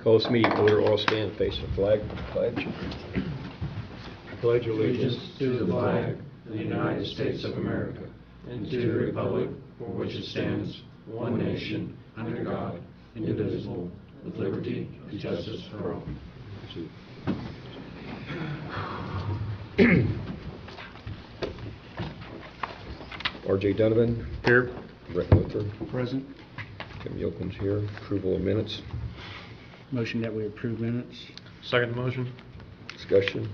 Call this meeting order. All stand, face the flag. Pledge. Pledge Allegiance to the flag of the United States of America and to the republic for which it stands, one nation, under God, indivisible, with liberty and justice for all. R.J. Donovan. Here. Brett Luther. Present. Tim Yoakum's here. Approval of minutes. Motion that we approve minutes. Second motion. Discussion.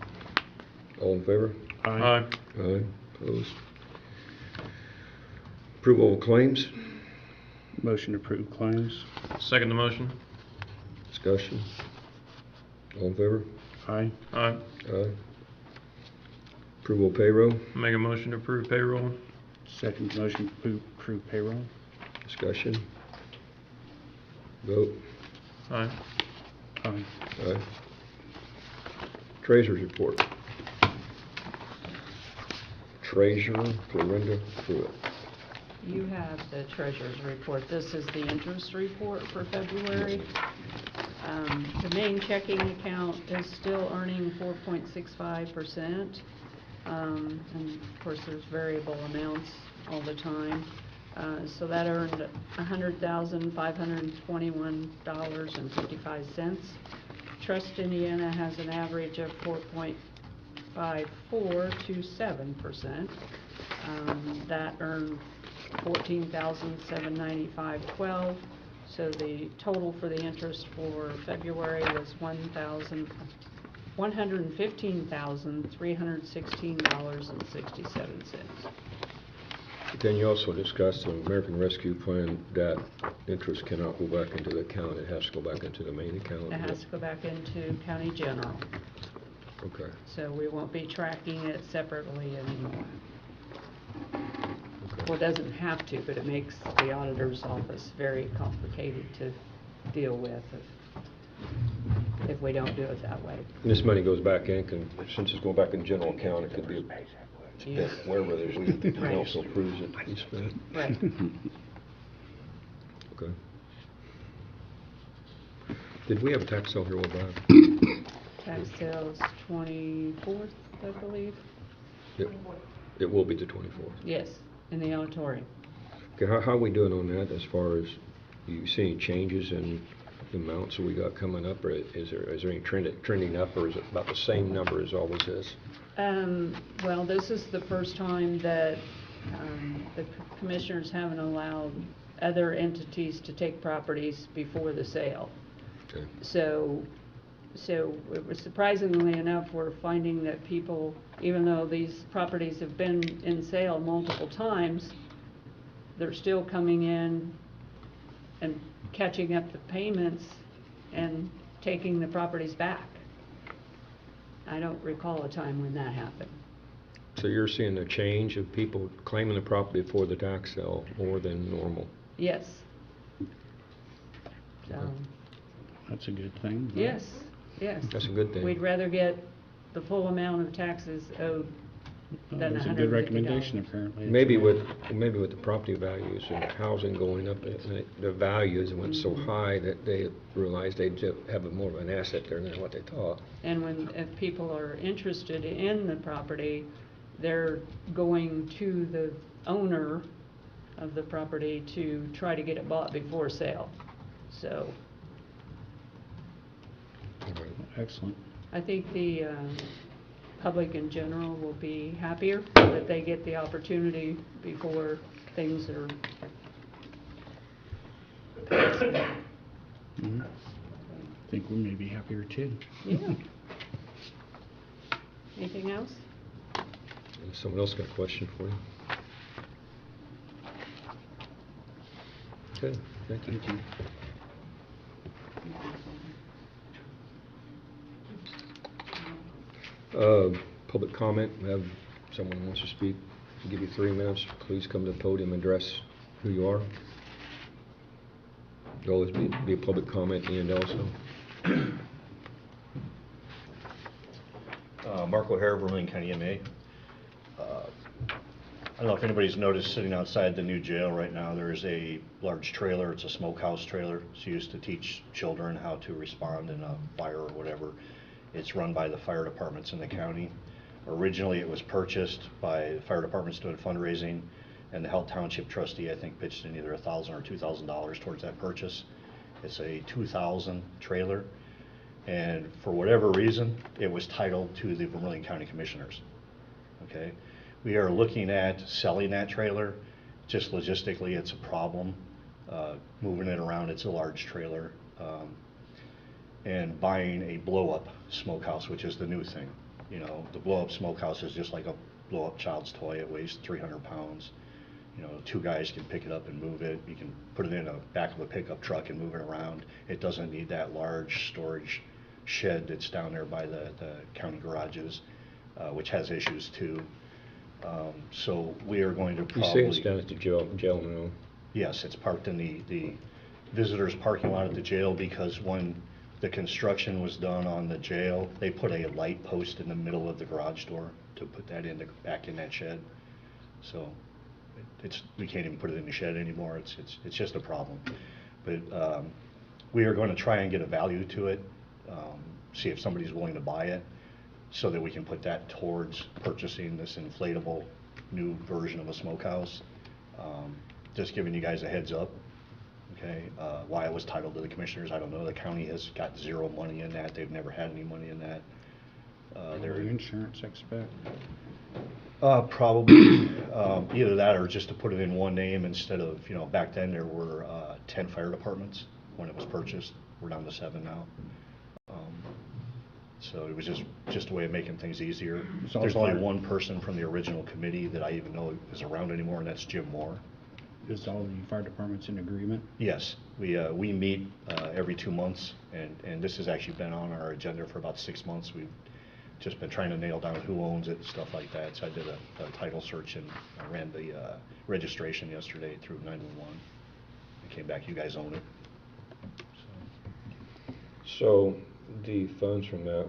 All in favor? Aye. Aye. Opposed? Approval of claims. Motion to approve claims. Second the motion. Discussion. All in favor? Aye. Aye. Aye. Approval of payroll. Make a motion to approve payroll. Second motion to approve payroll. Discussion. Vote. Aye. Aye. Aye. Treasurer's report. Treasurer Florinda Pruitt. You have the treasurer's report. This is the interest report for February. The main checking account is still earning 4.65%. And of course there's variable amounts all the time. So that earned $100,521.55. Trust Indiana has an average of 4.5427%. That earned $14,795.12. So the total for the interest for February was $115,316.67. Then you also discussed the American Rescue Plan. That interest cannot go back into the account. It has to go back into the main account. It has to go back into county general. Okay. So we won't be tracking it separately anymore. Okay. Well, it doesn't have to, but it makes the auditor's office very complicated to deal with if we don't do it that way. And this money goes back in, since it's going back in general account, it could be spent wherever the council approves it to be spent. Right. Okay. Did we have a tax sale here a while back? Tax sales 24th, I believe. It will be the 24th. Yes, in the auditorium. Okay, how are we doing on that as far as, you see any changes in the amounts that we got coming up, or is there any trending up, or is it about the same number as always is? Well, this is the first time that the commissioners haven't allowed other entities to take properties before the sale. Okay. So it was surprisingly enough, we're finding that people, even though these properties have been in sale multiple times, they're still coming in and catching up the payments and taking the properties back. I don't recall a time when that happened. So you're seeing a change of people claiming the property before the tax sale more than normal? Yes. So, That's a good thing. yes, yes. That's a good thing. We'd rather get the full amount of taxes owed than That's a $150. good recommendation, apparently. Maybe with the property values and housing going up, the values went so high that they realized they'd have more of an asset there than what they thought. And if people are interested in the property, they're going to the owner of the property to try to get it bought before sale. So Excellent. I think the public in general will be happier that they get the opportunity before things are I think we may be happier too. Yeah. Anything else? Someone else got a question for you? Okay, thank you. Public comment. We have someone who wants to speak. I'll give you 3 minutes. Please come to the podium and address who you are. There'll always be a public comment at the end also. Mark O'Hare, Vermillion County MA. I don't know if anybody's noticed, sitting outside the new jail right now, there's a large trailer. It's a smokehouse trailer. It's used to teach children how to respond in a fire or whatever. It's run by the fire departments in the county. Originally, it was purchased by the fire departments doing fundraising, and the Health Township trustee, I think, pitched in either $1,000 or $2,000 towards that purchase. It's a 2000 trailer, and for whatever reason, it was titled to the Vermilion County Commissioners. Okay, we are looking at selling that trailer. Just logistically, it's a problem. Moving it around, it's a large trailer, and buying a blow-up smokehouse, which is the new thing. You know, the blow-up smokehouse is just like a blow-up child's toy. It weighs 300 pounds. You know, 2 guys can pick it up and move it. You can put it in the back of a pickup truck and move it around. It doesn't need that large storage shed that's down there by the county garages, which has issues too. So we are going to You probably... say it's down at the jail now? Yes, it's parked in the visitors parking lot at the jail, because when the construction was done on the jail, they put a light post in the middle of the garage door to put that back in that shed. So we can't even put it in the shed anymore. It's just a problem. But we are going to try and get a value to it, see if somebody's willing to buy it, so that we can put that towards purchasing this inflatable new version of a smokehouse. Just giving you guys a heads up. Okay, why it was titled to the commissioners, I don't know. The county has got zero money in that. They've never had any money in that. Their insurance expect. Probably either that, or just to put it in one name instead of, you know, back then there were 10 fire departments when it was purchased. We're down to 7 now. So it was just a way of making things easier. So There's only fire- one person from the original committee that I even know is around anymore, and that's Jim Moore. Is all the fire departments in agreement? Yes, we meet every 2 months, and this has actually been on our agenda for about 6 months. We've just been trying to nail down who owns it and stuff like that. So I did a title search, and I ran the registration yesterday through 911. I came back, you guys own it. So the funds from that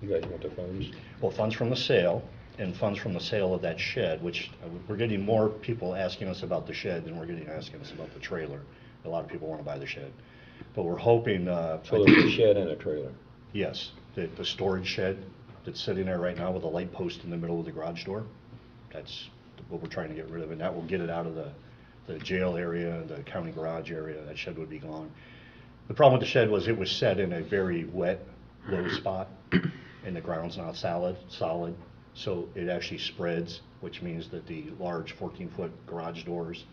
you guys want the funds? Well, funds from the sale, and funds from the sale of that shed, which we're getting more people asking us about the shed than we're getting asking us about the trailer. A lot of people want to buy the shed, but we're hoping. So there's a shed and a trailer? Yes, the storage shed that's sitting there right now with a light post in the middle of the garage door. That's what we're trying to get rid of, and that will get it out of the jail area, the county garage area. That shed would be gone. The problem with the shed was it was set in a very wet, low spot, and the ground's not solid, so it actually spreads, which means that the large 14-foot garage doors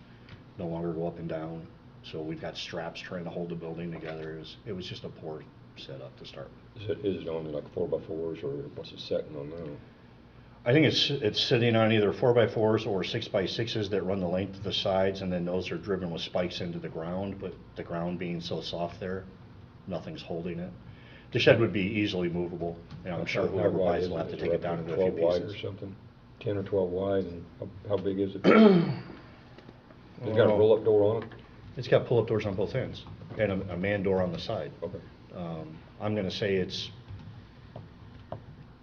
no longer go up and down. So we've got straps trying to hold the building together. It was just a poor setup to start with. Is it on like 4x4s, or what's it setting on now? I think it's sitting on either 4x4s or 6x6s that run the length of the sides, and then those are driven with spikes into the ground, but the ground being so soft there, nothing's holding it. The shed would be easily movable, and I'm sure whoever buys it will have to take it down into a few 12 wide pieces. or something? 10 or 12 wide, and how big is it? It's got a roll-up door on it? It's got pull-up doors on both ends, and a man door on the side. Okay. I'm gonna say it's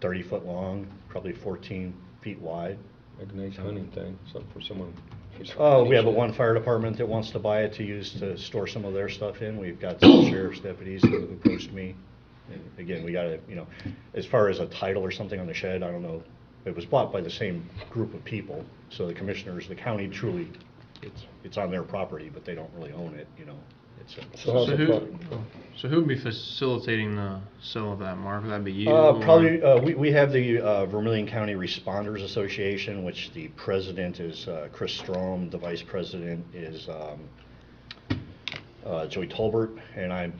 30 foot long, probably 14 feet wide. Like a nice hunting thing, something for someone. We have one fire department that wants to buy it to use to store some of their stuff in. We've got some sheriff's deputies who approached me. And again, we gotta, you know, as far as a title or something on the shed, I don't know. It was bought by the same group of people, so the commissioners, the county truly, it's on their property, but they don't really own it, you know. So how's So the so who would be facilitating the sale of that, Mark? Would that be you? Probably, we have the Vermilion County Responders Association, which the president is Chris Strom, the vice president is Joey Tolbert, and I'm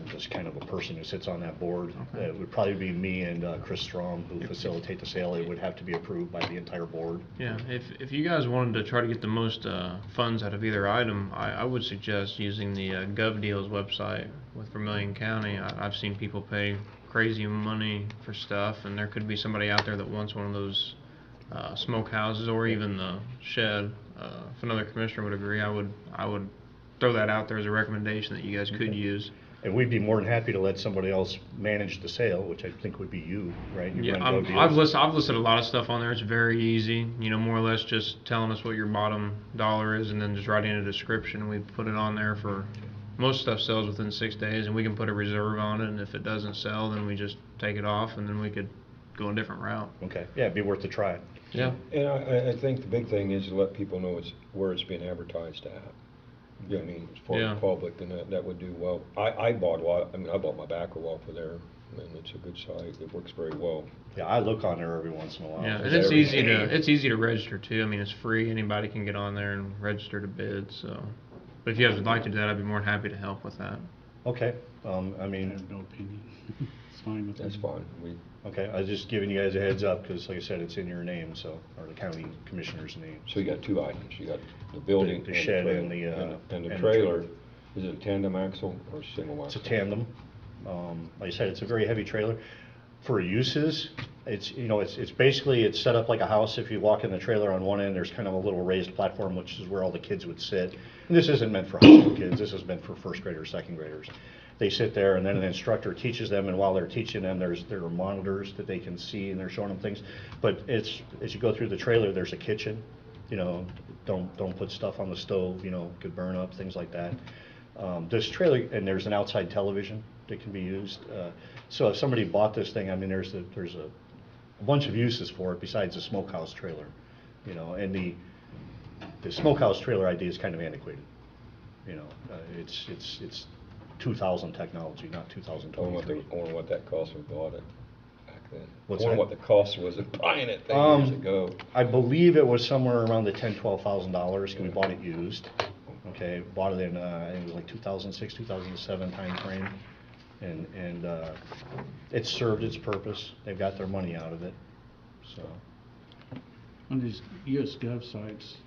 just kind of a person who sits on that board. Okay. It would probably be me and Chris Strom who facilitate the sale. It would have to be approved by the entire board. Yeah, if you guys wanted to try to get the most funds out of either item, I would suggest using the GovDeals website with Vermilion County. I've seen people pay crazy money for stuff, and there could be somebody out there that wants one of those smokehouses or even the shed. If another commissioner would agree, I would throw that out there as a recommendation that you guys could use. And we'd be more than happy to let somebody else manage the sale, which I think would be you, right? You Yeah, run Gov I've Deals. listed a lot of stuff on there. It's very easy, more or less just telling us what your bottom dollar is, and then just writing a description. We put it on there for most stuff sells within 6 days, and we can put a reserve on it. And if it doesn't sell, then we just take it off, and then we could go a different route. Okay, yeah, it'd be worth a try. Yeah. And I think the big thing is to let people know where it's being advertised at. Yeah, I mean, for Yeah. the public, and that would do well. I bought a lot, I bought my backhoe off of there, and it's a good site, it works very well. Yeah, I look on there every once in a while. Yeah, and Is it's that easy everything? it's easy to register too. I mean, it's free. Anybody can get on there and register to bid. So, but if you guys would like to do that, I'd be more than happy to help with that. Okay, I I mean, have no opinion. It's fine with me. That's fine, okay, I was just giving you guys a heads up, because like I said, it's in your name, so, or the county commissioner's name. so you got two items, you got the building The and shed trailer. and the, And the and the trailer, trailer. is it a tandem axle or single It's a axle? tandem. Like I said, it's a very heavy trailer. For uses, it's, it's basically, it's set up like a house. If you walk in the trailer on one end, there's kind of a little raised platform, which is where all the kids would sit. And this isn't meant for high school kids, this is meant for first graders, second graders. They sit there, and then an instructor teaches them, and while they're teaching them, there are monitors that they can see, and they're showing them things. But as you go through the trailer, there's a kitchen, don't put stuff on the stove, could burn up, things like that. This trailer, and there's an outside television that can be used. So if somebody bought this thing, I mean, there's a bunch of uses for it besides the smokehouse trailer, and the smokehouse trailer idea is kind of antiquated. It's 2000 technology, not I wonder 2023. what that cost when we bought it back then. What's I wonder that? what the cost was of buying it years ago. I believe it was somewhere around the $10,000-12,000. We bought it used. Okay, bought it in I think it was like 2006, 2007 timeframe, and it served its purpose. They've got their money out of it. So On these US Gov sites,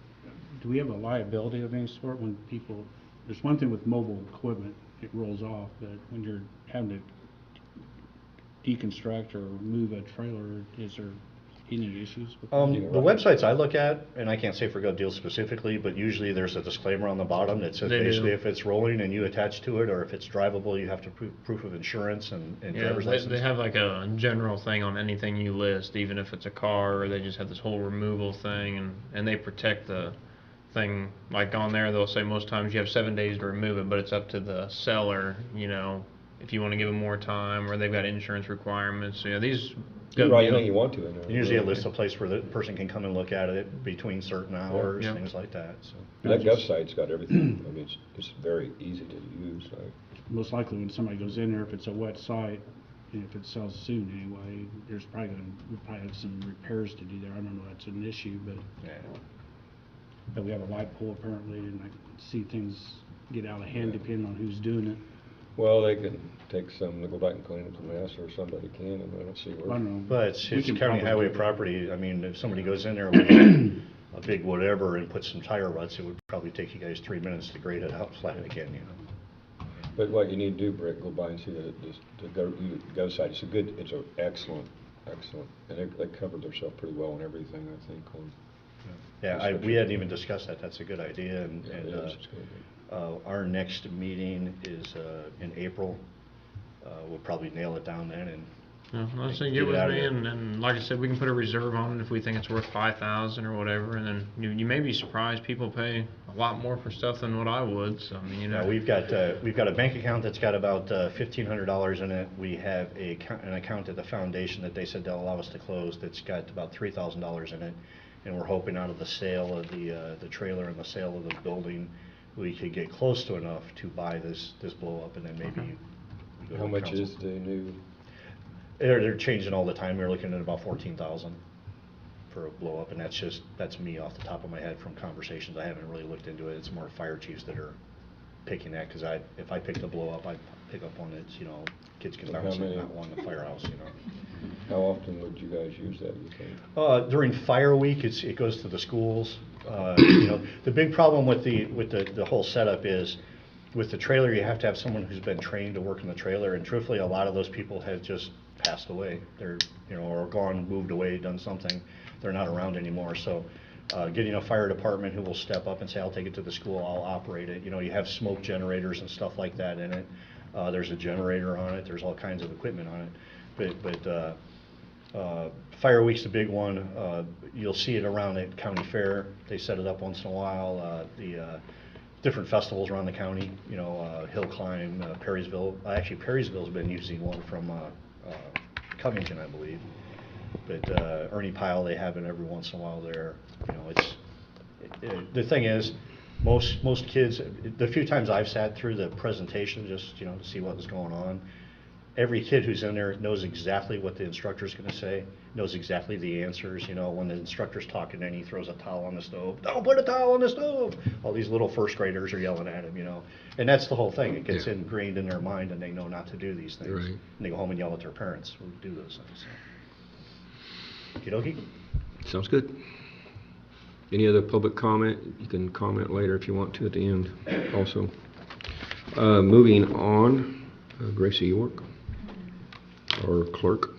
do we have a liability of any sort when people, there's one thing with mobile equipment, it rolls off, but when you're having to deconstruct or move a trailer, is there any issues with that? the websites I look at, and I can't say for Gov Deals specifically, but usually there's a disclaimer on the bottom that says They do. basically if it's rolling and you attach to it, or if it's drivable, you have to proof of insurance and Yeah, driver's license. they have like a general thing on anything you list, even if it's a car, or they just have this whole removal thing, and they protect the thing. Like on there, they'll say most times you have 7 days to remove it, but it's up to the seller, if you want to give them more time, or they've got insurance requirements. So yeah, these. You write anything you want to in there. Usually it lists a place where the person can come and look at it between certain hours, Yeah. things like that, so. That Gov site's got everything, I mean, it's very easy to use, Most likely when somebody goes in there, if it's a wet site, and if it sells soon anyway, we'll probably have some repairs to do there. I don't know if that's an issue, Yeah. but we have a light pole apparently, and I see things get out of hand depending on who's doing it. Well, they can take some, they'll go back and clean up the mess, or somebody can, and I don't see I where. don't know. But it's We can county probably highway do that. property. I mean, if somebody goes in there with a big whatever and puts some tire ruts, it would probably take you guys 3 minutes to grade it out flat again, But what you need to do, Brick, go by and see the Gov site, it's an excellent, and they covered themselves pretty well on everything, I think, on. Yeah, we hadn't even discussed that. That's a good idea, and Yeah, it is. It's good. our next meeting is in April. We'll probably nail it down then, and No, I say Get get it with out of me, there. and like I said, we can put a reserve on it if we think it's worth 5,000 or whatever, and then you may be surprised people pay a lot more for stuff than what I would. So I mean, we've got a bank account that's got about $1,500 in it. We have an account at the foundation that they said they'll allow us to close that's got about $3,000 in it, and we're hoping out of the sale of the trailer and the sale of the building, we could get close to enough to buy this blow up, and then maybe. we go to How much council. is the new, They're changing all the time. We're looking at about 14,000 for a blow up, and that's me off the top of my head from conversations. I haven't really looked into it. It's more fire chiefs that are picking that, because if I picked a blow up, I'd pick up one that's, kids can And how bounce it, many? not one in the firehouse, how often would you guys use that, you think? During fire week, it goes to the schools. The big problem with the whole setup is, with the trailer, you have to have someone who's been trained to work in the trailer, and truthfully, a lot of those people have just passed away. They're, or gone, moved away, done something. They're not around anymore, so getting a fire department who will step up and say, I'll take it to the school, I'll operate it. You have smoke generators and stuff like that in it. There's a generator on it, there's all kinds of equipment on it. Fire Week's the big one. You'll see it around at County Fair. They set it up once in a while. The different festivals around the county, you know, Hill Climb, Perrysville. Actually, Perrysville's been using one from Covington, I believe. But Ernie Pyle, they have it every once in a while there. You know, the thing is, most kids, the few times I've sat through the presentation just, you know, to see what was going on, every kid who's in there knows exactly what the instructor's going to say, knows exactly the answers. You know, when the instructor's talking and he throws a towel on the stove, don't put a towel on the stove. All these little first graders are yelling at him, you know. And that's the whole thing. It gets Yeah. ingrained in their mind and they know not to do these things. Right. And they go home and yell at their parents who do those things. So. Okey-dokey. Sounds good. Any other public comment? You can comment later if you want to at the end also. Moving on, Gracie York, our clerk.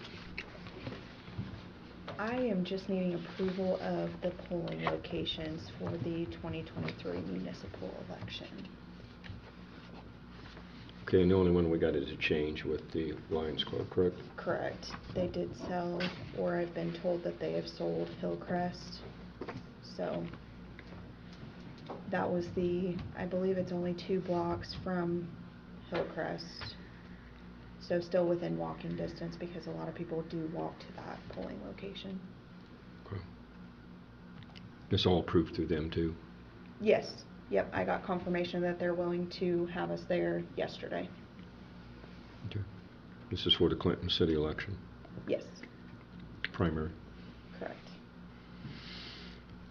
I am just needing approval of the polling locations for the 2023 municipal election. Okay, and the only one we got is a change with the Lions Club, correct? Correct. They did sell, or I've been told that they have sold Hillcrest. So that was I believe it's only 2 blocks from Hillcrest. So still within walking distance because a lot of people do walk to that polling location. Okay. It's all approved through them too? Yes. Yep, I got confirmation that they're willing to have us there yesterday. Okay. This is for the Clinton City election, Yes, primary. correct.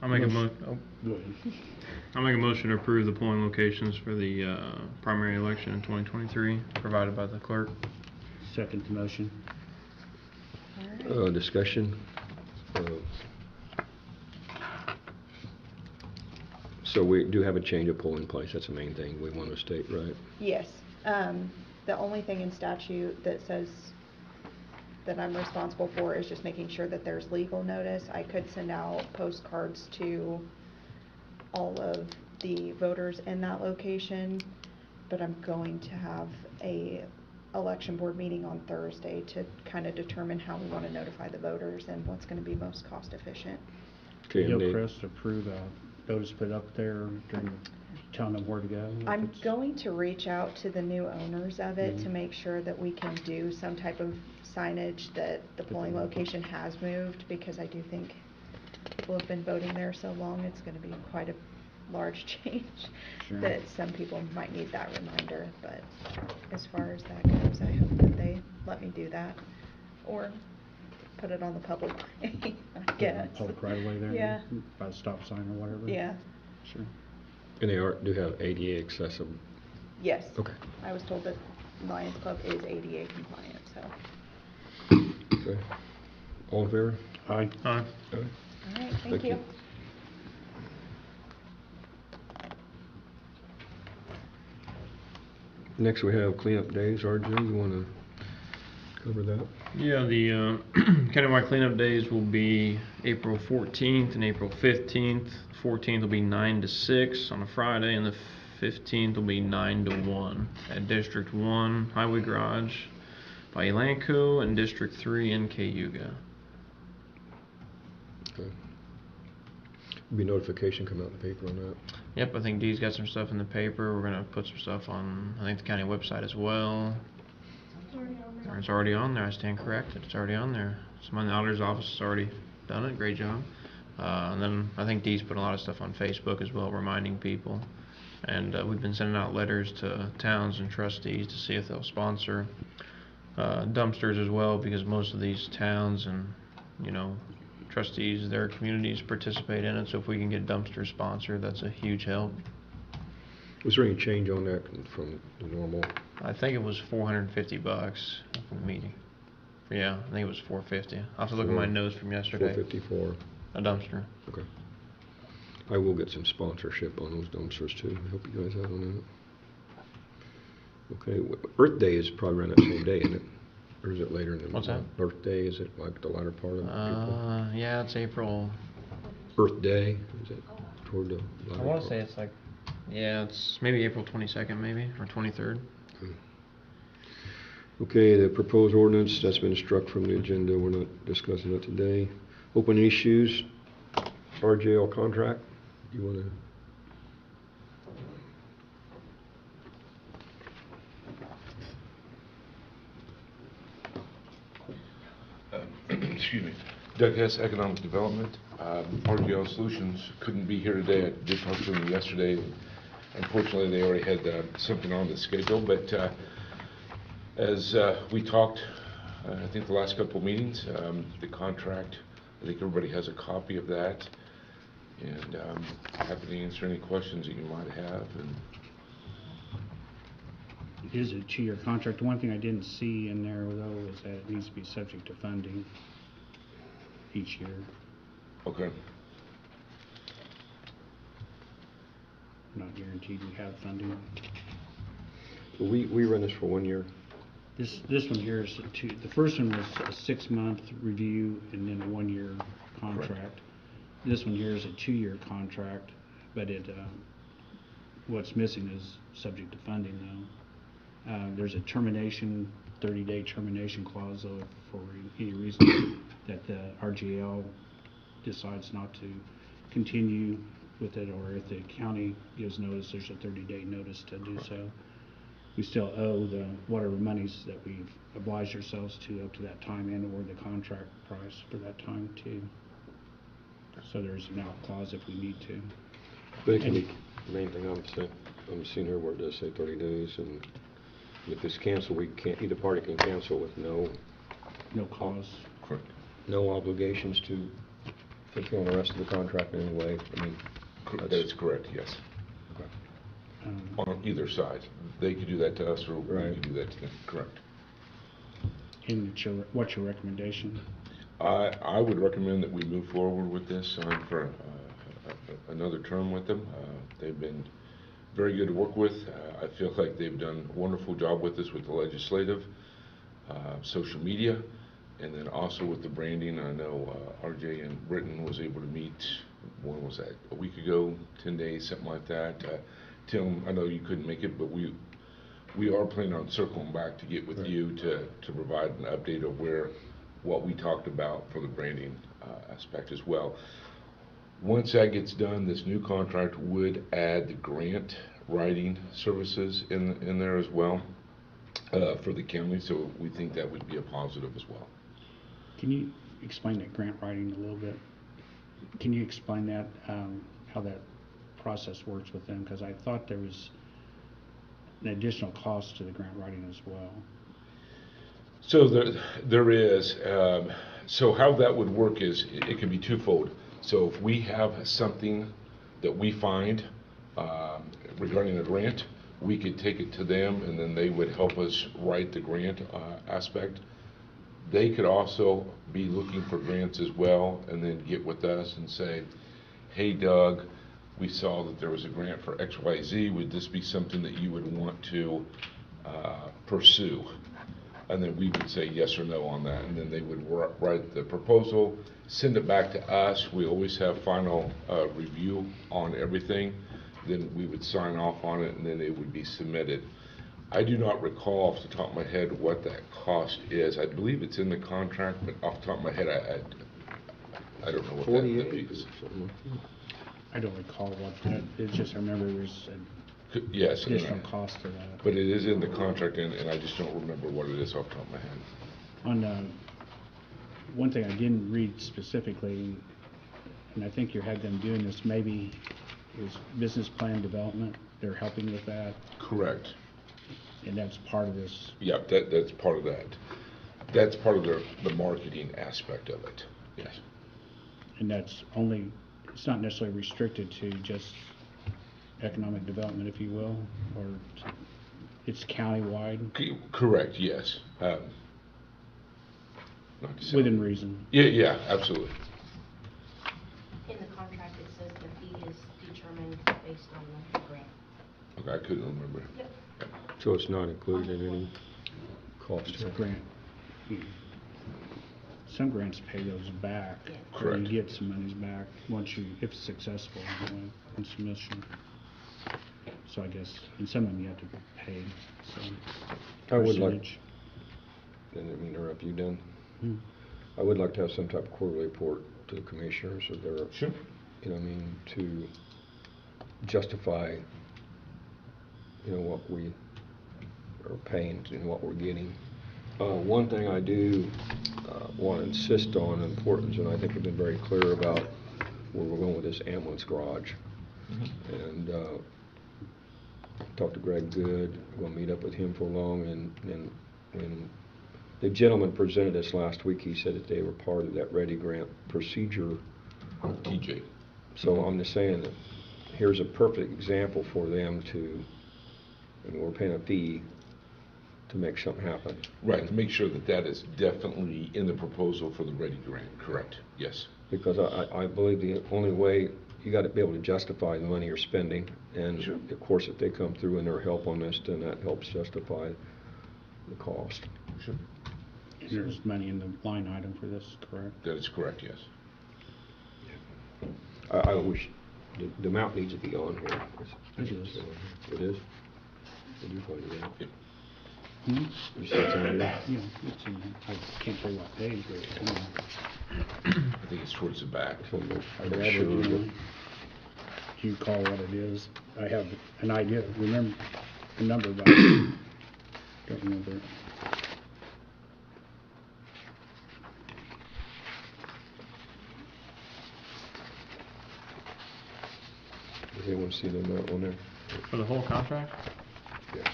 I'll make a Go ahead. I'll make a motion to approve the polling locations for the primary election in 2023, provided by the clerk. Second the motion. All right. Discussion. So we do have a change of polling place. That's the main thing we want to state, right? Yes, the only thing in statute that says that I'm responsible for is just making sure that there's legal notice. I could send out postcards to all of the voters in that location, but I'm going to have a election board meeting on Thursday to kind of determine how we want to notify the voters and what's going to be most cost efficient. Okay, and they- Hillcrest approve notice put up there during telling them where to go? if I'm it's- going to reach out to the new owners of it to Mhm. make sure that we can do some type of signage that the polling location has moved, because I do think people have been voting there so long, it's gonna be quite a large change. Sure. That some people might need that reminder, but as far as that goes, I hope that they let me do that. Or put it on the public way, I Put it on guess. Public right away there? Yeah, By the stop sign or whatever? yeah, Sure. And they do have ADA accessible. yes. Okay. I was told that Lions Club is ADA compliant, so. Okay. All in favor? Aye. Aye. Aye. All right, Thank thank you. you. Next, we have cleanup days. RJ, you want to cover that? Yeah, the countywide cleanup days will be April 14th and April 15th. 14th will be 9 to 6 on a Friday, and the 15th will be 9 to 1 at District 1 Highway Garage by Elanco and District 3 in Cayuga. Okay. Be notification come out in the paper on that. Yep, I think Dee's got some stuff in the paper. We're gonna put some stuff on, I think, the county website as well. Or it's already on there. I stand corrected. It's already on there. Someone in the auditor's office has already done it. Great job. And then I think Dee's put a lot of stuff on Facebook as well, reminding people. And we've been sending out letters to towns and trustees to see if they'll sponsor dumpsters as well, because most of these towns and, you know, trustees, their communities participate in it. So if we can get dumpsters sponsored, that's a huge help. Was there any change on that from the normal? I think it was $450 from the meeting. Yeah, I think it was $450. I'll have to look at my notes from yesterday. 454. A dumpster. Okay. I will get some sponsorship on those dumpsters too. I hope you guys have on that. Okay, Earth Day is probably around that same day, isn't it? Or is it later in the month? What's that? Earth Day, is it like the latter part of April? Yeah, it's April. Earth Day, is it toward the latter I want part? to say it's like, yeah, it's maybe April 22nd, maybe, or 23rd. Okay. Okay, the proposed ordinance, that's been struck from the agenda. We're not discussing it today. Open issues, RJL contract. Do you want to? Excuse me. Doug Hess, Economic Development. RGL Solutions couldn't be here today. I did talk to them yesterday. Unfortunately, they already had something on the schedule, but as we talked, I think the last couple of meetings, the contract, I think everybody has a copy of that, and happy to answer any questions that you might have. And It is a 2-year contract. One thing I didn't see in there though is that it needs to be subject to funding each year. okay, Not guaranteed we have funding. We run this for 1 year. This one here is the first one was a 6-month review and then a 1-year contract. This one here is a 2-year contract, but what's missing is subject to funding though. There's a 30-day termination clause though, for any reason that the RGL decides not to continue with it, or if the county gives notice, there's a 30-day notice to do so. We still owe the whatever monies that we've obliged ourselves to up to that time, and or the contract price for that time too. So there's an out clause if we need to. But it can be, the main thing I'm seeing here where it does say 30 days, and if it's canceled, either party can cancel with no cause. correct. no obligations to fulfill the rest of the contract in any way. I mean, That is correct, yes. On either side. They could do that to us, or we Right. could do that to them, correct. And what's your recommendation? I would recommend that we move forward with this, sign for another term with them. They've been very good to work with. I feel like they've done a wonderful job with us with the legislative, social media, and then also with the branding. I know RJ and Britton was able to meet, when was that, a week ago, 10 days, something like that. Tim, I know you couldn't make it, but we are planning on circling back to get with Right. you to provide an update of what we talked about for the branding aspect as well. Once that gets done, this new contract would add the grant writing services in there as well for the county, so we think that would be a positive as well. Can you explain that grant writing a little bit? Can you explain that, how that process works with them? Because I thought there was an additional cost to the grant writing as well. So there is. So how that would work is it can be twofold. So if we have something that we find regarding a grant, we could take it to them, and then they would help us write the grant aspect. They could also be looking for grants as well, and then get with us and say, hey Doug, we saw that there was a grant for XYZ. Would this be something that you would want to pursue? And then we would say yes or no on that, and then they would write the proposal, send it back to us. We always have final review on everything. Then we would sign off on it, and then it would be submitted. I do not recall off the top of my head what that cost is. I believe it's in the contract, but off the top of my head, I don't know what that 48 is. something like that. I don't recall what that, it's just I remember there's an Yes, additional cost to that. but it is in the contract, and I just don't remember what it is off the top of my head. On one thing I didn't read specifically, and I think you had them doing this, maybe is business plan development. They're helping with that, Correct. and that's part of this. Yep, that's part of that. That's part of the marketing aspect of it, yes. And that's only, it's not necessarily restricted to just economic development, if you will, or it's countywide, Correct, yes. Not to sound- within reason. Yeah, absolutely. In the contract, it says the fee is determined based on the grant. Okay, I couldn't remember. Yep. So it's not included in any cost It's a here. grant. Some grants pay those back. Yeah. Or Correct. you get some monies back once you, if it's successful anyway, in submission. So I guess, and some of them you have to get paid, so. I would like, percentage. didn't mean to interrupt you, Dan. Hmm. I would like to have some type of quarterly report to the commissioners of their, Sure. you know what I mean, to justify, you know, what we are paying and what we're getting. One thing I do want to insist on importance, and I think we've been very clear about where we're going with this ambulance garage. And talked to Greg Good, I'm going to meet up with him for long, and when the gentleman presented us last week, he said that they were part of that Ready Grant procedure. TJ. So I'm just saying that here's a perfect example for them to, I mean, we're paying a fee to make something happen. Right, to make sure that that is definitely in the proposal for the Ready Grant, correct, yes. Because I believe the only way, you got to be able to justify the money you're spending. And Sure. of course, if they come through and they're help on this, then that helps justify the cost. Sure. And there's money in the line item for this, correct? That is correct, yes. I wish, the amount needs to be on here. It is. It is? Did you find it out? Yep. Hmm? You said it's on here? Yeah, it's in there. I can't tell you what page, but it's in there. I think it's towards the back. I read it, you know. Do you call what it is? I have an idea, remember the number, but I don't remember it. Does anyone see the amount on there? For the whole contract? Yes.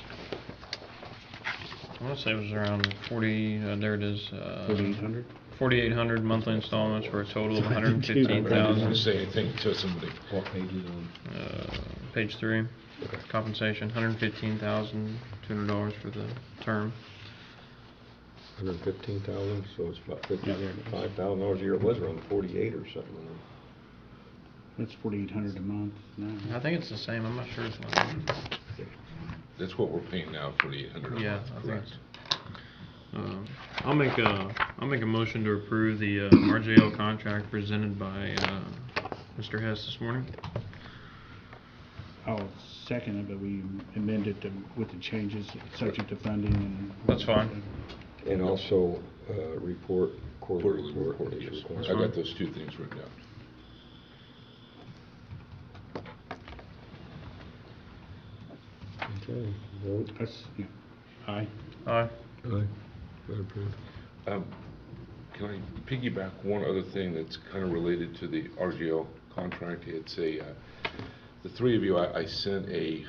I want to say it was around 40, there it is. 4,800? 4,800 monthly installments for a total of I didn't want to 115,000. say anything to somebody. What page is on? Page 3, Okay. compensation, $115,200 for the term. 115,000, so it's about Yeah, there it is. $55,000 a year. It was around 48 or something. That's 4,800 a month now. I think it's the same, I'm not sure it's not. That's what we're paying now, 4,800 a month, Yeah, I think correct? I'll make a motion to approve the RJL contract presented by Mr. Hess this morning. I'll second it, but we amended with the changes, subject to funding and. That's fine. And also, quarterly Quarterly report. report, is yes. required. I got those two things written down. Okay, vote. That's, yeah. Aye. Aye. Aye. That approved. Can I piggyback one other thing that's kind of related to the RGL contract? It's the three of you, I sent a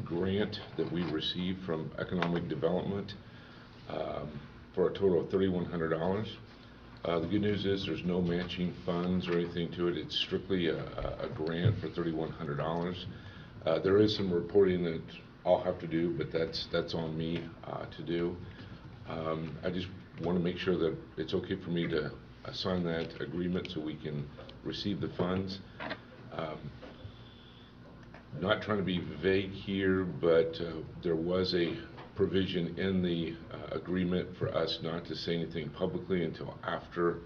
grant that we received from Economic Development for a total of $3,100. The good news is there's no matching funds or anything to it. It's strictly a grant for $3,100. There is some reporting that I'll have to do, but that's on me to do. I just want to make sure that it's okay for me to sign that agreement so we can receive the funds. Not trying to be vague here, but there was a provision in the agreement for us not to say anything publicly until after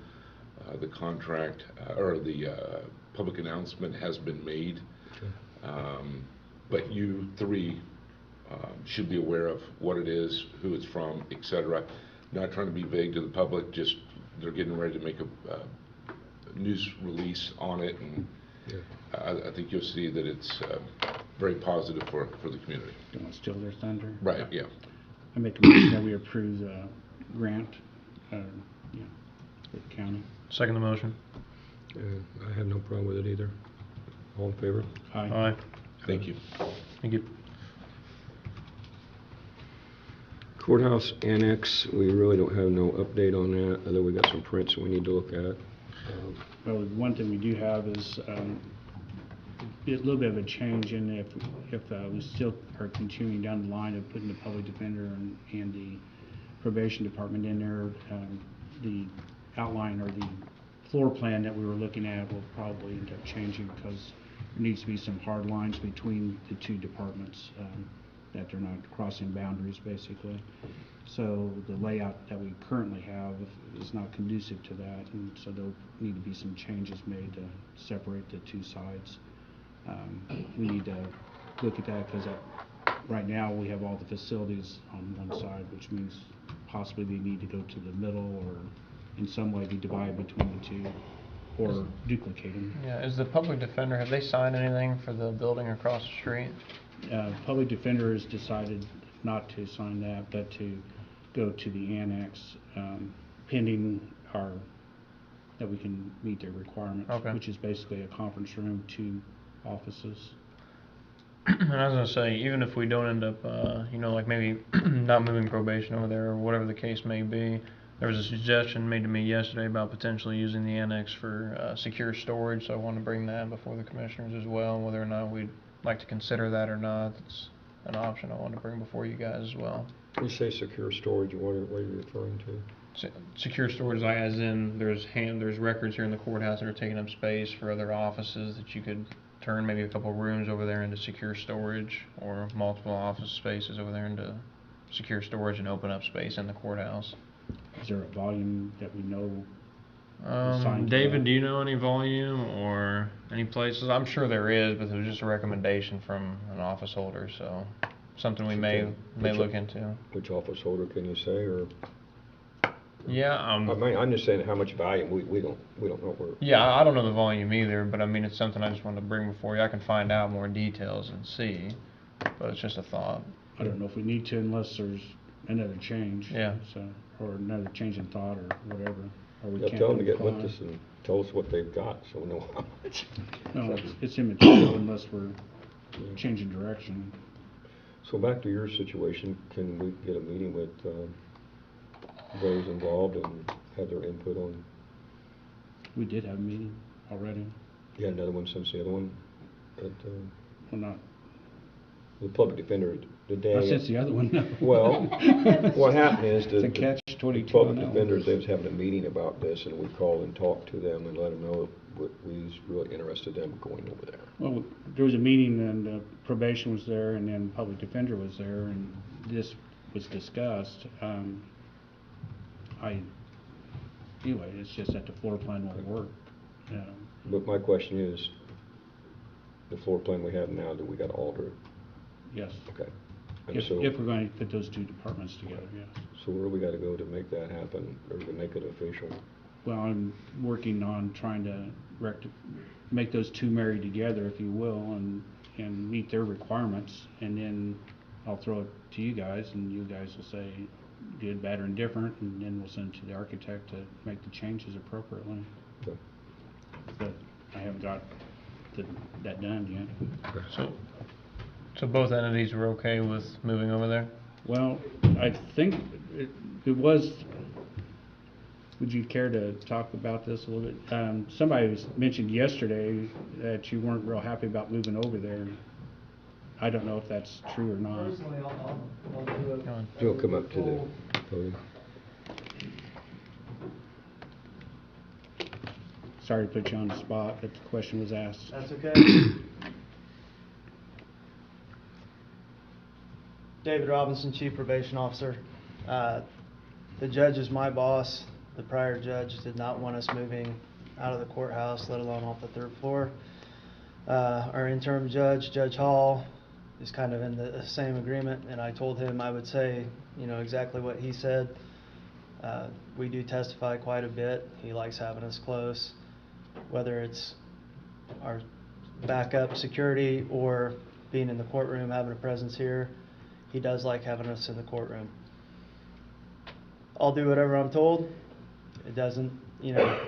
the contract or the public announcement has been made. But you three should be aware of what it is, who it's from, etc. Not trying to be vague to the public, just they're getting ready to make a news release on it, and I think you'll see that it's very positive for the community. Don't want to steal their thunder. Right, yeah. I make a motion that we approve the grant, for the county. Second the motion. I have no problem with it either. All in favor? Aye. Aye. Thank you. Thank you. Courthouse Annex, we really don't have no update on that, although we got some prints we need to look at. Well, one thing we do have is a little bit of a change in if we still are continuing down the line of putting the public defender and the probation department in there. The outline or the floor plan that we were looking at will probably end up changing because there needs to be some hard lines between the two departments, that they're not crossing boundaries basically. So the layout that we currently have is not conducive to that, and so there'll need to be some changes made to separate the two sides. We need to look at that because right now we have all the facilities on one side, which means possibly they need to go to the middle or in some way be divided between the two or duplicate them. Yeah, is the public defender, have they signed anything for the building across the street? Public defender has decided not to sign that, but to go to the annex, pending that we can meet their requirements, Okay. which is basically a conference room, 2 offices. And I was gonna say, even if we don't end up, like maybe not moving probation over there or whatever the case may be, there was a suggestion made to me yesterday about potentially using the annex for secure storage, so I want to bring that before the commissioners as well, whether or not we'd like to consider that or not. It's an option I want to bring before you guys as well. When you say secure storage, what are you referring to? Secure storage, like as in there's records here in the courthouse that are taking up space for other offices that you could turn maybe a couple rooms over there into secure storage, or multiple office spaces over there into secure storage and open up space in the courthouse. Is there a volume that we know? assigned to David, that? do you know any volume or any places? I'm sure there is, but it was just a recommendation from an office holder, so something we may look into. Which office holder can you say, or? Yeah, I'm just saying how much volume, we don't know where. yeah, I don't know the volume either, but I mean, it's something I just wanted to bring before you. I can find out more details and see, but it's just a thought. I don't know if we need to unless there's another change. Yeah. So, or another change in thought or whatever. Or we Yeah, can't tell them to get comply. with us and tell us what they've got, so we know how much. No, it's immaterial unless we're changing direction. So back to your situation, can we get a meeting with those involved and have their input on? We did have a meeting already. You had another one since the other one? Well, not The public defender, the day. not since the other one, no. Well, what happened is It's a the catch-22 on public that one. defenders, they was having a meeting about this, and we called and talked to them and let them know what we was really interested in them going over there. Well, there was a meeting and probation was there and then public defender was there and this was discussed. Anyway, it's just that the floor plan won't work. But my question is, the floor plan we have now, do we gotta alter it? Yes. Okay. And If so, we're going to put those 2 departments together, yes. so where do we gotta go to make that happen, or to make it official? Well, I'm working on trying to make those 2 married together, if you will, and meet their requirements, and then I'll throw it to you guys, and you guys will say good, bad, or indifferent, and then we'll send it to the architect to make the changes appropriately. Okay. But I haven't got that done yet. So both entities were okay with moving over there? Well, I think it was, would you care to talk about this a little bit? Somebody mentioned yesterday that you weren't real happy about moving over there. I don't know if that's true or not. Personally, I'll do it. Go on. You'll come up to the podium. Sorry to put you on the spot, but the question was asked. That's okay. David Robinson, Chief Probation Officer. The judge is my boss. The prior judge did not want us moving out of the courthouse, let alone off the 3rd floor. Our interim judge, Judge Hall, is kind of in the same agreement, and I told him I would say, exactly what he said. We do testify quite a bit. He likes having us close, whether it's our backup security or being in the courtroom, having a presence here. He does like having us in the courtroom. I'll do whatever I'm told. It doesn't,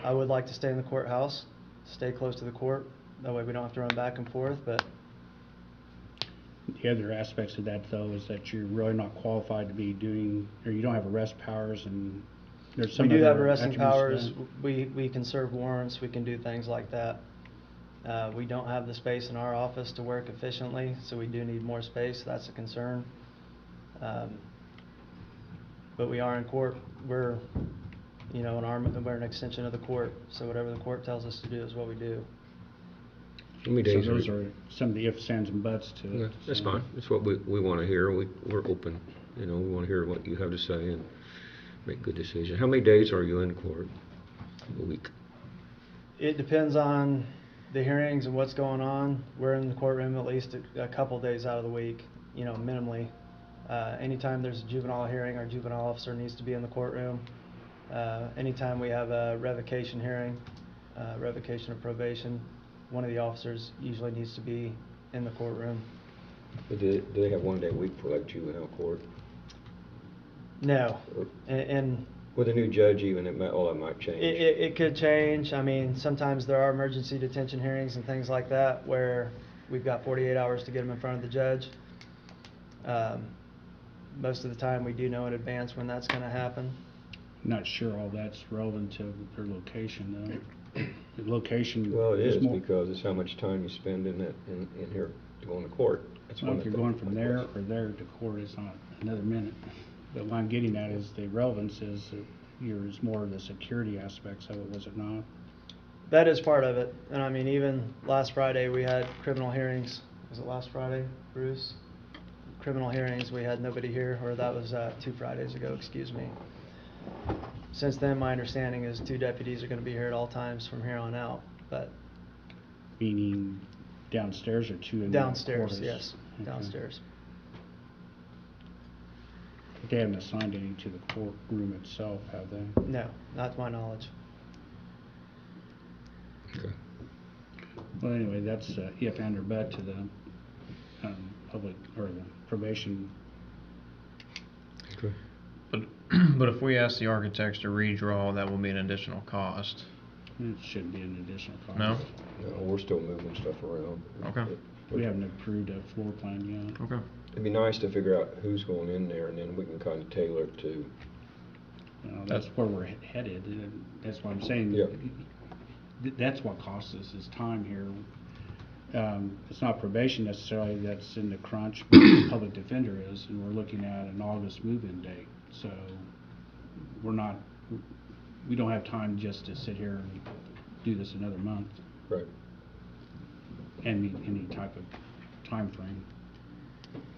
I would like to stay in the courthouse, stay close to the court. That way we don't have to run back and forth, but The other aspects of that, though, is that you're really not qualified to be doing, or you don't have arrest powers, and there's some we do have other arresting attributes to powers. that. We can serve warrants. We can do things like that. We don't have the space in our office to work efficiently, so we do need more space. That's a concern. But we are in court. We're, we're an extension of the court. So whatever the court tells us to do is what we do. How many So days those are some of the ifs, ands, and buts to Yeah, it. that's so. fine. That's what we want to hear. We're open. We want to hear what you have to say and make good decisions. How many days are you in court a week? It depends on the hearings and what's going on. We're in the courtroom at least a couple days out of the week, minimally. Anytime there's a juvenile hearing, our juvenile officer needs to be in the courtroom. Anytime we have a revocation hearing, revocation of probation, one of the officers usually needs to be in the courtroom. But do they have one day a week for like juvenile court? No, and With a new judge even, all that might change. it could change. I mean, sometimes there are emergency detention hearings and things like that where we've got 48 hours to get them in front of the judge. Most of the time, we do know in advance when that's going to happen. Not sure all that's relevant to their location, though. The location. Well, it is more- because it's how much time you spend in here to go into court. That's Well, one if of you're the going from there or there to court, it's not another minute. But what I'm getting at is the relevance is that it's more of the security aspects of it, was it not? That is part of it. And I mean, even last Friday, we had criminal hearings. Was it last Friday, Bruce? Criminal hearings, we had nobody here, or that was 2 Fridays ago, excuse me. Since then, my understanding is 2 deputies are going to be here at all times from here on out, but Meaning downstairs or two in the downstairs, quarters? yes, Okay. downstairs. But they haven't assigned any to the courtroom itself, have they? No, not to my knowledge. Okay. Well, anyway, that's if and or but to the public or the probation. Okay. But if we ask the architects to redraw, that will be an additional cost. It shouldn't be an additional cost. No? No, we're still moving stuff around. Okay. We haven't approved a floor plan yet. Okay. It'd be nice to figure out who's going in there, and then we can kind of tailor it to, You know, that's where we're headed. And that's what I'm saying. Yeah. That's what costs us is time here. It's not probation necessarily that's in the crunch, but the public defender is, and we're looking at an August move-in date. So we don't have time just to sit here and do this another month right. and meet any type of time frame.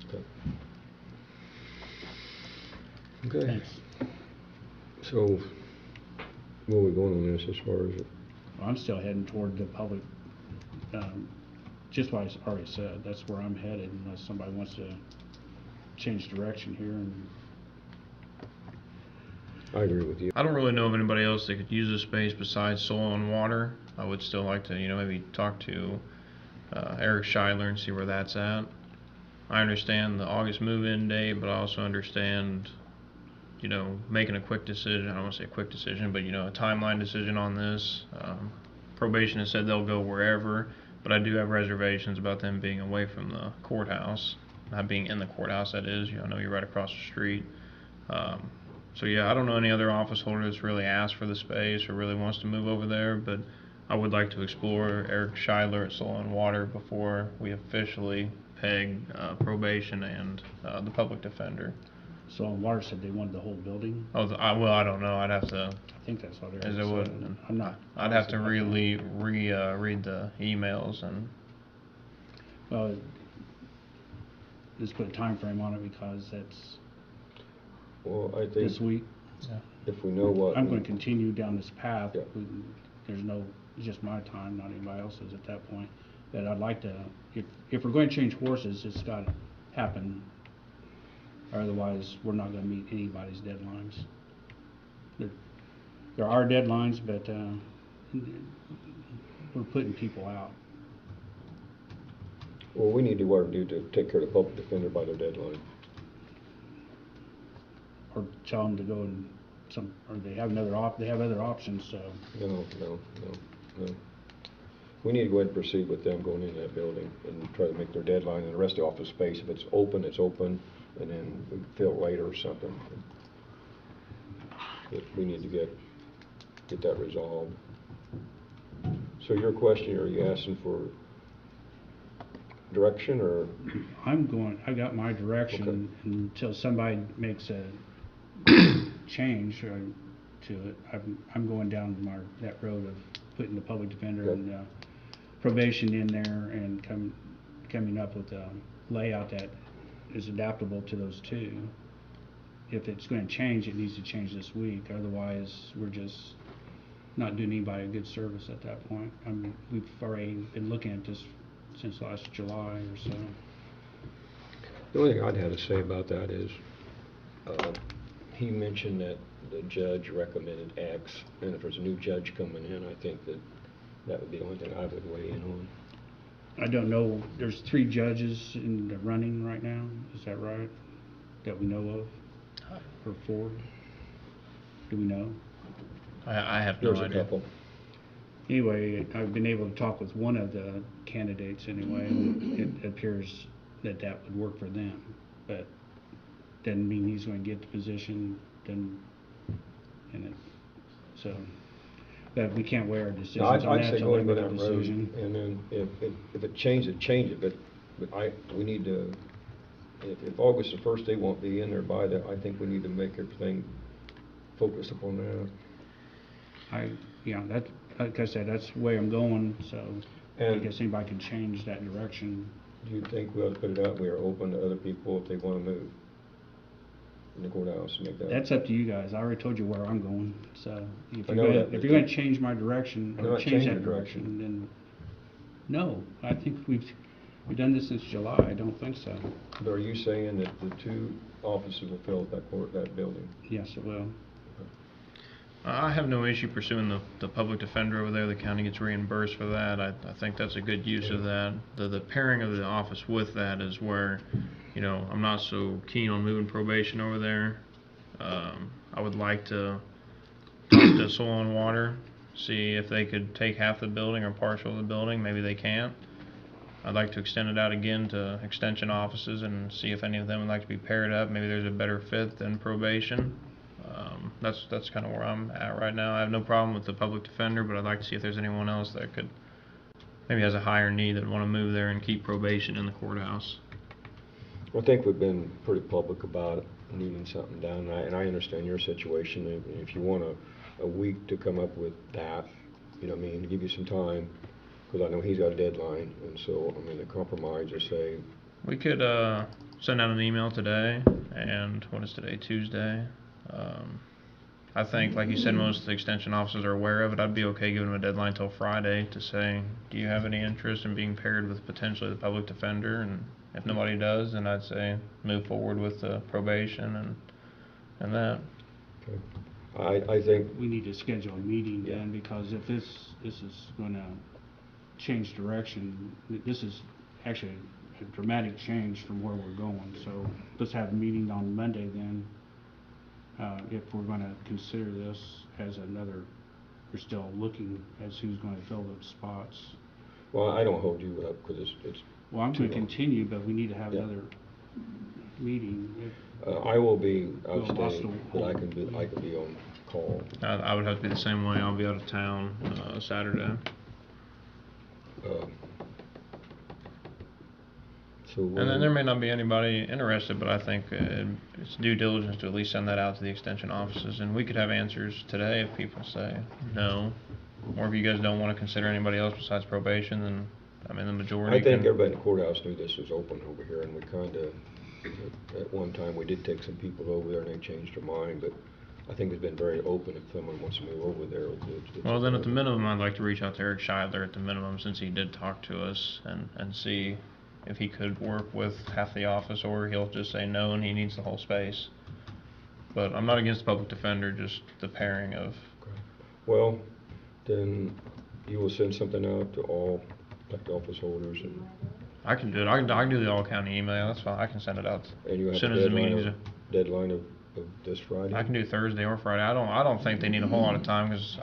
Okay. Okay. Thanks. So, where are we going on this as far as it? Well, I'm still heading toward the public, just like I already said, that's where I'm headed unless somebody wants to change direction here. And I agree with you. I don't really know of anybody else that could use this space besides soil and water. I would still like to, maybe talk to Eric Scheidler and see where that's at. I understand the August move-in date, but I also understand, making a quick decision. I don't want to say a quick decision, but, a timeline decision on this. Probation has said they'll go wherever, but I do have reservations about them being away from the courthouse. Not being in the courthouse, that is. I know you're right across the street. So yeah, I don't know any other office holder that's really asked for the space or really wants to move over there, but I would like to explore Eric Scheidler at Soil and Water before we officially peg probation and the public defender. so Water said they wanted the whole building. Well, I don't know. I'd have to. I think that's what Eric As said. it would. and I'm not. I'd have to positive. really read the emails and. Well, let's put a time frame on it because that's Well, I think this week. if we know what. I'm going to continue down this path. Yeah. There's it's just my time, not anybody else's at that point. That I'd like to, if we're going to change horses, it's got to happen. Otherwise, we're not going to meet anybody's deadlines. There are deadlines, but we're putting people out. Well, we need to what do to take care of the public defender by their deadline. Or tell them to go and or they have they have other options, so. No. We need to go ahead and proceed with them going into that building and try to make their deadline, and the rest of the office space, if it's open, and then we can fill it later or something. But we need to get that resolved. So your question, are you asking for direction or? I got my direction until somebody makes a change to it. I'm going down that road of putting the public defender and probation in there and coming up with a layout that is adaptable to those two. If it's going to change, it needs to change this week. Otherwise, we're just not doing anybody a good service at that point. We've already been looking at this since last July or so. The only thing I'd have to say about that is, he mentioned that the judge recommended X, and if there's a new judge coming in, I think that would be the only thing I would weigh in on. I don't know, there's 3 judges in the running right now, is that right? That we know of? Or 4? Do we know? I have no There's a idea. couple. Anyway, I've been able to talk with one of the candidates anyway, and it appears that would work for them. But doesn't mean he's going to get the position, so, but we can't weigh our decisions No, on I'd that say till go they and make go a that road, decision. and then if it changes, it changes, but we need to, if August the 1st, they won't be in there by that, I think we need to make everything focus upon that. That, like I said, that's the way I'm going, so I And- guess anybody can change that direction. Do you think we ought to put it out, we are open to other people if they want to move in the courthouse and make that? That's up to you guys. I already told you where I'm going, so if I you're know gonna, that, but if you're gonna change my direction, You're or not change changing that the direction. direction, then, no, I think we've done this since July, I don't think so. But are you saying that the 2 offices will fill that building? Yes, it will. I have no issue pursuing the public defender over there. The county gets reimbursed for that. I think that's a good use of that. The pairing of the office with that is where, I'm not so keen on moving probation over there. I would like to talk to Soil and Water, see if they could take half the building or partial of the building. Maybe they can't. I'd like to extend it out again to extension offices and see if any of them would like to be paired up. Maybe there's a better fit than probation. That's kind of where I'm at right now. I have no problem with the public defender, but I'd like to see if there's anyone else that could, maybe has a higher need that would want to move there and keep probation in the courthouse. I think we've been pretty public about it, needing something done, and I understand your situation. And if you want a week to come up with that, to give you some time, because I know he's got a deadline, and so, the compromise or say, We could send out an email today, and what is today, Tuesday? I think, like you said, most of the extension officers are aware of it. I'd be okay giving them a deadline till Friday to say, do you have any interest in being paired with potentially the public defender? And if nobody does, then I'd say move forward with the probation and that. okay. I think, We need to schedule a meeting Yeah. then, because if this is gonna change direction, this is actually a dramatic change from where we're going, so let's have a meeting on Monday then. If we're gonna consider this as another, we're still looking as who's gonna fill those spots. well, I don't hold you up, because it's Well, I'm too gonna long. continue, but we need to have Yeah. another meeting. I will be Well, outstaying, also- but I can be on call. I would have to be the same way. I'll be out of town Saturday. So And then there may not be anybody interested, but I think it's due diligence to at least send that out to the extension offices. And we could have answers today if people say no. Or if you guys don't want to consider anybody else besides probation, then, the majority I think can. everybody in the courthouse knew this was open over here, and we at one time, we did take some people over there, and they changed their mind, but I think it's been very open. If someone wants to move over there, it's Well, then at the minimum, I'd like to reach out to Eric Scheidler at the minimum, since he did talk to us, and see if he could work with half the office, or he'll just say no and he needs the whole space. But I'm not against the public defender, just the pairing of. Well, then you will send something out to all elected office holders, I can do it. I can do the all county email. That's fine. I can send it out and you as have soon a as the deadline meetings. deadline of this Friday? I can do Thursday or Friday. I don't think they need a whole lot of time, because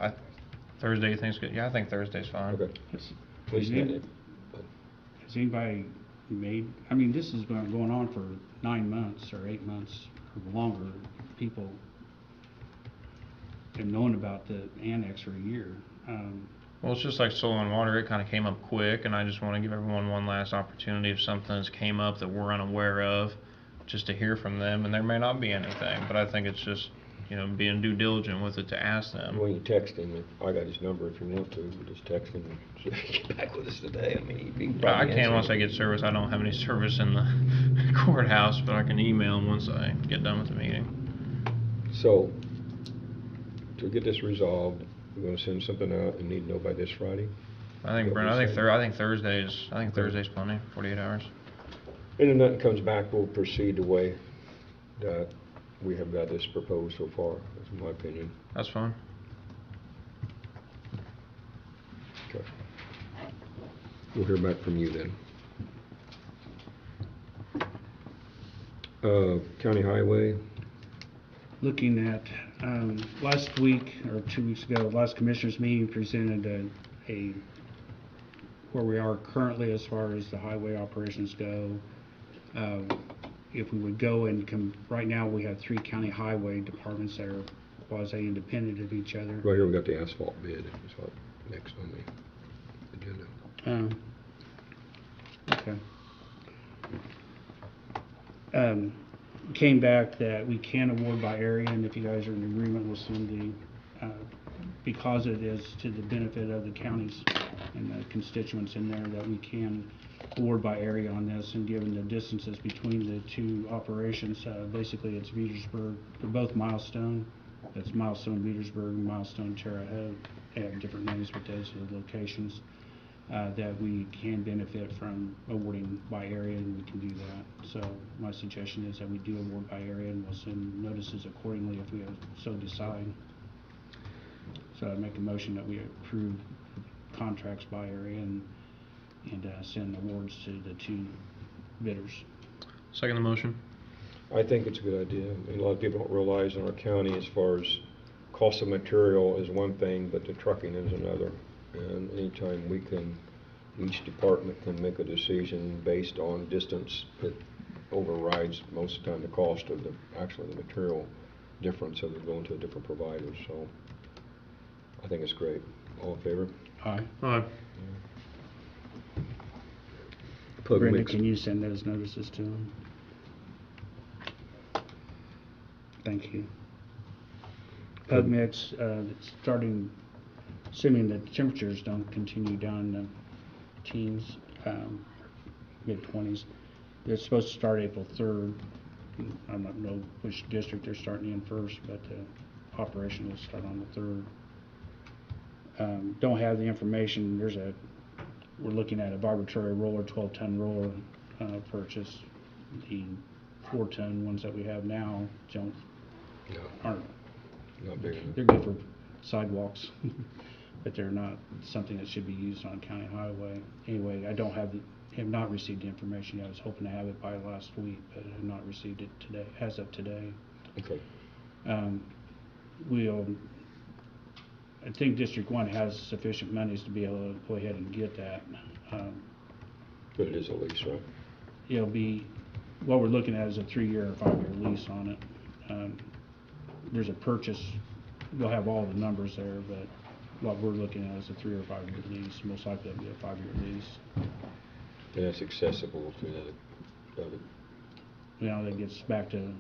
Thursday you think's good. Yeah, I think Thursday's fine. Okay. Has At least any- that- has anybody this has been going on for 9 months or 8 months or longer. People have known about the annex for a year. Well, it's just like Soil and Water. It kind of came up quick, and I just want to give everyone one last opportunity if something's came up that we're unaware of, just to hear from them. And there may not be anything, but I think it's just, being due diligent with it to ask them. When you text him, I got his number if you want to, but just text him and say, get back with us today. He can I probably can answer once I it. get service. I don't have any service in the courthouse, but I can email them once I get done with the meeting. So, to get this resolved, we're gonna send something out and need to know by this Friday? I think What Brent. we I think say? Thursday's plenty. 48 hours. And if nothing comes back, we'll proceed the way that we have got this proposed so far, that's my opinion. That's fine. Okay. We'll hear back from you then. County Highway, Looking at, last week, or 2 weeks ago, last commissioners meeting presented where we are currently as far as the highway operations go. If we would go and right now we have 3 county highway departments that are quasi-independent of each other. right here we got the asphalt bid, is what next on the agenda. Okay. Came back that we can award by area, and if you guys are in agreement, we'll send because it is to the benefit of the counties and the constituents in there, that we can award by area on this, and given the distances between the 2 operations, basically it's Petersburg, they're both Milestone. That's Milestone Petersburg and Milestone Terre Haute. They have different names, but those are the locations that we can benefit from awarding by area, and we can do that. So my suggestion is that we do award by area, and we'll send notices accordingly if we so decide. So I make a motion that we approve contracts by area and send awards to the 2 bidders. Second the motion. I think it's a good idea. I mean, a lot of people don't realize in our county, as far as cost of material is one thing, but the trucking is another. And anytime each department can make a decision based on distance, it overrides most of the time the cost of actually the material difference of going to a different provider. So I think it's great. All in favor? Aye. Aye. Plug Brenda, mix. can you send those notices to them? Thank you. Pub mix, starting, assuming the temperatures don't continue down in the teens, mid-20s, they're supposed to start April 3rd. I don't know which district they're starting in first, but the operation will start on the 3rd. Don't have the information. We're looking at a arbitrary roller, 12-ton roller purchase. The 4-ton ones that we have now aren't. Not big enough. They're good for sidewalks, but they're not something that should be used on a county highway. Anyway, I have not received the information yet. I was hoping to have it by last week, but I have not received it today, as of today. Okay. I think District 1 has sufficient monies to be able to go ahead and get that. But it is a lease, right? It'll be, what we're looking at is a 3-year or 5-year lease on it. There's a purchase, we'll have all the numbers there, but what we're looking at is a 3 or 5-year lease. Most likely it'll be a 5-year lease. And that's accessible to the other. That gets back to,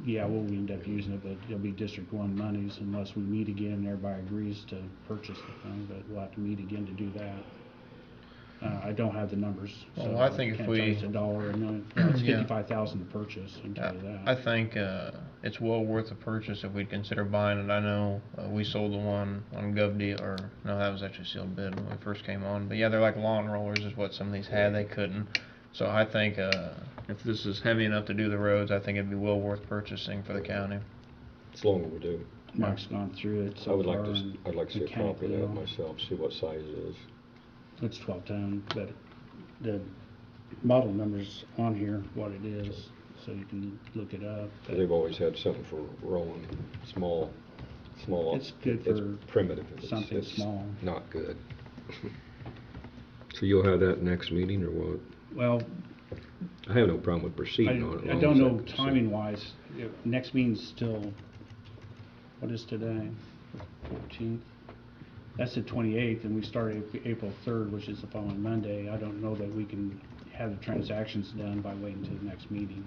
we'll end up using it, but it'll be District 1 monies unless we meet again and everybody agrees to purchase the thing, but we'll have to meet again to do that. I don't have the numbers, so Well, I think if can't we- tell you it's $1 or no. It's Yeah. $55,000 to purchase, I can tell you that. I think it's well worth the purchase if we'd consider buying it. I know we sold the one on GovDeal, or no, that was actually sealed bid when we first came on. But yeah, they're like lawn rollers is what some of these had. They couldn't. So I think if this is heavy enough to do the roads, I think it'd be well worth purchasing for the county. It's long overdue. Mark's gone through it so I would like far. to, and I'd like to see a copy of that mechanically, myself, see what size it is. It's 12-ton, but the model number's on here, what it is, so you can look it up. but They've always had something for rolling small. It's good It's for primitive. something It's small. not good. So you'll have that next meeting or what? Well, I have no problem with proceeding on it. I don't know timing-wise, next meeting's still, what is today? 14th? That's the 28th, and we start April 3rd, which is the following Monday. I don't know that we can have the transactions done by waiting until the next meeting.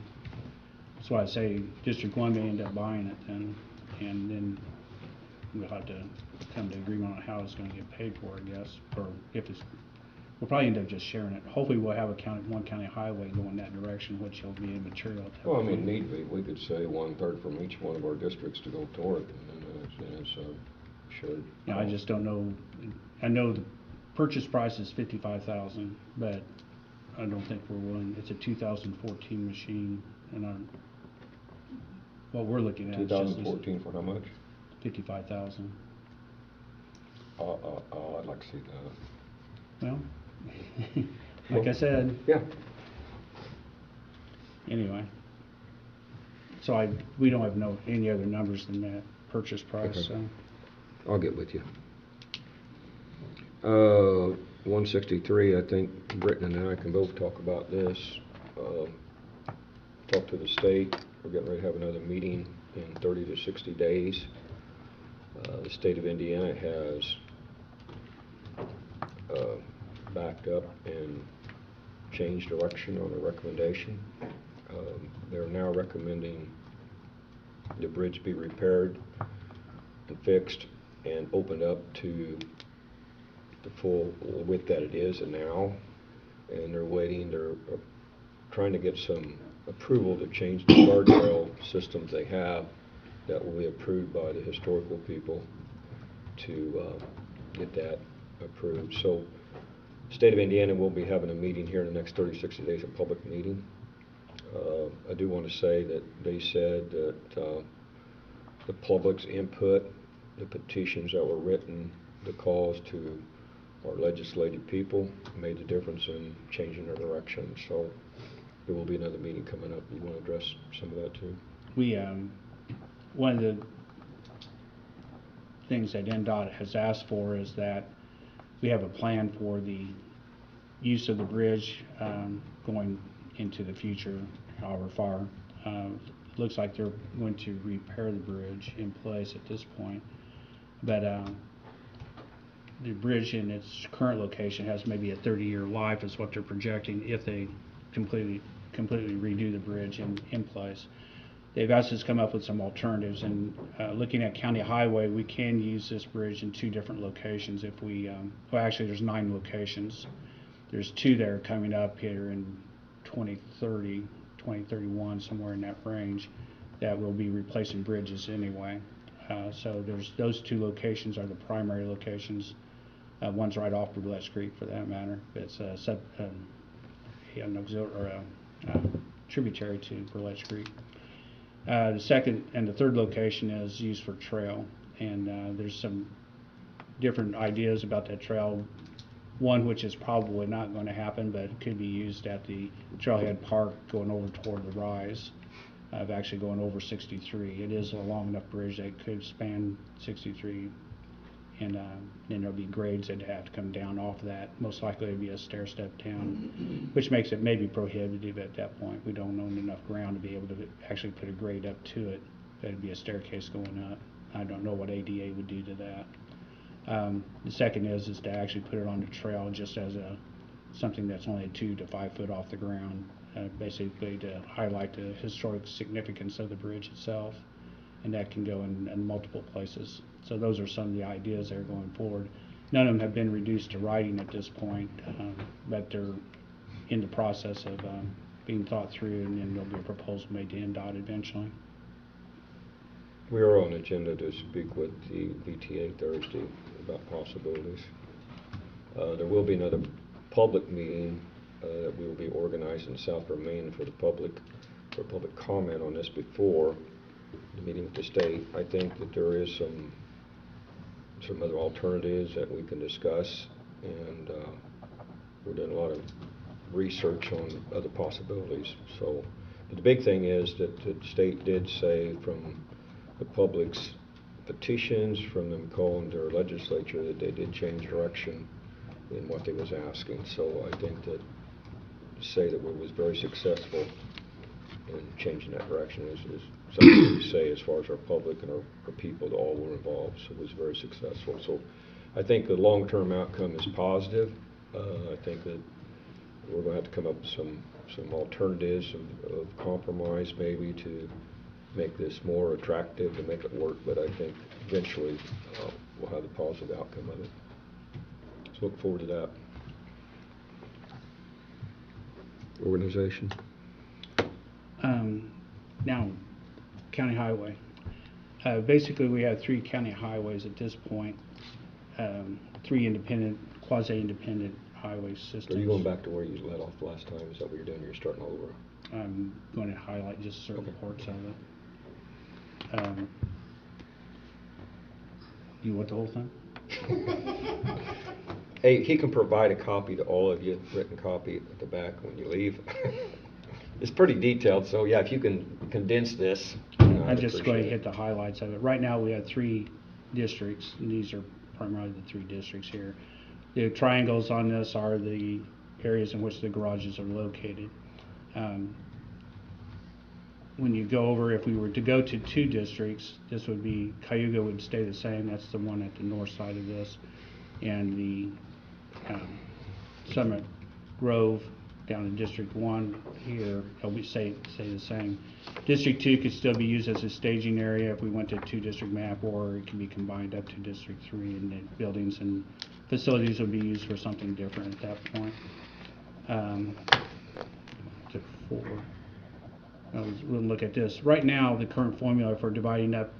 That's why I say District 1 may end up buying it then, and then we'll have to come to agreement on how it's gonna get paid for, I guess, or if it's, we'll probably end up just sharing it. Hopefully we'll have one county highway going that direction, which will be immaterial. at that Well, I mean, point. need be, we could say 1/3 from each one of our districts to go toward it, and it's shared. Yeah, I just don't know, I know the purchase price is $55,000, but I don't think we're willing, it's a 2014 machine, and what we're looking at is just 2014 for how much? 55,000. I'd like to see that. Well, like I said, Yeah. anyway. So we don't have any other numbers than that purchase price, Okay. so. I'll get with you. 163, I think Britton and I can both talk about this. Talk to the state. We're getting ready to have another meeting in 30 to 60 days. The state of Indiana has backed up and changed direction on a recommendation. They're now recommending the bridge be repaired and fixed and opened up to the full width that it is now. And they're trying to get some approval to change the guardrail systems they have that will be approved by the historical people to get that approved. So state of Indiana will be having a meeting here in the next 30, 60 days, a public meeting. I do want to say that they said that the public's input, the petitions that were written, the calls to our legislative people made the difference in changing their direction. So there will be another meeting coming up. You want to address some of that too? We, one of the things that NDOT has asked for is that we have a plan for the use of the bridge going into the future, however far. Looks like they're going to repair the bridge in place at this point. But the bridge in its current location has maybe a 30-year life is what they're projecting if they completely redo the bridge in place. They've asked us to come up with some alternatives, and looking at County Highway, we can use this bridge in 2 different locations if we, well actually there's 9 locations. There's 2 that are coming up here in 2030, 2031, somewhere in that range, that will be replacing bridges anyway. So there's those 2 locations are the primary locations. One's right off Burlett's Creek for that matter. It's a tributary to Burlett's Creek. The second and the third location is used for trail, and there's some different ideas about that trail. One which is probably not going to happen, but it could be used at the Trailhead Park going over toward the rise of actually going over 63. It is a long enough bridge that could span 63, and then there'll be grades that have to come down off of that. Most likely it'll be a stair step down, which makes it maybe prohibitive at that point. We don't own enough ground to be able to actually put a grade up to it. That'd be a staircase going up. I don't know what ADA would do to that. The second is to actually put it on the trail just as something that's only 2 to 5 foot off the ground, basically to highlight the historic significance of the bridge itself, and that can go in multiple places. So those are some of the ideas that are going forward. None of them have been reduced to writing at this point, but they're in the process of being thought through, and then there'll be a proposal made to NDOT eventually. We are on agenda to speak with the VTA Thursday about possibilities. There will be another public meeting that we will be organizing in Southborough, Maine for the public, for public comment on this before the meeting with the state. I think that there is some other alternatives that we can discuss, and we're doing a lot of research on other possibilities. So, but the big thing is that the state did say from the public's petitions, from them calling their legislature, that they did change direction in what they was asking. So I think that to say that we was very successful in changing that direction is something to say as far as our public and our people that all were involved. So it was very successful. So I think the long-term outcome is positive. I think that we're going to have to come up with some alternatives of compromise maybe to make this more attractive, to make it work, but I think eventually we'll have a positive outcome of it. So look forward to that. Organization. Now, County Highway. Basically, we have 3 county highways at this point, 3 independent, quasi-independent highway systems. Are you going back to where you let off last time? Is that what you're doing? You're starting all over? I'm going to highlight just certain Okay. parts of it. You want the whole thing? Hey, he can provide a copy to all of you, written copy at the back when you leave. It's pretty detailed, so yeah, if you can condense this. I'm just going to hit the highlights of it. Right now, we have 3 districts, and these are primarily the 3 districts here. The triangles on this are the areas in which the garages are located. When you go over, if we were to go to 2 districts, this would be, Cayuga would stay the same, that's the one at the north side of this, and the Summit Grove down in District 1 here, we say the same. District 2 could still be used as a staging area if we went to 2-district map, or it can be combined up to District 3, and the buildings and facilities would be used for something different at that point. To 4. We'll look at this. Right now, the current formula for dividing up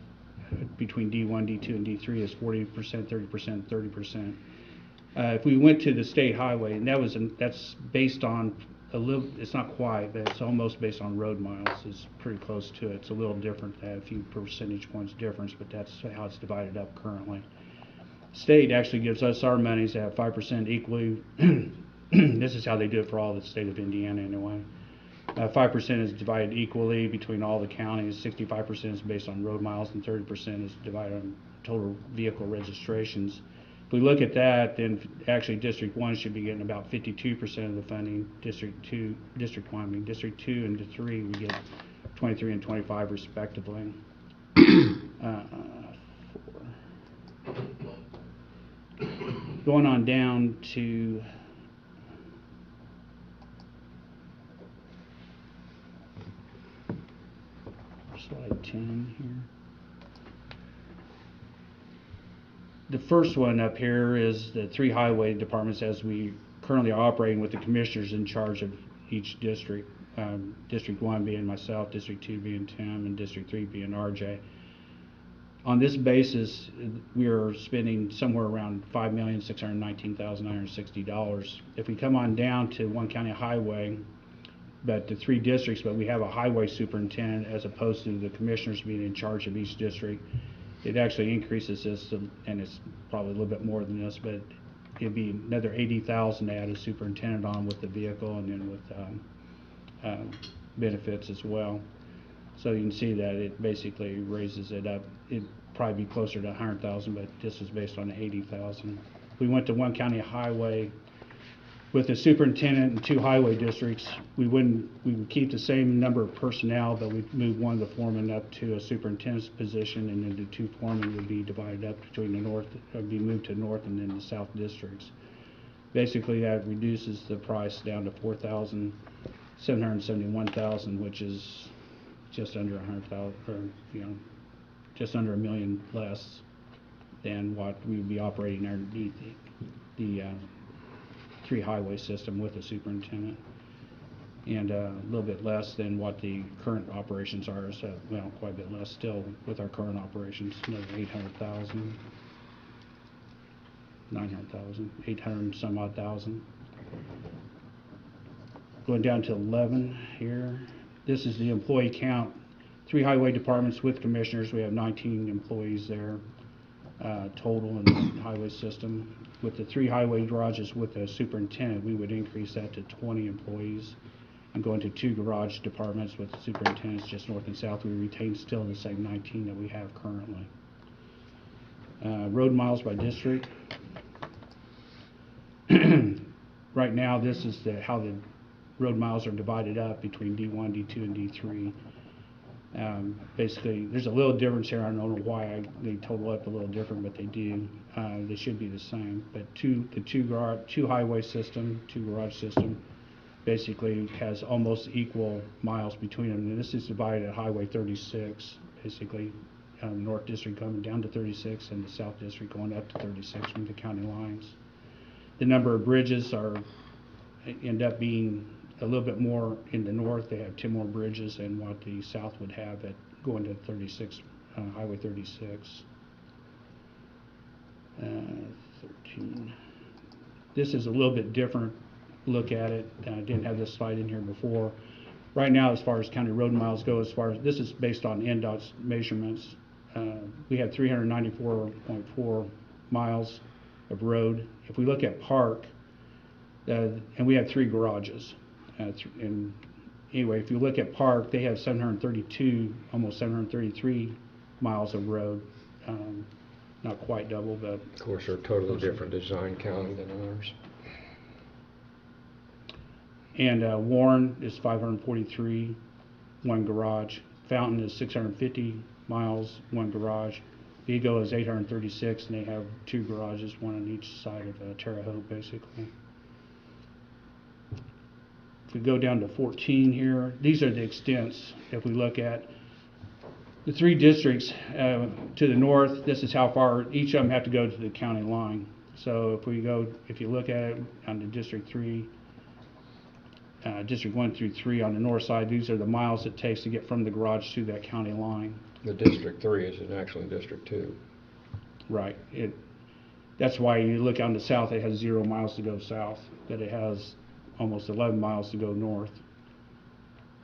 between D1, D2, and D3 is 40%, 30%, 30%. If we went to the state highway, and that's based on a little, it's not quite, but it's almost based on road miles. It's pretty close to it. It's a little different, a few percentage points difference, but that's how it's divided up currently. State actually gives us our monies at 5% equally. This is how they do it for all the state of Indiana anyway. 5% is divided equally between all the counties, 65% is based on road miles, and 30% is divided on total vehicle registrations. If we look at that, then actually District 1 should be getting about 52% of the funding. District 2 and 3, we get 23 and 25 respectively. 4. Going on down to slide 10 here. The first one up here is the 3 highway departments as we currently are operating, with the commissioners in charge of each district. District 1 being myself, District 2 being Tim, and District 3 being RJ. On this basis, we are spending somewhere around $5,619,960. If we come on down to one county highway, but the 3 districts, but we have a highway superintendent as opposed to the commissioners being in charge of each district, it actually increases this, and it's probably a little bit more than this, but it'd be another $80,000 to add a superintendent on with the vehicle and then with benefits as well. So you can see that it basically raises it up. It'd probably be closer to $100,000, but this is based on $80,000. If we went to one county highway with the superintendent and 2 highway districts, we would keep the same number of personnel, but we'd move one of the foremen up to a superintendent's position, and then the 2 foremen would be divided up between the north, be moved to north and then the south districts. Basically, that reduces the price down to $4,771,000, which is just under $100,000, or just under $1 million less than what we would be operating underneath the 3 highway system with the superintendent, and a little bit less than what the current operations are. So, well, quite a bit less still with our current operations, another 800,000, 900,000, 800 and some odd thousand. Going down to 11 here, this is the employee count. 3 highway departments with commissioners, we have 19 employees there total in the highway system. With the 3 highway garages with the superintendent, we would increase that to 20 employees. And going to 2 garage departments with the superintendents just north and south, we retain still the same 19 that we have currently. Road miles by district. Right now, this is how the road miles are divided up between D1, D2, and D3. Basically, there's a little difference here. I don't know why they total up a little different, but they do. They should be the same. But the two highway system, 2 garage system, basically has almost equal miles between them. And this is divided at Highway 36, basically. The North District coming down to 36 and the South District going up to 36 from the county lines. The number of bridges end up being a little bit more in the north. They have 2 more bridges than what the south would have at going to 36, Highway 36. 13. This is a little bit different look at it. I didn't have this slide in here before. Right now, as far as county road miles go, this is based on NDOT's measurements. We have 394.4 miles of road. If we look at park, and we have 3 garages. And anyway, if you look at park, they have 732, almost 733 miles of road. Not quite double, but Of course, they're totally different design county than ours. and Warren is 543, 1 garage. Fountain is 650 miles, 1 garage. Vigo is 836, and they have 2 garages, 1 on each side of Terre Haute, basically. If we go down to 14 here, these are the extents. If we look at the 3 districts to the north, this is how far each of them have to go to the county line. So if you look at it on the District 3, District 1 through 3 on the north side, these are the miles it takes to get from the garage to that county line. The District 3 is actually District 2. Right. That's why you look on the south, it has 0 miles to go south, but it has almost 11 miles to go north.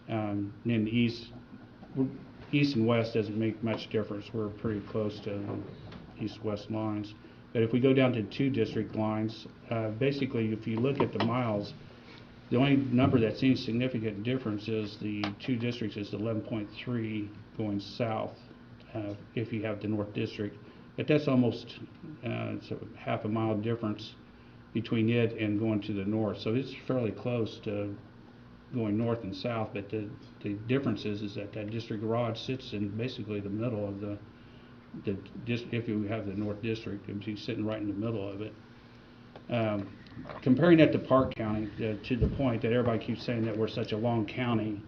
And then the east and west doesn't make much difference. We're pretty close to the east-west lines. But if we go down to 2 district lines, basically if you look at the miles, the only number that's any significant difference is the 2 districts is 11.3 going south if you have the North District. But that's almost it's a half a mile difference between it and going to the north. So it's fairly close to going north and south, but the difference is that district garage sits in basically the middle of if you have the North District, it would be sitting right in the middle of it. Comparing that to Park County, to the point that everybody keeps saying that we're such a long county,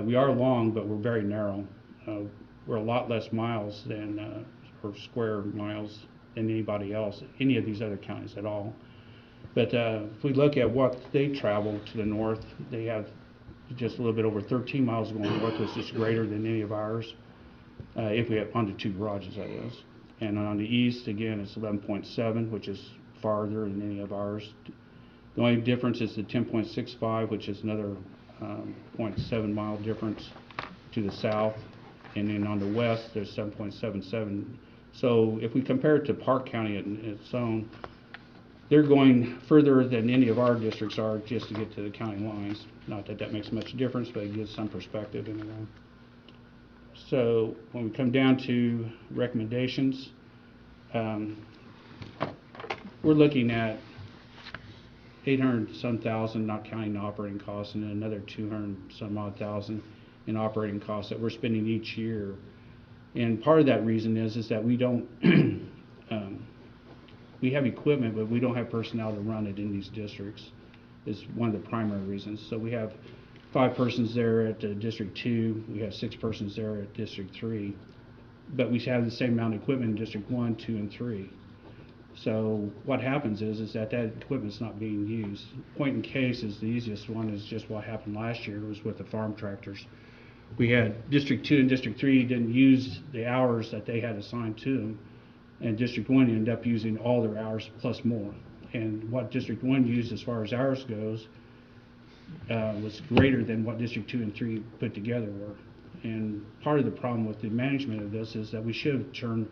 we are long, but we're very narrow. We're a lot less miles than, or square miles than anybody else, any of these other counties at all. But if we look at what they travel to the north, they have just a little bit over 13 miles going north, which is greater than any of ours, if we have onto 2 garages, that is. And on the east, again, it's 11.7, which is farther than any of ours. The only difference is the 10.65, which is another 0.7 mile difference to the south. And then on the west, there's 7.77. So if we compare it to Park County in its own, they're going further than any of our districts are just to get to the county lines. Not that that makes much difference, but it gives some perspective anyway. So when we come down to recommendations, we're looking at 800 some thousand, not counting the operating costs, and then another 200 some odd thousand in operating costs that we're spending each year. And part of that reason is that we don't we have equipment, but we don't have personnel to run it in these districts, is one of the primary reasons. So we have 5 persons there at District 2, we have 6 persons there at District 3, but we have the same amount of equipment in District 1, 2, and 3. So what happens is that equipment's not being used. Point in case is the easiest one, is just what happened last year was with the farm tractors. We had District 2 and District 3 didn't use the hours that they had assigned to them, and District 1 ended up using all their hours plus more. And what District 1 used as far as hours goes was greater than what District 2 and 3 put together were. And part of the problem with the management of this is that we should have turned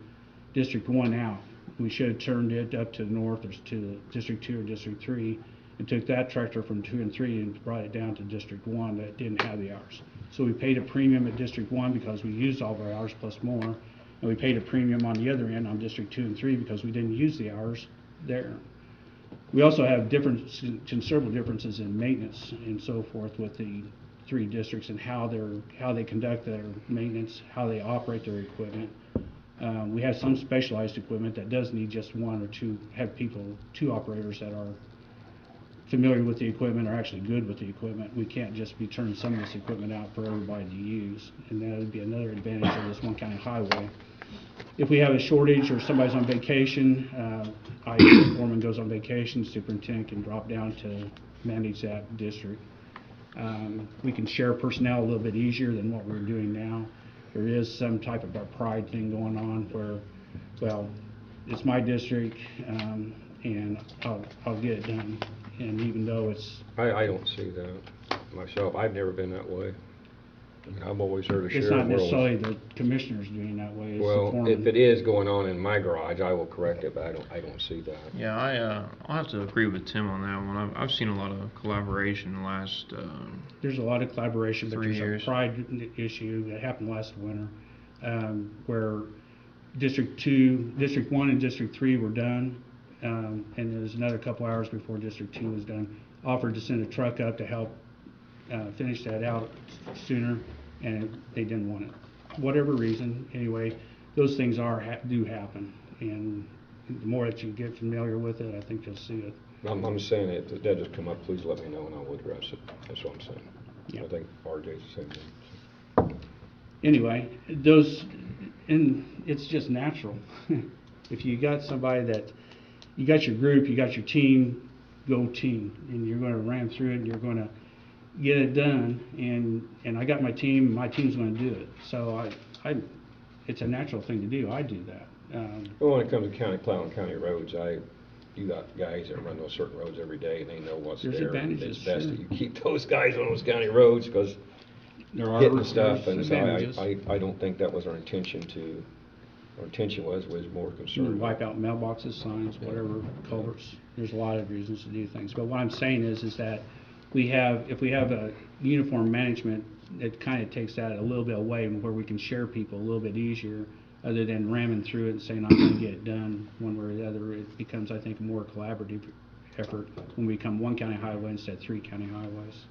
District 1 out. We should have turned it up to the north or to District 2 or District 3 and took that tractor from 2 and 3 and brought it down to District 1 that didn't have the hours. So we paid a premium at District 1 because we used all of our hours plus more, and we paid a premium on the other end on District 2 and 3 because we didn't use the hours there. We also have considerable differences in maintenance and so forth with the 3 districts and how they conduct their maintenance, how they operate their equipment. We have some specialized equipment that does need just 1 or 2, have 2 operators that are familiar with the equipment or actually good with the equipment. We can't just be turning some of this equipment out for everybody to use, and that would be another advantage of this one county highway. If we have a shortage or somebody's on vacation, the foreman goes on vacation, superintendent can drop down to manage that district. We can share personnel a little bit easier than what we're doing now. There is some type of a pride thing going on where, well, it's my district, and I'll get it done. And even though it's, I don't see that myself. I've never been that way. I mean, I'm always here to share it's the not world. necessarily the commissioners doing that way, it's the Well, foreman. if it is going on in my garage, I will correct it, but I don't see that. Yeah, I'll have to agree with Tim on that one. I've seen a lot of collaboration the last, There's a lot of collaboration, but 3 there's years. a pride issue that happened last winter, where District 1 and District 3 were done, and there's another couple hours before District 2 was done. Offered to send a truck up to help finish that out sooner, and they didn't want it. Whatever reason, anyway, those things do happen, and the more that you get familiar with it, I think you'll see it. I'm saying it, if that does come up, please let me know and I will address it. That's what I'm saying. Yeah. I think RJ's the same thing. Anyway, and it's just natural. If you got somebody that, you got your group, you got your team, go team, and you're gonna ram through it, and you're gonna get it done, and I got my team's gonna do it. So it's a natural thing to do, I do that. Well, when it comes to county plowing county roads, you got guys that run those certain roads every day and they know what's There's there. advantages, It's best sure. that you keep those guys on those county roads because There are hitting stuff, and so advantages. I don't think that was our intention our intention was more You concerned. can wipe out mailboxes, signs, whatever, culverts. There's a lot of reasons to do things. But what I'm saying is that if we have a uniform management, it kind of takes that a little bit away and where we can share people a little bit easier, other than ramming through it and saying, I'm gonna get it done one way or the other. It becomes, I think, a more collaborative effort when we become one county highway instead of 3 county highways.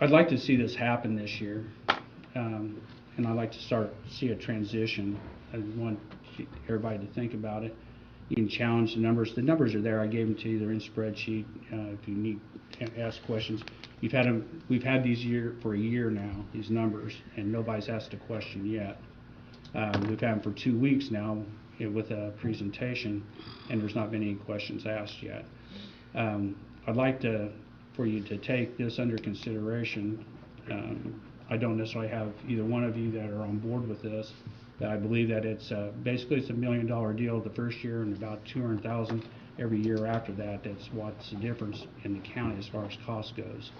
I'd like to see this happen this year, and I'd like to see a transition. I want everybody to think about it. You can challenge the numbers. The numbers are there. I gave them to you. They're in spreadsheet. If you need to ask questions, we've had these for a year now, these numbers, and nobody's asked a question yet. We've had them for 2 weeks now with a presentation, and there's not been any questions asked yet. I'd like for you to take this under consideration. I don't necessarily have either one of you that are on board with this, but I believe that it's basically it's $1 million deal the first year and about $200,000 every year after that. That's what's the difference in the county as far as cost goes.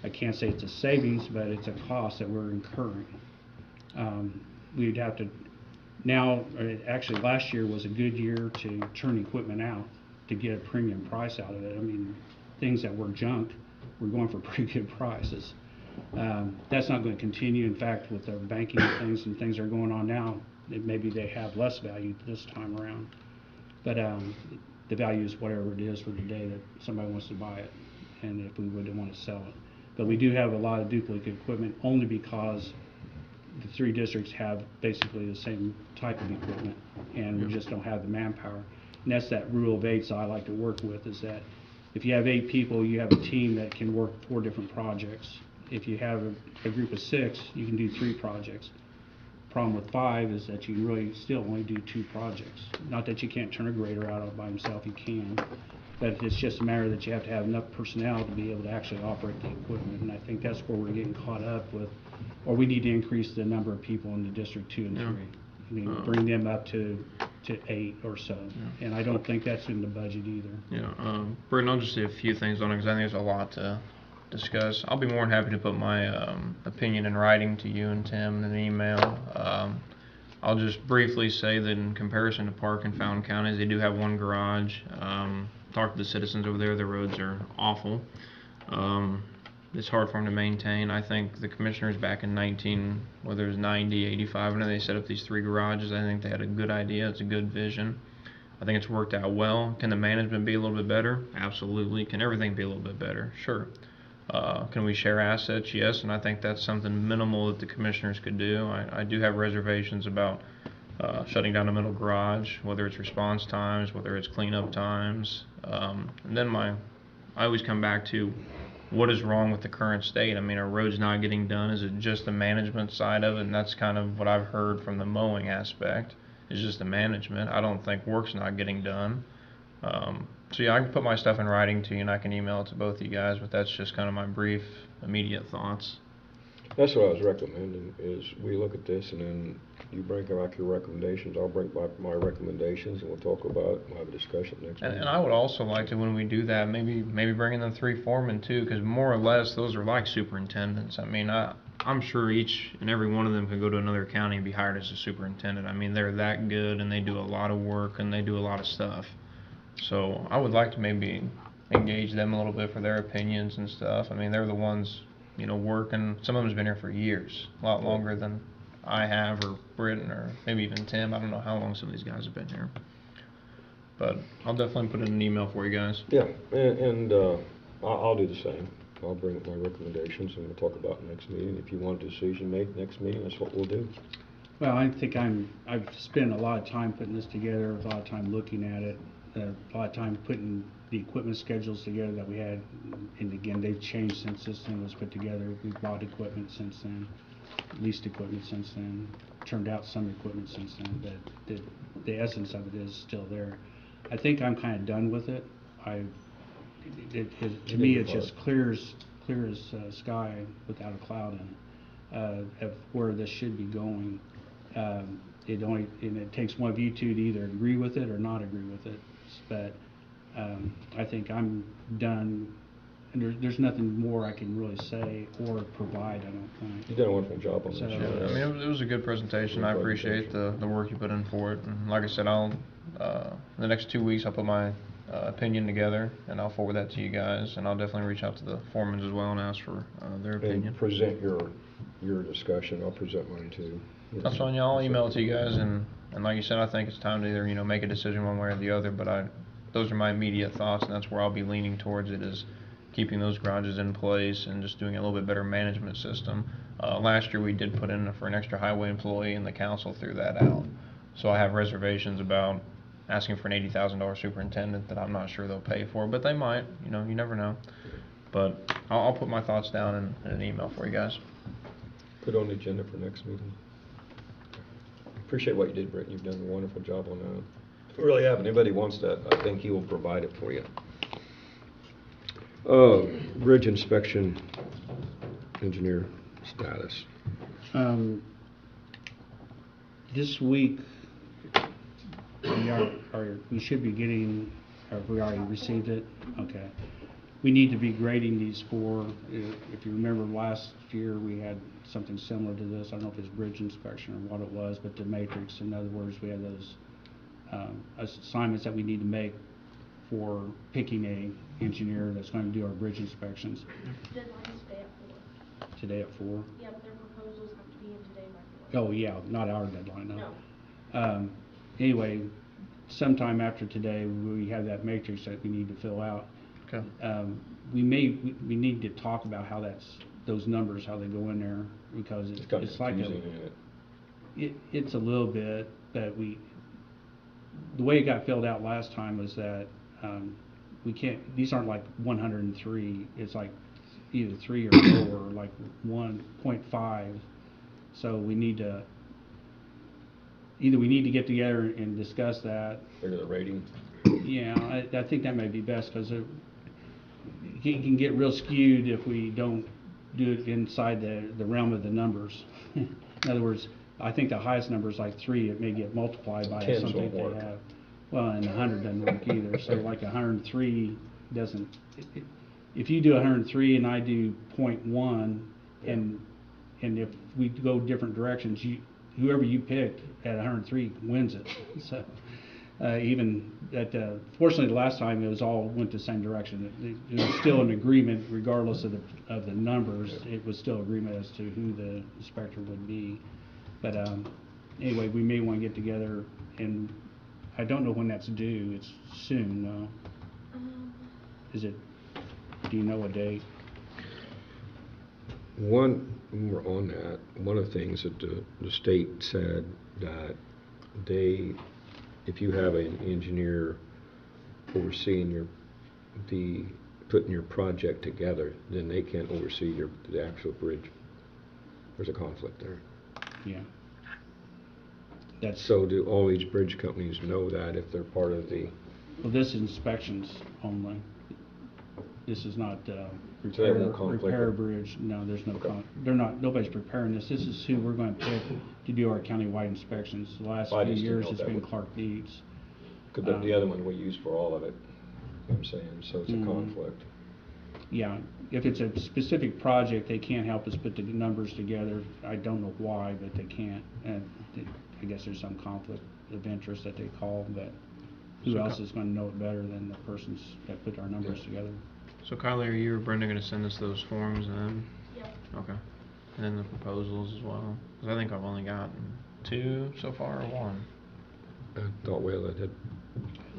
I can't say it's a savings, but it's a cost that we're incurring. We'd have to actually last year was a good year to turn equipment out to get a premium price out of it. I mean, things that were junk, we're going for pretty good prices. That's not going to continue. In fact, with the banking things and things that are going on now, maybe they have less value this time around. But the value is whatever it is for the day that somebody wants to buy it, and if we would want to sell it. But we do have a lot of duplicate equipment only because the 3 districts have basically the same type of equipment, and we just don't have the manpower. And that's that rule of 8 I like to work with, is that if you have 8 people, you have a team that can work 4 different projects. If you have a group of 6, you can do 3 projects. Problem with 5 is that you really still only do 2 projects. Not that you can't turn a grader out all by himself, you can. But it's just a matter that you have to have enough personnel to be able to actually operate the equipment. And I think that's where we're getting caught up with, or we need to increase the number of people in the District 2 and 3. Yeah. I mean, bring them up to 8 or so. And I don't think that's in the budget either. Yeah, Britton, I'll just say a few things on it because I think there's a lot to discuss. I'll be more than happy to put my opinion in writing to you and Tim in an email. I'll just briefly say that in comparison to Park and Fountain counties, they do have 1 garage. Talk to the citizens over there, the roads are awful. It's hard for them to maintain. I think the commissioners back in whether it was 90, 85, when they set up these 3 garages, I think they had a good idea. It's a good vision. I think it's worked out well. Can the management be a little bit better? Absolutely. Can everything be a little bit better? Sure. Can we share assets? Yes, and I think that's something minimal that the commissioners could do. I do have reservations about shutting down the middle garage, whether it's response times, whether it's cleanup times. And then I always come back to what is wrong with the current state. I mean, are roads not getting done? Is it just the management side of it? And that's kind of what I've heard from the mowing aspect, is just the management. I don't think work's not getting done. So yeah, I can put my stuff in writing to you and I can email it to both of you guys, but that's just kind of my brief, immediate thoughts. That's what I was recommending, is we look at this and then you bring back your recommendations, I'll bring back my recommendations, and we'll talk about it, we'll have a discussion next meeting. And I would also like to, when we do that, maybe bring in the 3 foremen too, because more or less those are like superintendents. I mean, I'm sure each and every one of them could go to another county and be hired as a superintendent. I mean, they're that good and they do a lot of work and they do a lot of stuff. So I would like to maybe engage them a little bit for their opinions and stuff. I mean, they're the ones, working. Some of them's been here for years, a lot longer than I have, or Britton, or maybe even Tim. I don't know how long some of these guys have been here. But I'll definitely put it in an email for you guys. Yeah, and I'll do the same. I'll bring up my recommendations and we'll talk about it next meeting. If you want a decision made next meeting, that's what we'll do. Well, I think I've spent a lot of time putting this together, a lot of time looking at it, a lot of time putting the equipment schedules together that we had. And again, they've changed since this thing was put together. We've bought equipment since then, leased equipment since then, turned out some equipment since then, but the essence of it is still there. I think I'm kind of done with it. To me, it's just clear as sky without a cloud in it, of where this should be going. It takes one of you two to either agree with it or not agree with it. But I think I'm done, and there's nothing more I can really say or provide, I don't think. You've done a wonderful job on this. So- Yeah, I mean, it was a good presentation. I appreciate the work you put in for it. And like I said, in the next 2 weeks, I'll put my opinion together, and I'll forward that to you guys. And I'll definitely reach out to the foremen as well and ask for their opinion. And present your discussion, I'll present mine too. That's fine. Yeah, I'll email it to you guys. And like you said, I think it's time to either make a decision one way or the other. But those are my immediate thoughts, and that's where I'll be leaning towards it, is keeping those garages in place and just doing a little bit better management system. Last year we did put in for an extra highway employee, and the council threw that out. So I have reservations about asking for an $80,000 superintendent that I'm not sure they'll pay for, but they might. You never know. But I'll put my thoughts down in an email for you guys. Put on the agenda for next meeting. Appreciate what you did, Britton. You've done a wonderful job on that. You really have. If anybody wants that, I think he will provide it for you. Bridge inspection engineer status. This week, we should be getting, or have we already received it? Okay. We need to be grading these 4. If you remember last year, we had something similar to this. I don't know if it's bridge inspection or what it was, but the matrix, in other words, we had those assignments that we need to make for picking a engineer that's going to do our bridge inspections. Deadline's today at 4. Today at 4? Yeah, but their proposals have to be in today by 4. Oh, yeah, not our deadline, no. No. Anyway, sometime after today, we have that matrix that we need to fill out. Okay. We need to talk about how those numbers, how they go in there, because It's kind of it's like confusing, isn't it? it's a little bit, but the way it got filled out last time was that we can't, these aren't like 103, it's like either 3 or 4, or like 1.5. So we need to get together and discuss that. Figure the rating. Yeah, I think that may be best, because it can get real skewed if we don't do it inside the realm of the numbers. In other words, I think the highest number is like 3. It may get multiplied by Tens something won't they work. have. Well, and 100 doesn't work either. So like 103 doesn't. If you do 103 and I do 0.1, and if we go different directions, whoever you picked at 103 wins it. So even that, fortunately, the last time it was all went the same direction. It was still an agreement, regardless of the numbers. It was still agreement as to who the inspector would be. But anyway, we may want to get together, and I don't know when that's due. It's soon, though. Is it? Do you know a date? When we're on that, one of the things that the state said that if you have an engineer overseeing putting your project together, then they can't oversee the actual bridge. There's a conflict there. Yeah. So do all these bridge companies know that if they're part of the? Well, this inspections only. This is not, So they repair, have no conflict? repair a bridge, no, there's no Okay. they're not, nobody's preparing this. This is who we're gonna pick to do our countywide inspections. The last I few just didn't years, know it's that been would- Clark Dietz. Could the other one we use for all of it, you know what I'm saying, so it's a Mhm. conflict. Yeah, if it's a specific project, they can't help us put the numbers together. I don't know why, but they can't. And I guess there's some conflict of interest that they call, but who So else co- is gonna know it better than the persons that put our numbers Yeah. together? So Kylie, are you or Brenda gonna send us those forms then? Yep. Okay. And then the proposals as well? 'Cause I think I've only gotten 2 so far, or 1? I thought we had,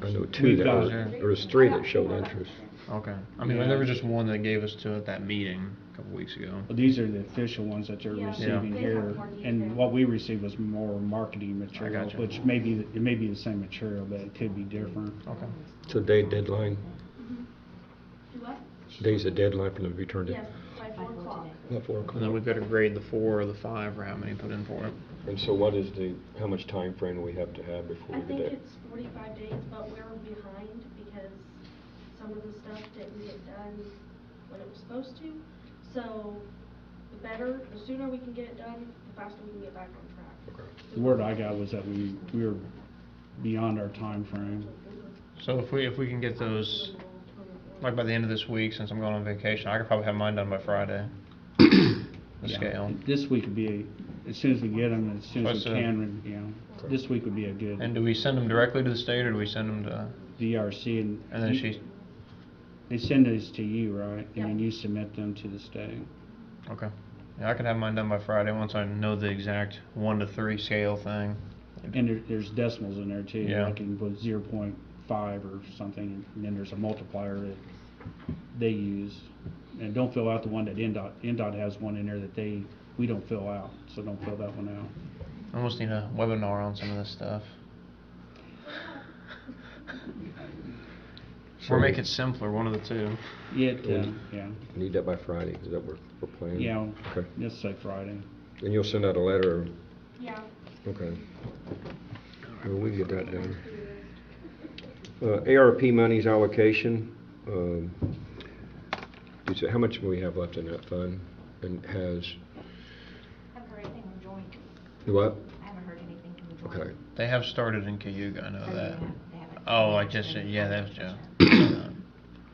I know We've two that got- were, there was 3 that showed interest. Okay. I mean, Yeah. there was just 1 that gave us 2 at that meeting a couple weeks ago. Well, these are the official ones that they're Yeah. receiving They here, have more and detail. what we received was more marketing material, gotcha. which it may be the same material, but it could be different. Okay. So deadline, Do what? day's the deadline for them to be turned in? Yes, by 4 o'clock. Not 4 And then o'clock. we've got to grade the 4 or the 5 or how many put in for it. And so what is how much time frame do we have to have I before we think get that? it's 45 days, but we're behind because some of the stuff didn't get done when it was supposed to. So the sooner we can get it done, the faster we can get back on track. Okay. The word I got was that we were beyond our time frame. So if we can get those, like by the end of this week, since I'm going on vacation, I could probably have mine done by Friday. The Yeah. scale. This week would be, as soon as we get them, as soon as we What's, can, you know, this week would be a good And do we send them directly to the state, or do we send them to, DRC, and and then they send these to you, right? And then Yeah. you submit them to the state. okay. Yeah, I could have mine done by Friday, once I know the exact 1 to 3 scale thing. And there's decimals in there too, Yeah. like you can put 0.5 or something, and then there's a multiplier that they use. And don't fill out the one that NDOT has one in there that we don't fill out, so don't fill that one out. I almost need a webinar on some of this stuff. Or make it simpler, one of the two. Yeah, Yeah. yeah, Need that by Friday, is that what we're planning? yeah, Okay. let's say Friday. And you'll send out a letter, Yeah. okay. Well, we get that done. ARP monies allocation, you say, how much do we have left in that fund? And has, I haven't heard anything from joint. what? I haven't heard anything from joint. Okay. They have started in Cayuga, I know Oh, that. they haven't. Oh, like just, yeah, that was Joe.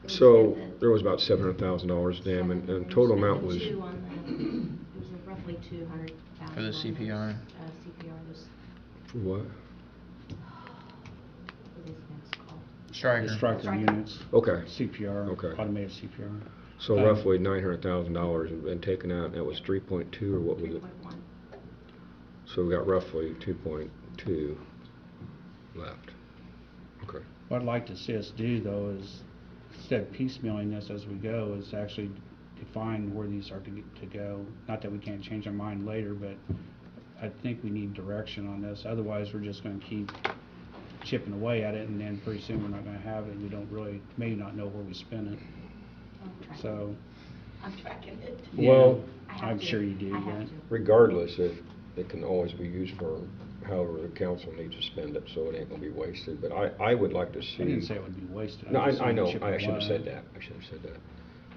So, there was about $700,000 damn, and total amount was, It was roughly 200,000. For the CPR? CPR was, for what? what is it called? Striker. Striker Striker. units, Okay, CPR, Okay. automated CPR. so roughly $900,000 had been taken out, and that was 3.2, or what was it? 3.1. So we got roughly 2.2 left. Okay. What I'd like to see us do though is, instead of piecemealing this as we go, is actually define where these are to go. Not that we can't change our mind later, but I think we need direction on this. Otherwise, we're just gonna keep chipping away at it, and then pretty soon we're not gonna have it. We don't really, may not know where we spend it. So, I'm tracking it. Well, I have I'm to. sure you do, I have yeah. to. regardless, it can always be used for however the council needs to spend it, so it ain't gonna be wasted. But I would like to see. I didn't say it would be wasted. No, just I saying know, chip I should have away. said that,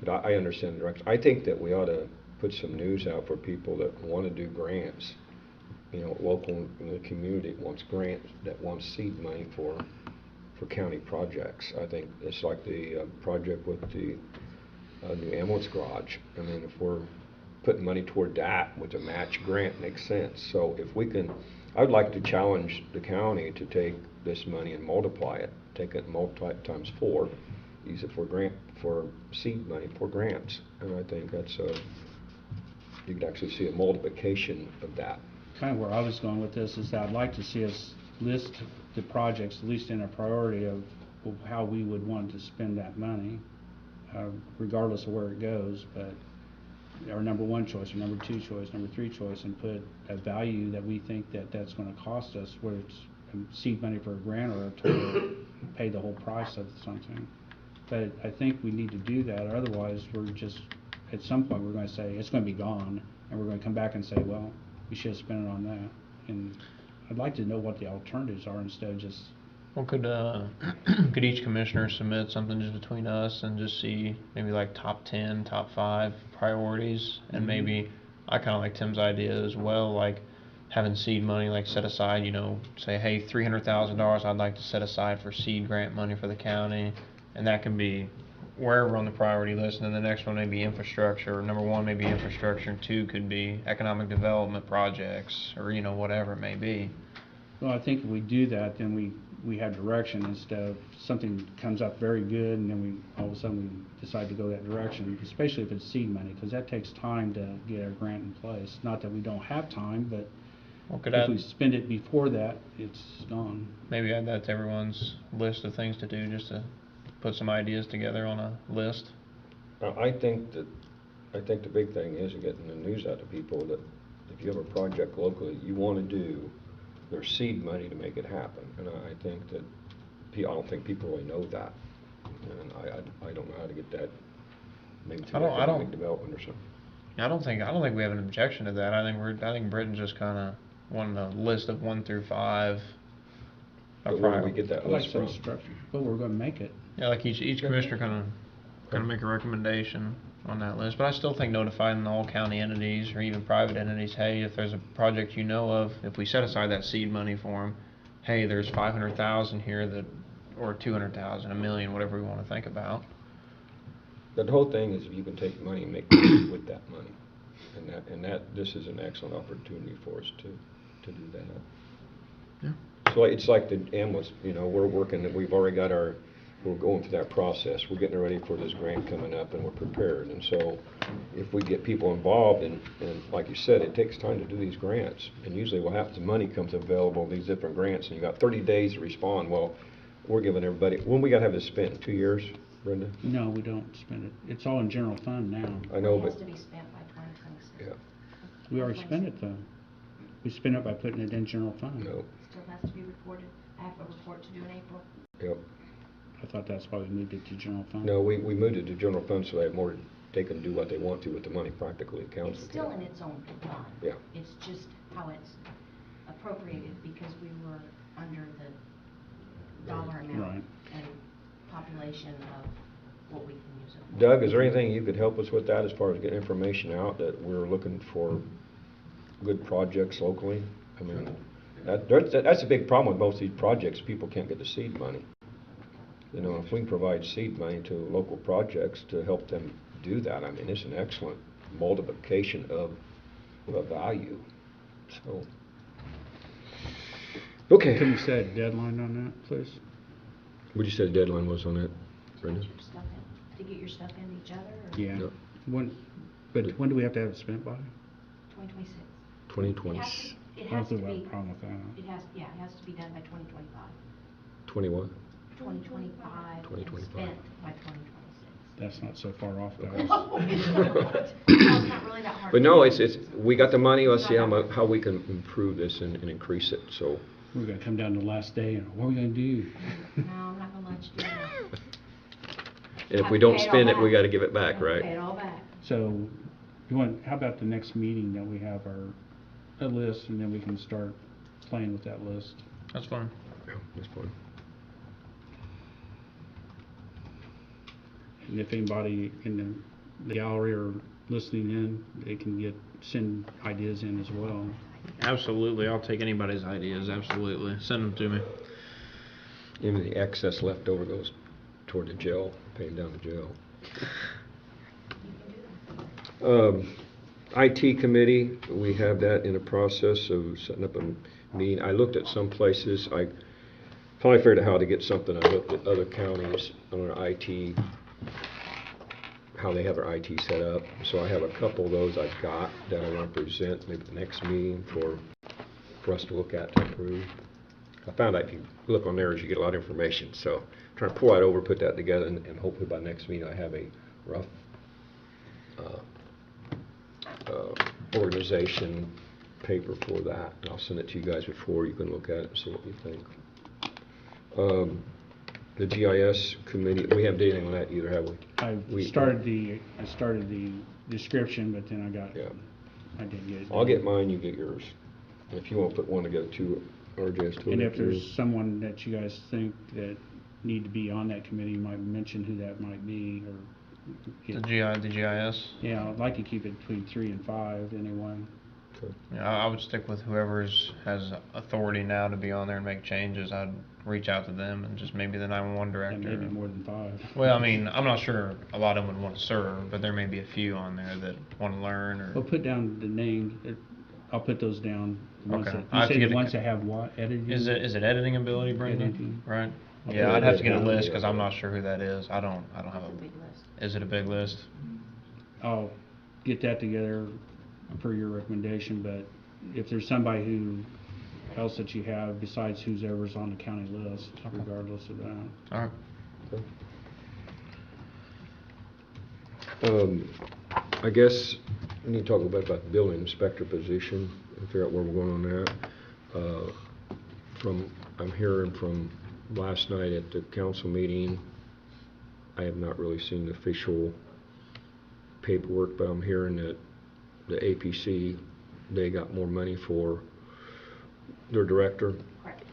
But I understand the direction. I think that we ought to put some news out for people that wanna do grants. You know, local, in the community wants grants, that wants seed money for county projects. I think it's like the project with the new ambulance garage. I mean, if we're putting money toward that with a match grant, makes sense. So if we can, I'd like to challenge the county to take this money and multiply it, take it and multiply it times 4, use it for seed money for grants. And I think that's you could actually see a multiplication of that. Kind of where I was going with this is that I'd like to see us list the projects, at least in a priority of how we would want to spend that money, regardless of where it goes, but our number 1 choice, or number 2 choice, number 3 choice, and put a value that we think that's gonna cost us, whether it's seed money for a grant or a total, pay the whole price of something. But I think we need to do that, or otherwise we're just, at some point, we're gonna say, it's gonna be gone, and we're gonna come back and say, well, we should have spent it on that. And I'd like to know what the alternatives are instead of just Well, could each commissioner submit something just between us and just see maybe like top 10, top 5 priorities? And maybe, I kinda like Tim's idea as well, like having seed money like set aside, say, hey, $300,000 I'd like to set aside for seed grant money for the county. And that can be wherever on the priority list, and then the next one may be infrastructure. Number 1 may be infrastructure, and 2 could be economic development projects, or whatever it may be. Well, I think if we do that, then we have direction instead of something comes up very good and then all of a sudden we decide to go that direction, especially if it's seed money, because that takes time to get a grant in place. Not that we don't have time, but Well, if we spend it before that, it's gone. maybe add that to everyone's list of things to do, just to put some ideas together on a list. I think the big thing is getting the news out to people that if you have a project locally you want to do, there's seed money to make it happen. And I think that, I don't think people really know that. And I don't know how to get that, maybe through economic development or something. I don't think we have an objection to that. I think Britton's just kind of wanting a list of 1 through 5. But where do we get that I like list some from? structure, but we're gonna make it. Yeah, like each commissioner kind of make a recommendation on that list. But I still think notifying all county entities or even private entities, hey, if there's a project of, if we set aside that seed money for them, hey, there's 500,000 here or 200,000, $1 million, whatever we want to think about. The whole thing is if you can take money and make money with that money. And this is an excellent opportunity for us to do that. Yeah. So it's like the ambulance, we're working, we've already got we're going through that process. We're getting ready for this grant coming up and we're prepared. And so if we get people involved and like you said, it takes time to do these grants. And usually what happens, the money comes available, these different grants, and you got 30 days to respond. Well, we're giving everybody, when we got to have this spent, 2 years, Brenda? No, we don't spend it. It's all in general fund now. I know, It but, has to be spent by 2026. yeah, We already spent it though. We spent it by putting it in general fund. no, Still has to be reported. I have a report to do in April. yep. I thought that's why we moved it to general fund. No, we moved it to general fund so they have more, they can do what they want to with the money practically, the council It's still can. in its own fund. Yeah. It's just how it's appropriated because we were under the dollar amount Right. and population of what we can use it for. Doug, is there anything you could help us with that as far as getting information out that we're looking for good projects locally? I mean, that's a big problem with most of these projects, people can't get the seed money. If we can provide seed money to local projects to help them do that, I mean, it's an excellent multiplication of value, so. Okay. Can you set a deadline on that, please? What'd you say the deadline was on that, Brenda? To get your stuff in, to get your stuff into each other or Yeah. No. When do we have to have it spent by? 2026. 2020, It I don't has to think we have be, a problem with that. it has to be done by 2025. 21? 2025 and 2025. spent by 2026. That's not so far off, guys. No, it's not. It's not really that hard. But to no, do. we got the money, let's It's see not that hard. how we can improve this and increase it, so. We're gonna come down to the last day and what are we gonna do? No, I'm not gonna let you do that. And if Have we to don't pay it all spend it, we back. gotta give it back, Have to right? Pay it all back. So, how about the next meeting that we have a list and then we can start playing with that list? That's fine. Yeah, that's fine. And if anybody in the gallery or listening in, they can send ideas in as well. Absolutely, I'll take anybody's ideas, absolutely. Send them to me. Even the excess left over goes toward the jail, paying down the jail. IT committee, we have that in the process of setting up a meeting. I looked at some places, I finally figured out how to get something. I looked at other counties on their IT, how they have their IT set up. So I have a couple of those I've got that I want to present maybe at the next meeting for us to look at to approve. I found out if you look on there, you get a lot of information. So I'm trying to pull that over, put that together, and hopefully by next meeting I have a rough organization paper for that. And I'll send it to you guys before you can look at it and see what you think. The GIS committee, we haven't done anything on that either, have we? I started the description, but then Yeah. I didn't get it. I'll get mine, you get yours. And if you want to put one together too, RJ's told And it if to there's you. someone that you guys think that need to be on that committee, you might mention who that might be, or. The GIS. Yeah, I'd like to keep it between 3 and 5 anyway. Okay. Yeah, I would stick with whoever's has authority now to be on there and make changes. I'd reach out to them and just maybe the 911 That director. may be more than 5. Well, I mean, I'm not sure a lot of them would want to serve, but there may be a few on there that want to learn or. Well, put down the name, I'll put those down. The ones Okay. that- I have to You say get the a ones co- that have what, editing? Is it editing ability, Brandon? Editing. Right. Okay. Yeah, I'd have to get a Yeah. list because I'm not sure who that is. I don't have It's a a. big list. Is it a big list? I'll get that together per your recommendation, but if there's somebody else that you have besides who's ever's on the county list, regardless of that. All right. I guess we need to talk a bit about the building inspector position and figure out where we're going on that. I'm hearing from last night at the council meeting, I have not really seen the official paperwork, but I'm hearing that the APC, they got more money for their director. Correct.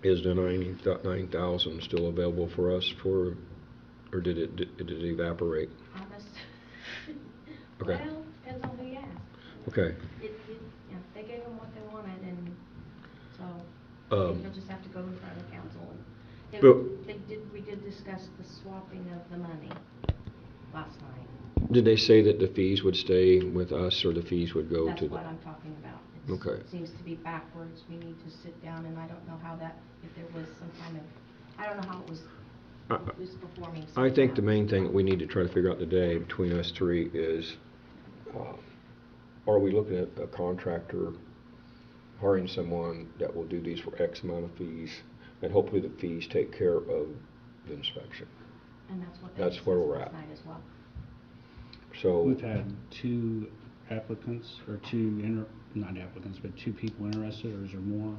Is the 9,000 still available for us or did it evaporate? Honest. Okay. Well, depends on who you ask. Okay. Yeah, they gave them what they wanted, and so Um, they'll just have to go in front of the council. And But- we did discuss the swapping of the money last night. Did they say that the fees would stay with us or the fees would go That's to the? what I'm talking about. Okay. It seems to be backwards. We need to sit down, and I don't know how that, if there was some kind of, I don't know how it was performing. I think the somehow. main thing that we need to try to figure out today between us three is, are we looking at a contractor hiring someone that will do these for X amount of fees, and hopefully the fees take care of the inspection. And that's what they That's where discussed we're last at. night as well. So. We've had 2 applicants, or 2 not applicants, but 2 people interested, or is there more?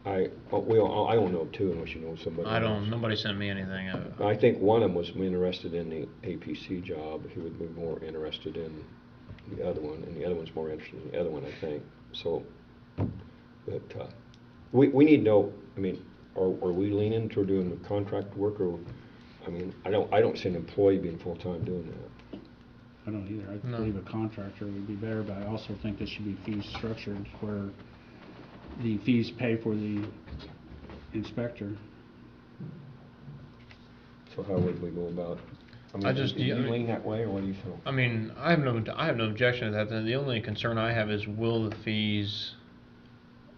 I don't know too, unless you know somebody else. Nobody sent me anything. I think one of them was interested in the APC job. He would be more interested in the other one, and the other one's more interested in the other one, I think. So, but, we need to know, I mean, are we leaning toward doing the contract work, or, I mean, I don't see an employee being full-time doing that. I don't either. I No. believe a contractor would be better, but I also think there should be fees structured where the fees pay for the inspector. So how would we go about? I mean, just- do you I mean- lean that way, or what do you feel? I mean, I have no objection to that. The only concern I have is will the fees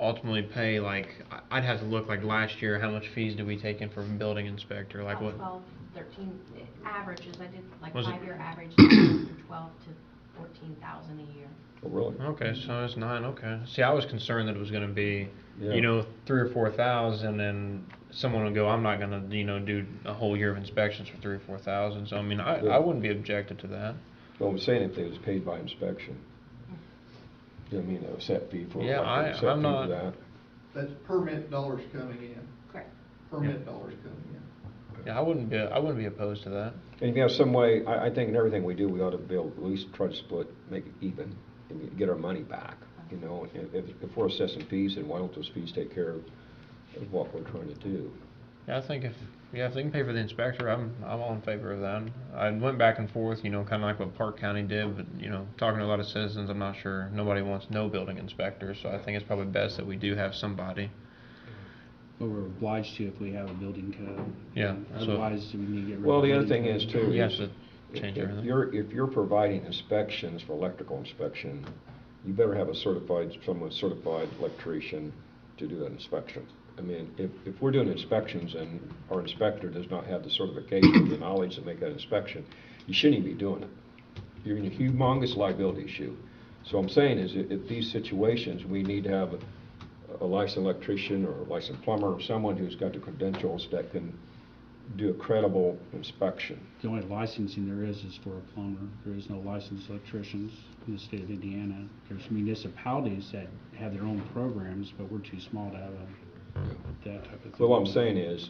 ultimately pay, like, I'd have to look like last year, how much fees did we take in for building inspector, like what? 12, 13 averages. I did like Was it- 5-year average, from 12 to 14,000 a year. Oh, really? Okay, so it's 9, okay. See, I was concerned that it was gonna be, Yeah. 3 or 4,000, and someone would go, I'm not gonna, do a whole year of inspections for 3 or 4,000, so I mean, Yeah. I wouldn't be objected to that. Well, I'm saying if they was paid by inspection. You know what I mean, a set fee for, Yeah, like, a set I'm fee not- for that. That's permit dollars coming in, Correct. permit dollars coming in. Yeah, I wouldn't be opposed to that. And if you have some way, I think in everything we do, we ought to be able to at least try to split, make it even, and get our money back, you know? If we're assessing fees, then why don't those fees take care of what we're trying to do? Yeah, I think if they can pay for the inspector, I'm all in favor of that. I went back and forth, kind of like what Park County did, but, talking to a lot of citizens, I'm not sure, nobody wants no building inspector, so I think it's probably best that we do have somebody. But we're obliged to if we have a building code. Yeah, so- Otherwise, we need to get rid of. Well, the other building thing code. is too, You have is to change if everything. you're providing inspections for electrical inspection, you better have someone certified electrician to do that inspection. I mean, if we're doing inspections and our inspector does not have the certification, the knowledge to make that inspection, you shouldn't even be doing it. You're in a humongous liability issue. So I'm saying is, if these situations, we need to have a licensed electrician or a licensed plumber or someone who's got the credentials that can do a credible inspection. The only licensing there is for a plumber. There is no licensed electricians in the state of Indiana. There's municipalities that have their own programs, but we're too small to have that type of thing. So what I'm saying is,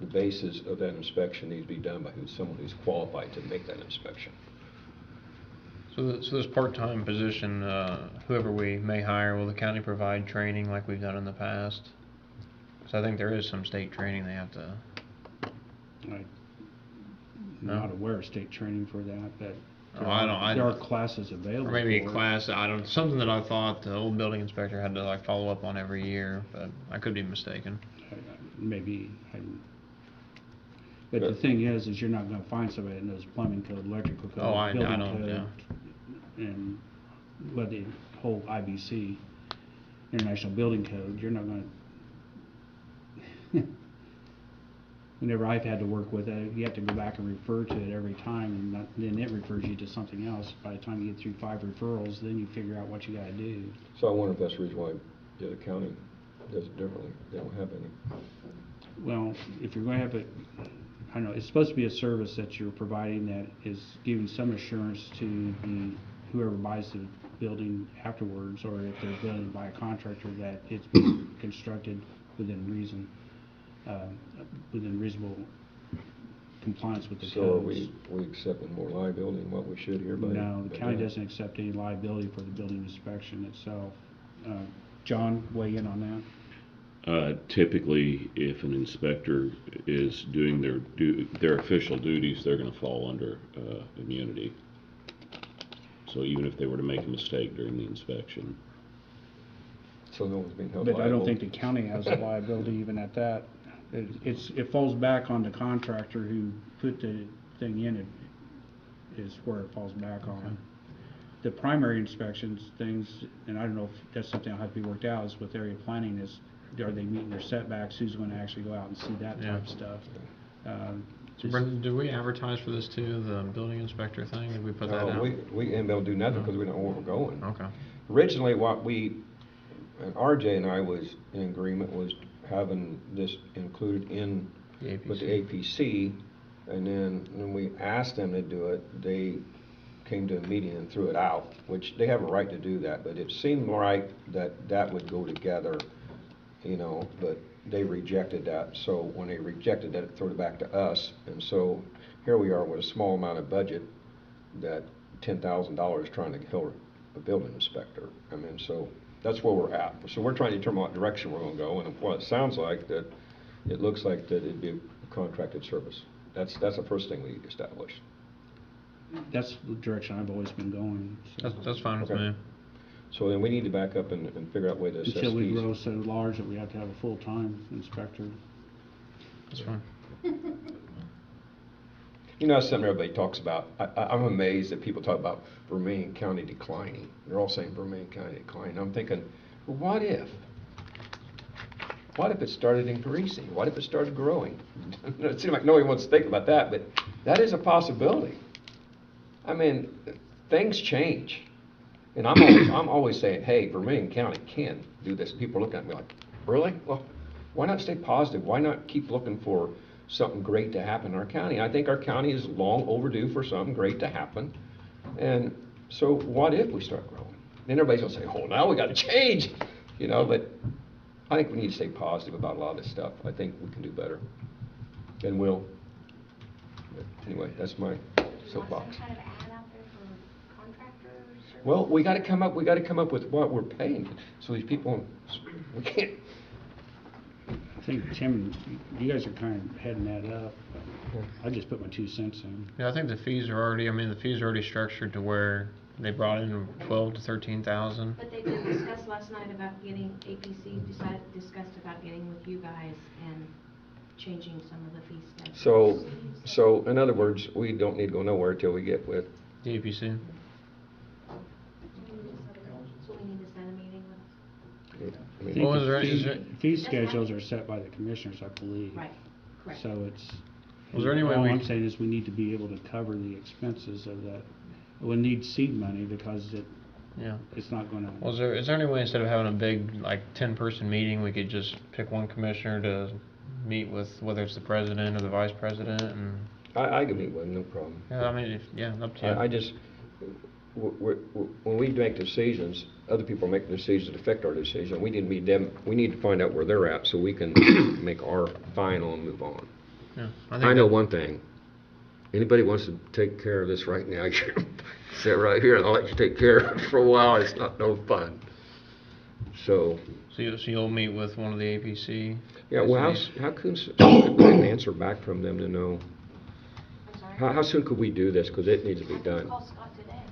the basis of that inspection needs to be done by someone who's qualified to make that inspection. So this part-time position, whoever we may hire, will the county provide training like we've done in the past? So I think there is some state training they have to. I'm No? not aware of state training for that, but Oh, I there don't. are classes available. Or maybe a for it. class, I don't, something that I thought the old building inspector had to like follow up on every year, but I could be mistaken. Maybe, but the thing is you're not gonna find somebody that knows plumbing code, electrical code, Oh, I building don't, code, yeah. and what the whole IBC, International Building Code. You're not gonna. Whenever I've had to work with it, you have to go back and refer to it every time, and then it refers you to something else. By the time you get through 5 referrals, then you figure out what you gotta do. So I wonder if that's the reason why the other county does it differently. They don't have any. Well, if you're going to have it, I don't know, it's supposed to be a service that you're providing that is giving some assurance to whoever buys the building afterwards, or if they're building by a contractor, that it's been constructed within reason, within reasonable compliance with the codes. So are we accepting more liability than what we should here by? No, the by county that? doesn't accept any liability for the building inspection itself. John, weigh in on that? Typically, if an inspector is doing their official duties, they're going to fall under immunity. So even if they were to make a mistake during the inspection. So no one's being held But liable? I don't think the county has a liability even at that. It falls back on the contractor who put the thing in, it is where it falls back on. The primary inspections, things, and I don't know if that's something that'll have to be worked out, is with area planning is, are they meeting their setbacks, who's gonna actually go out and see that Yeah. type of stuff? So Brendan, did we advertise for this too, the building inspector thing? Did we put that No, out? we ain't able to do nothing because we don't know where we're going. Okay. Originally, and RJ and I was in agreement was having this included in The with the APC. APC, and then when we asked them to do it, they came to a meeting and threw it out, which they have a right to do that, but it seemed like that would go together, but they rejected that. So when they rejected that, it threw it back to us, and so here we are with a small amount of budget, that $10,000 trying to kill a building inspector. I mean, so that's where we're at. So we're trying to determine what direction we're gonna go, and what it sounds like, that it looks like that it'd be a contracted service. That's the first thing we need to establish. That's the direction I've always been going. So. That's fine with Okay. me. So then we need to back up and figure out a way to assess Until we these. grow so large that we have to have a full-time inspector. That's fine. That's something everybody talks about. I'm amazed that people talk about Vermillion County declining. They're all saying Vermillion County declining. I'm thinking, well, what if? What if it started increasing? What if it started growing? It seems like nobody wants to think about that, but that is a possibility. I mean, things change. And I'm always saying, hey, Vermillion County can do this. People are looking at me like, really? Well, why not stay positive? Why not keep looking for something great to happen in our county? I think our county is long overdue for something great to happen. And so what if we start growing? Then everybody's gonna say, oh, now we gotta change, but I think we need to stay positive about a lot of this stuff. I think we can do better. And will. But anyway, that's my soapbox. Do you want some kind of ad out there for contractors? Well, we gotta come up with what we're paying, so these people, we can't. I think, Tim, you guys are kind of heading that up. I just put my 2 cents in. Yeah, I think the fees are already structured to where they brought in 12 to 13,000. But they did discuss last night about getting, APC discussed about getting with you guys and changing some of the fee schedules. So in other words, we don't need to go nowhere till we get with, The APC. So we need to set a meeting with, I I mean, think Well, the is there- fee schedules are set by the commissioners, I believe. right, correct. So it's. Was there any way all we I'm c- saying is we need to be able to cover the expenses of that. We'll need seed money because Yeah. it's not gonna. Is there any way instead of having a big 10-person meeting, we could just pick one commissioner to meet with, whether it's the president or the vice president, and I can meet with them, no problem. yeah, I mean, up to you. I just, when we make decisions, other people make decisions that affect our decision. We need to meet them, we need to find out where they're at so we can make our final and move on. Yeah, I know one thing, Anybody wants to take care of this right now, you can sit right here and I'll let you take care of it for a while. It's not no fun. So, So you'll meet with one of the APC? yeah, well, how soon could we get an answer back from them to know? I'm sorry? How soon could we do this? Because it needs to be done. Call Scott today,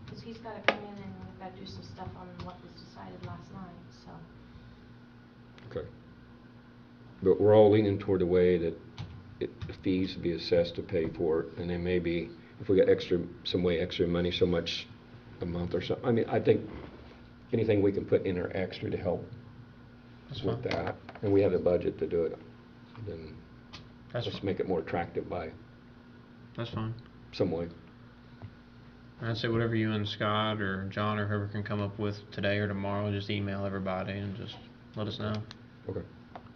because he's got to come in and we've got to do some stuff on what was decided last night, so. Okay. But we're all leaning toward the way that the fees be assessed to pay for it, and then maybe if we got some extra money, so much a month or something. I mean, I think anything we can put in there extra to help That's with fine. that, and we have the budget to do it, then That's let's fine. make it more attractive by That's fine. some way. I'd say whatever you and Scott or John or whoever can come up with today or tomorrow, just email everybody and just let us know. Okay.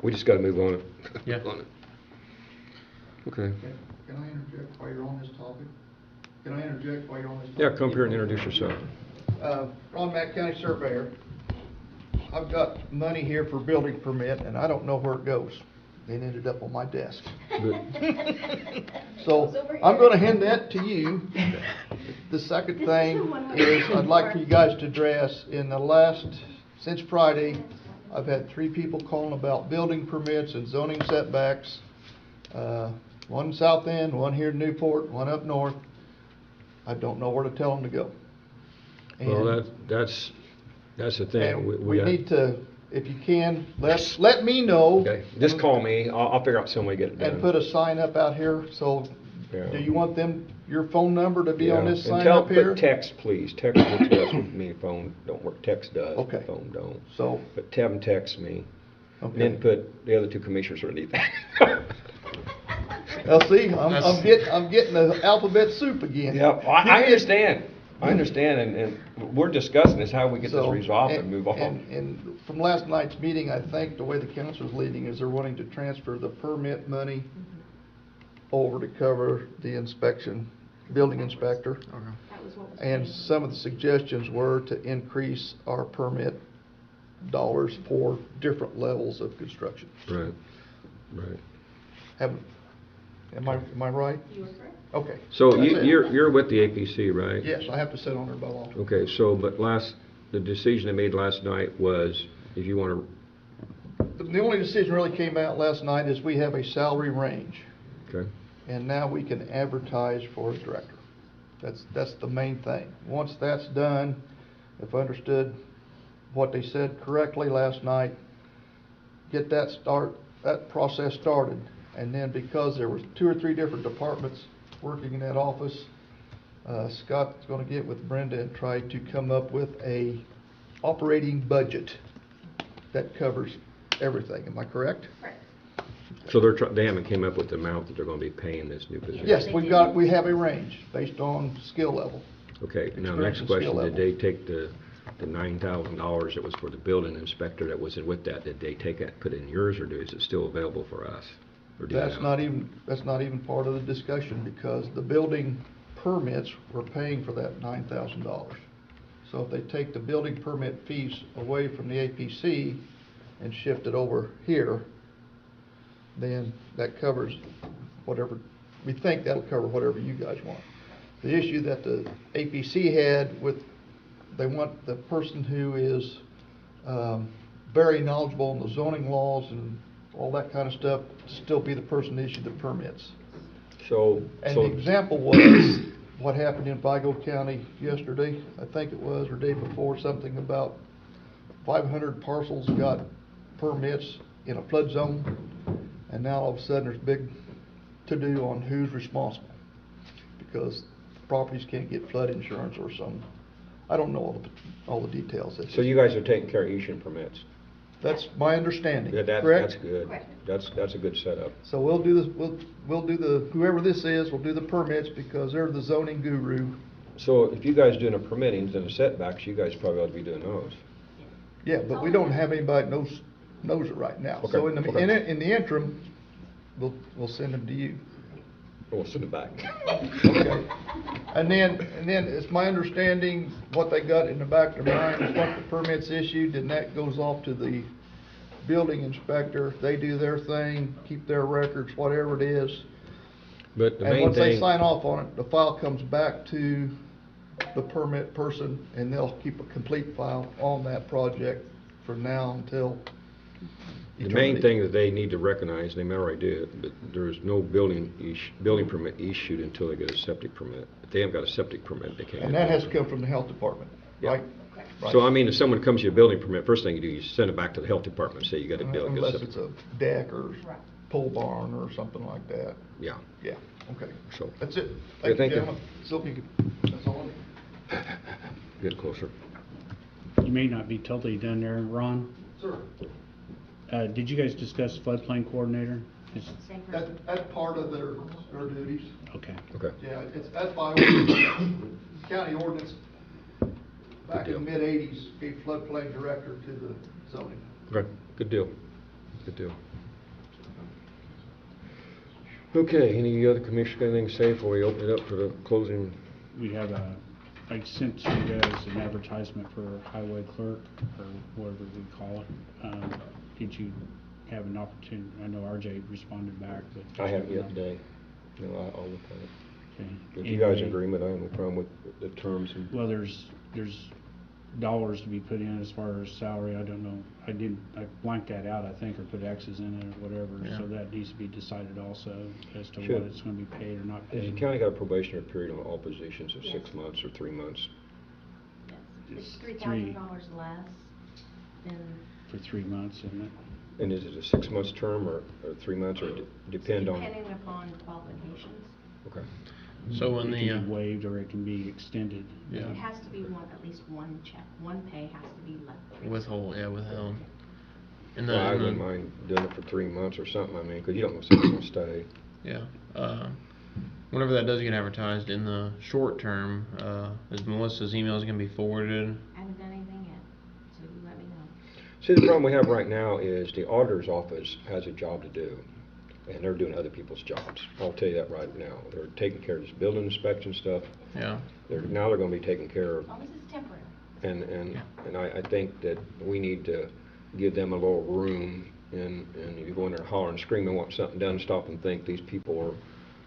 We just gotta move on it. Yeah. On it. Okay. Can I interject while you're on this topic? Can I interject while you're on this topic? Yeah, come up here and introduce yourself. Ron Mack, County Surveyor. I've got money here for building permit, and I don't know where it goes. It ended up on my desk. Good. So, I'm gonna hand that to you. The second thing is, I'd like for you guys to address, since Friday, I've had 3 people calling about building permits and zoning setbacks. One in South End, one here in Newport, one up north. I don't know where to tell them to go. Well, And- that's the thing. and We we got- need to, if you can, let me know. Okay, just call me. I'll figure out some way to get it done. And put a sign up out here, so, Yeah. do you want your phone number to be on Yeah, this and sign up here? Put text, please. Text will to us with me. Phone don't work. Text does. Okay. Phone don't. So, But have them text me. And okay. then put the other 2 commissioners underneath that. Now, see, That's- I'm getting the alphabet soup again. Yeah, I understand. I understand, and we're discussing is how we get this So, resolved and move on. And from last night's meeting, I think the way the council's leading is they're wanting to transfer the permit money over to cover the building inspector. That was what was And paid. some of the suggestions were to increase our permit dollars for different levels of construction. Right, right. Am I right? You were correct. Okay. So That's it. you're with the APC, right? Yes, I have to sit on there by law. Okay, so, but the decision I made last night was, if you want The only decision really came out last night is we have a salary range, to, okay, and now we can advertise for a director. That's the main thing. Once that's done, if I understood what they said correctly last night, get that process started. And then because there was 2 or 3 different departments working in that office, Scott's gonna get with Brenda and try to come up with a operating budget that covers everything. Am I correct? Correct. so they haven't came up with the amount that they're gonna be paying this new position? Yes, we have a range based on skill level. Okay, now Experience next and question, skill did level. they take the $9,000 that was for the building inspector that was with that, did they take it, put it in yours, or is it still available for us? Or do you That's know? not even part of the discussion, because the building permits were paying for that $9,000. So if they take the building permit fees away from the APC and shift it over here, then that covers whatever, we think that'll cover whatever you guys want. The issue that the APC had they want the person who is very knowledgeable in the zoning laws and all that kind of stuff to still be the person to issue the permits. So, And the example was what happened in Vigo County yesterday, I think it was, or day before, something about 500 parcels got permits in a flood zone, and now all of a sudden there's big to-do on who's responsible, because properties can't get flood insurance or some, I don't know all the details. so you guys are taking care of issuing permits? That's my understanding, Yeah, that's correct? good. Correct. That's a good setup. So we'll do this, we'll do whoever this is, will do the permits, because they're the zoning guru. So if you guys doing the permittings and the setbacks, you guys probably ought to be doing those. Yeah, but we don't have anybody that knows it right now. So Okay, in okay. the interim, we'll send them to you. We'll send it back. Okay. And then it's my understanding, what they got in the back of their mind is once the permit's issued, then that goes off to the building inspector. They do their thing, keep their records, whatever it is. But the And main once they thing, sign off on it, the file comes back to the permit person, and they'll keep a complete file on that project from now until the main eternity. thing that they need to recognize, they may already do it, but there is no building permit issued until they get a septic permit. If they haven't got a septic permit, they can't. And get that a has to building come from the health department, Yeah. right? Right. So I mean, if someone comes to your building permit, first thing you do, you send it back to the health department and say you got a building. Unless it's a deck or Right. pole barn or something like that. Yeah, Yeah, okay. so, That's it. Yeah, thank you. gentlemen. Sylvia, that's all I need. get closer. You may not be totally done there, Ron. Sir, Did you guys discuss floodplain coordinator? Same person. that's part of their duties. Okay. Okay. Yeah, that's by ordinance. County ordinance back in the Good deal. mid-eighties gave floodplain director to the zoning. Okay, good deal, good deal. Okay, any other commissioner got anything to say before we open it up for the closing? We have I sent you guys an advertisement for highway clerk, or whatever we call it. Did you have an opportunity, I know RJ responded back, but. I haven't yet today. No, I'll look at it. Okay. If you guys Anyway, in agreement, I have no problem with the terms and. Well, there's dollars to be put in as far as salary, I don't know, I blanked that out, I think, or put X's in it or whatever, Yeah. so that needs to be decided also as to Should. what it's gonna be paid or not Has the paid. county got a probationary period on all positions of Yes. 6 months or 3 months? Yes. It's It's $3,000 less than, For 3 months, isn't it? And is it a 6 months term or 3 months or depend on? depending upon qualifications. Okay. So when It the, can be waived or it can be extended. Yeah. It has to be at least one check, one pay has to be left. withheld. And Well, I then, wouldn't mind doing it for 3 months or something, I mean, because you don't know if someone's gonna stay. yeah, whenever that does get advertised in the short term, is Melissa's emails gonna be forwarded? I haven't done anything yet, so you let me know. See, the problem we have right now is the auditor's office has a job to do, and they're doing other people's jobs. I'll tell you that right now. They're taking care of this building inspection stuff. Yeah. Now they're gonna be taking care of, As long as it's temporary. and I think that we need to give them a little room, and if you go in there and holler and scream and want something done, stop and think, these people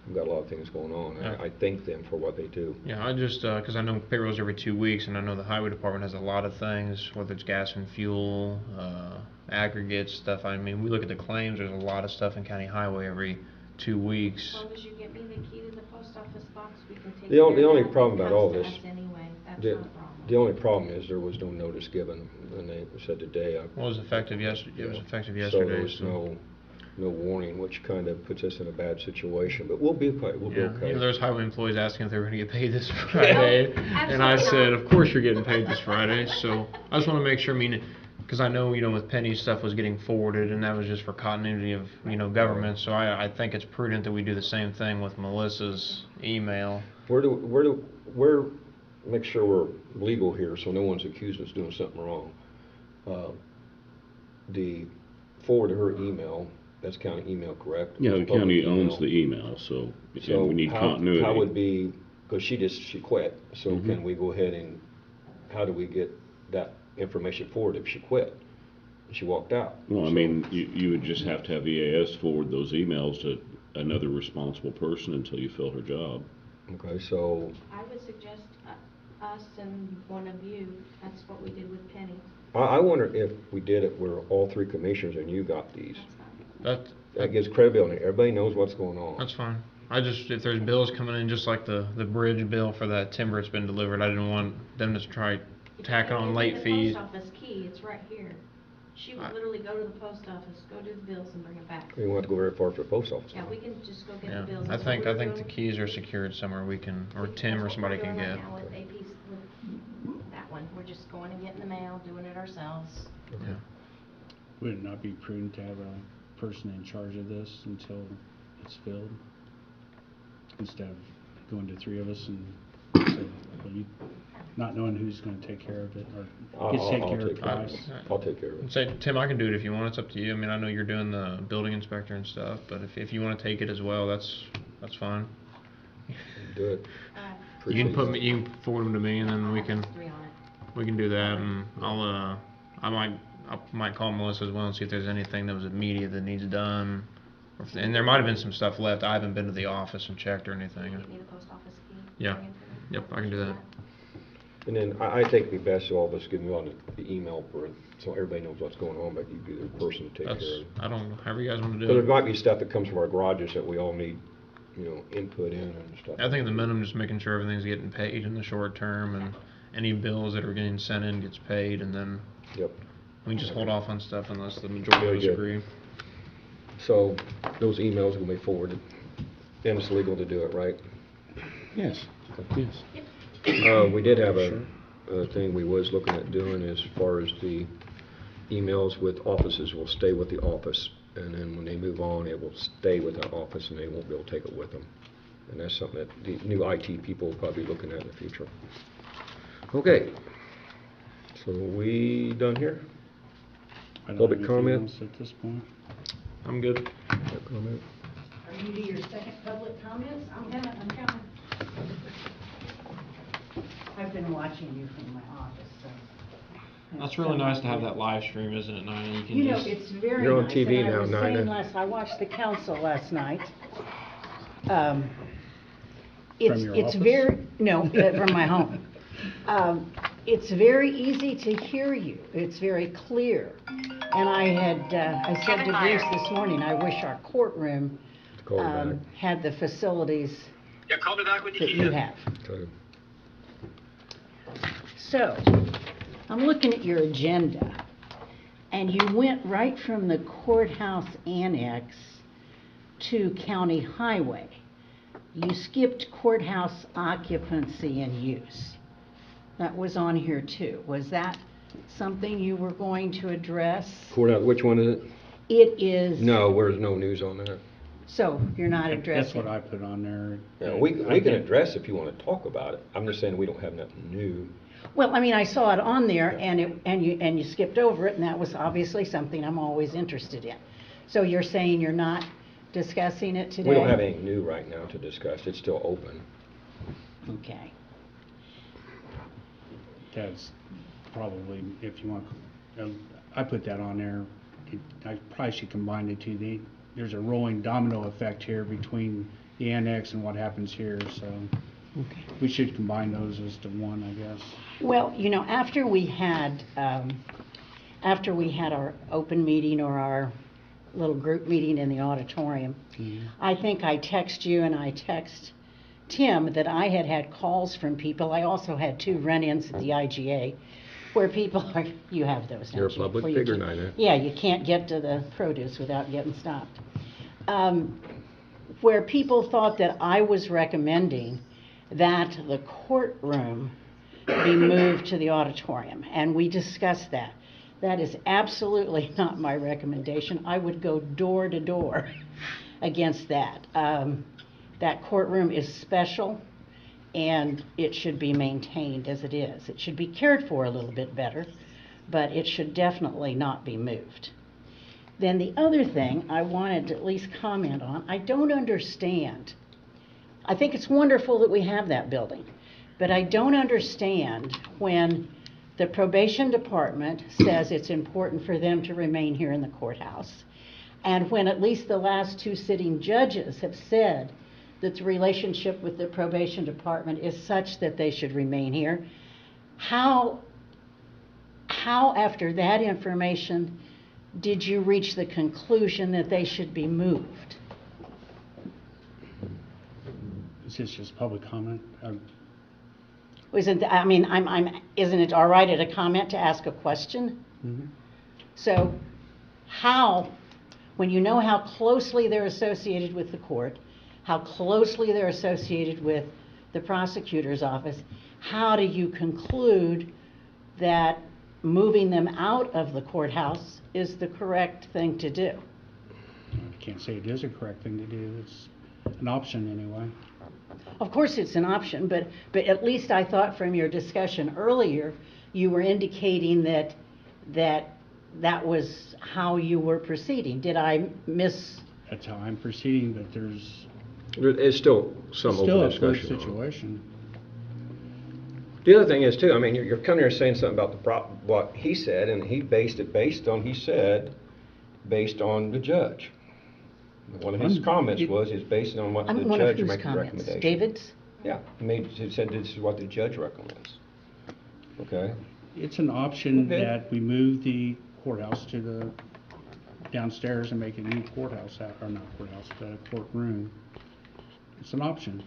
have got a lot of things going on. Yeah. I thank them for what they do. Yeah, I just, cause I know payroll's every 2 weeks, and I know the highway department has a lot of things, whether it's gas and fuel, aggregates, stuff. I mean, we look at the claims, there's a lot of stuff in county highway every 2 weeks. As long as you get me the key to the post office box, we can take The care of only- the only that. problem It about all comes to this- us anyway, that's The not a problem. the only problem is there was no notice given, and they said today. Well, it was effective yesterday, it was effective So yesterday, there was no warning, which kind of puts us in a bad situation, but we'll be okay, we'll be Yeah, okay. you know, there's highway employees asking if they were gonna get paid this Friday, and I absolutely said, not. of course you're getting paid this Friday, so I just wanna make sure, I mean, cause I know, with Penny's stuff was getting forwarded, and that was just for continuity of, government, so I think it's prudent that we do the same thing with Melissa's email. Make sure we're legal here, so no one's accusing us of doing something wrong. The forward to her email, that's county email, correct? Yeah, the It's public county owns email. the email, so, So and we need continuity. How would be, because she quit, so Mhm. can we go ahead and, how do we get that information forward if she quit? She walked out. Well, I So- mean, you would just have to have EAS forward those emails to another responsible person until you fill her job. Okay, so, I would suggest us and one of you, that's what we did with Penny. I wonder if we did it where all 3 commissioners and you got these. That's fine. That gives credibility, everybody knows what's going on. That's fine. I just, if there's bills coming in, just like the bridge bill for that timber that's been delivered, I didn't want them to try tacking on late fees. The post office key, it's right here. She would literally go to the post office, go do the bills and bring it back. We don't have to go very far for the post office. Yeah, we can just go get Yeah, the bills. I That's think what we're the doing. keys are secured somewhere we can, or That's Tim or what somebody we're can doing get. right now with AP, with that one. We're just going and getting the mail, doing it ourselves. Yeah. Would it not be prudent to have a person in charge of this until it's filled? Instead of going to 3 of us and say, well, not knowing who's gonna take care of it, or gets to take care of it twice? I'll take care of And it. say, Tim, I can do it if you want, it's up to you. I mean, I know you're doing the building inspector and stuff, but if you wanna take it as well, that's fine. Do it. You can you can forward them to me, and then we can 3 on it. do that, and I might call Melissa as well and see if there's anything that was immediate that needs done. And there might have been some stuff left. I haven't been to the office and checked or anything. You need a post office key? Yeah. Bring it for Yep, I can do that. And then I think it'd be best all of us give you on the email for, so everybody knows what's going on, but you'd be the person to take That's, care of it. I don't know, however you guys want to So do there it. might be stuff that comes from our garages that we all need, input in and stuff. I think the minimum is making sure everything's getting paid in the short term and any bills that are getting sent in gets paid, and then Yep. we can just hold off on stuff unless the majority Very of us good. agree. So those emails will be forwarded. And it's legal to do it, right? Yes, yes. We did have a thing we was looking at doing as far as the emails with offices will stay with the office. And then when they move on, it will stay with that office and they won't be able to take it with them. And that's something that the new IT people will probably be looking at in the future. Okay. So we done here? I don't Public have anything comment? else at this point. I'm good. No comment? Are you to your second public comments? I'm coming. I've been watching you from my office, so. That's really nice to have that live stream, isn't it, Nina? You can You know, just, it's very nice. You're on TV and now, I was Nina. saying I watched the council last night. From your It's office? very, no, from my home. It's very easy to hear you. It's very clear. And I said to Bruce this morning, I wish our courtroom Call her back. had the facilities call me back when that you have. Okay. So, I'm looking at your agenda, and you went right from the courthouse annex to county highway. You skipped courthouse occupancy and use. That was on here too. Was that something you were going to address? Courthouse, which one is it? It is. No, there's no news on that. So, you're not That's addressing. what I put on there. Yeah, we can address if you want to talk about it. I'm just saying we don't have nothing new. Well, I mean, I saw it on there, and you skipped over it, and that was obviously something I'm always interested in. So you're saying you're not discussing it today? We don't have anything new right now to discuss. It's still open. Okay. That's probably, if you want, I put that on there. I probably should combine the two. There's a rolling domino effect here between the annex and what happens here, so Okay. we should combine those as to one, I guess. Well, after we had our open meeting or our little group meeting in the auditorium, I think I text you and I text Tim that I had calls from people. I also had 2 run-ins at the IGA where people are, you have those, don't you? You're a public Where you figure, can't- Nina. Yeah, you can't get to the produce without getting stopped. Where people thought that I was recommending that the courtroom be moved to the auditorium, and we discussed that. That is absolutely not my recommendation. I would go door to door against that. That courtroom is special, and it should be maintained as it is. It should be cared for a little bit better, but it should definitely not be moved. Then the other thing I wanted to at least comment on, I don't understand. I think it's wonderful that we have that building, but I don't understand when the probation department says it's important for them to remain here in the courthouse, and when at least the last 2 sitting judges have said that the relationship with the probation department is such that they should remain here. How after that information did you reach the conclusion that they should be moved? Is this just public comment? Isn't it all right at a comment to ask a question? Mhm. So how, when you know how closely they're associated with the court, how closely they're associated with the prosecutor's office, how do you conclude that moving them out of the courthouse is the correct thing to do? I can't say it is a correct thing to do. It's an option anyway. Of course, it's an option, but at least I thought from your discussion earlier, you were indicating that was how you were proceeding. Did I miss? That's how I'm proceeding, but there's It's still some still open a fluid discussion on it. situation. The other thing is too, you're coming here saying something about what he said, and he based it based on the judge. One of his comments was, is based on what the One of judge whose makes a comments? recommendation. David's? Yeah, he said this is what the judge recommends. Okay? It's an option Okay. that we move the courthouse to the downstairs and make a new courthouse out, or not courthouse, but a courtroom. It's an option.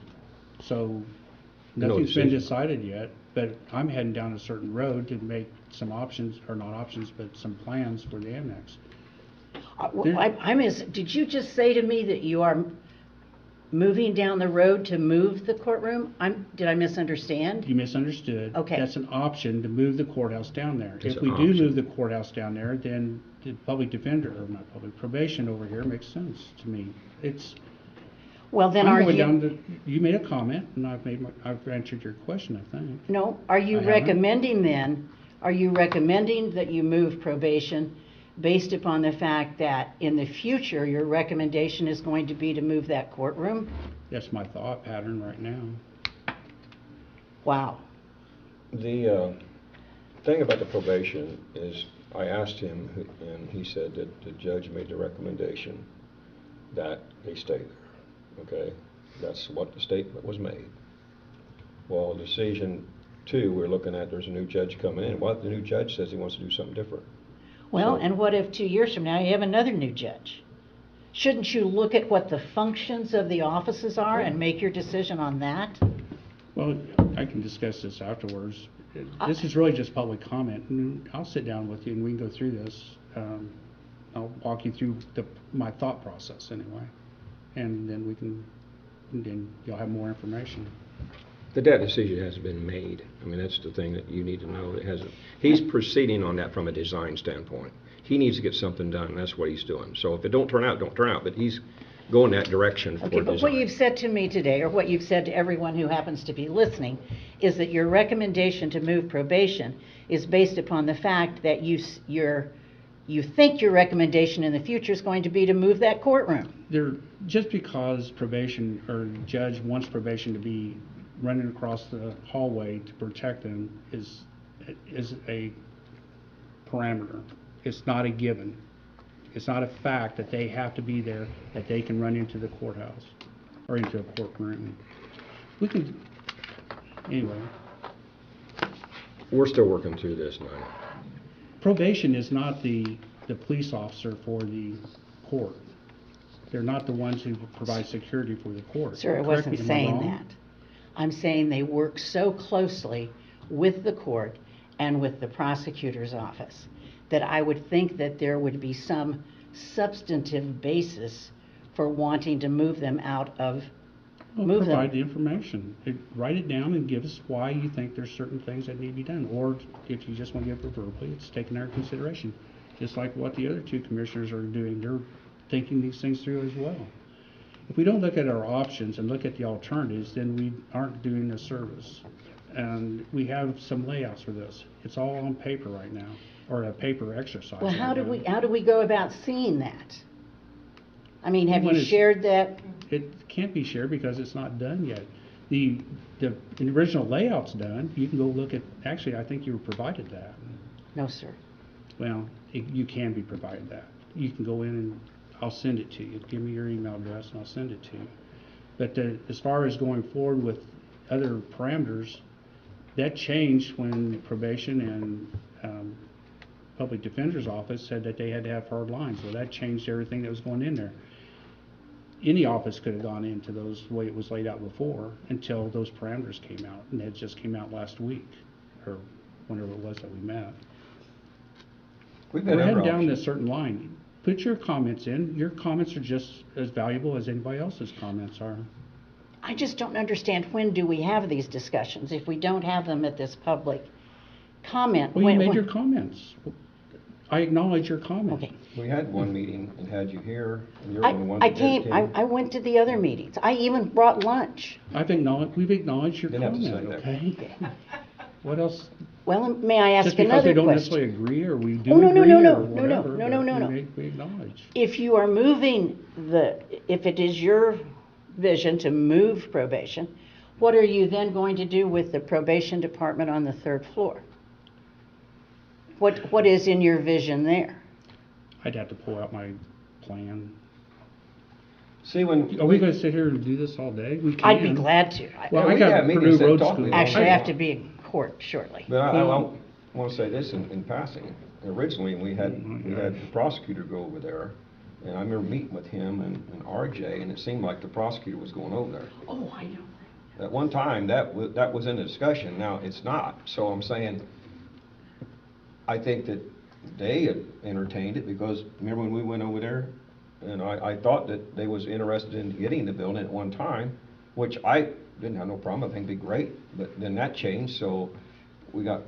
So No nothing's been decision. decided yet, but I'm heading down a certain road to make some options, or not options, but some plans for the annex. Did you just say to me that you are moving down the road to move the courtroom? Did I misunderstand? You misunderstood. Okay. That's an option to move the courthouse down there. It's If an we do option. move the courthouse down there, then the public defender, or not public, probation over here makes sense to me. Well, then I'm are going down you, you made a comment, and I've answered your question, I think. no, are you I haven't. recommending then, are you recommending that you move probation based upon the fact that in the future, your recommendation is going to be to move that courtroom? That's my thought pattern right now. Wow. The thing about the probation is, I asked him, and he said that the judge made the recommendation that they stay there, okay? That's what the statement was made. Well, decision 2, we're looking at, there's a new judge coming in. What if the new judge says he wants to do something different? Well, So- and what if 2 years from now you have another new judge? Shouldn't you look at what the functions of the offices are and make your decision on that? Well, I can discuss this afterwards. This is really just public comment, and I'll sit down with you and we can go through this. I'll walk you through my thought process anyway, and then you'll have more information. The debt decision hasn't been made. I mean, that's the thing that you need to know. It hasn't. He's proceeding on that from a design standpoint. He needs to get something done, and that's what he's doing. So if it don't turn out, but he's going that direction for Okay, design. but what you've said to me today, or what you've said to everyone who happens to be listening, is that your recommendation to move probation is based upon the fact that you think your recommendation in the future is going to be to move that courtroom. Just because probation, or judge wants probation to be running across the hallway to protect them is a parameter. It's not a given. It's not a fact that they have to be there, that they can run into the courthouse or into a courtroom. Anyway, We're still working through this now. probation is not the police officer for the court. They're not the ones who provide security for the court. Sir, I Correct me, wasn't am I saying wrong? that. I'm saying they work so closely with the court and with the prosecutor's office that I would think that there would be some substantive basis for wanting to move them out of, Well, move provide them. the information. Write it down and give us why you think there's certain things that need to be done. Or if you just want to give it verbally, it's taken under consideration. Just like what the other 2 commissioners are doing. They're thinking these things through as well. If we don't look at our options and look at the alternatives, then we aren't doing a service. And we have some layouts for this. It's all on paper right now, or a paper exercise. Well, how right do we go about seeing that? I mean, have What you is- shared that? It can't be shared because it's not done yet. The original layout's done. You can go look at, actually, I think you were provided that. No, sir. Well, you can be provided that. You can go in and I'll send it to you. Give me your email address and I'll send it to you. But as far as going forward with other parameters, that changed when probation and public defender's office said that they had to have hard lines. Well, that changed everything that was going in there. Any office could have gone into those the way it was laid out before until those parameters came out. And that just came out last week, or whenever it was that we met. We've We're got heading other down options. this certain line. Put your comments in. Your comments are just as valuable as anybody else's comments are. I just don't understand, when do we have these discussions if we don't have them at this public comment? Well, you When- made when- your comments. I acknowledge your comment. Okay. We had one meeting and had you here, and you're one of the ones I that came, dedicated. I went to the other meetings. I even brought lunch. We've acknowledged your Didn't have to say comment, that. okay? What else? Well, may I ask Just because another they don't question? necessarily agree, or we do Oh, no, no, agree, no, or no, no, whatever, no, no, no, but no. we acknowledge. If you are moving if it is your vision to move probation, what are you then going to do with the probation department on the 3rd floor? What is in your vision there? I'd have to pull out my plan. See, when. Are we gonna sit here and do this all day? We can. I'd be glad to. Well, Yeah, I we got have Purdue meetings that Road talk School. about Actually, I it. have to be in court shortly. But I want to say this in passing. Originally, we had the prosecutor go over there, and I remember meeting with him and RJ, and it seemed like the prosecutor was going over there. Oh, I know. At one time, that was in the discussion. Now, it's not. So I'm saying, I think that they had entertained it because, remember when we went over there? And I thought that they was interested in getting the building at one time, which I didn't have no problem. I think it'd be great. But then that changed, so we got,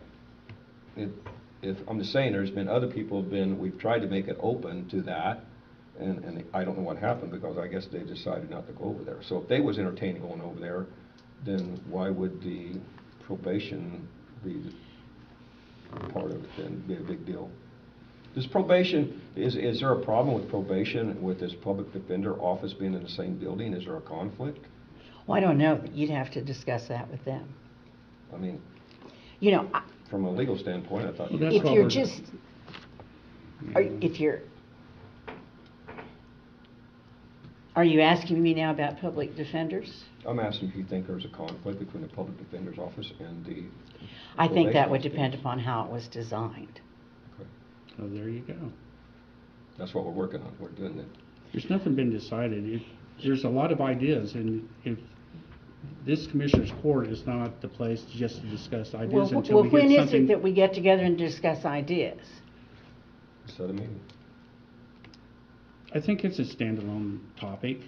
if I'm just saying, there's been other people we've tried to make it open to that. And I don't know what happened because I guess they decided not to go over there. So if they was entertaining going over there, then why would the probation be part of it then, be a big deal? Does probation, is there a problem with probation with this public defender office being in the same building? Is there a conflict? Well, I don't know. You'd have to discuss that with them. I mean, You know, from a legal standpoint, I thought. Well, that's if what you're we're- just, are you asking me now about public defenders? I'm asking if you think there's a conflict between the public defender's office and the. I think that would probation depend office. upon how it was designed. Okay. Oh, there you go. That's what we're working on. We're doing it. There's nothing been decided. There's a lot of ideas, and if this commissioner's court is not the place just to discuss ideas until we When get is something. it that we get together and discuss ideas? Set a meeting. I think it's a standalone topic.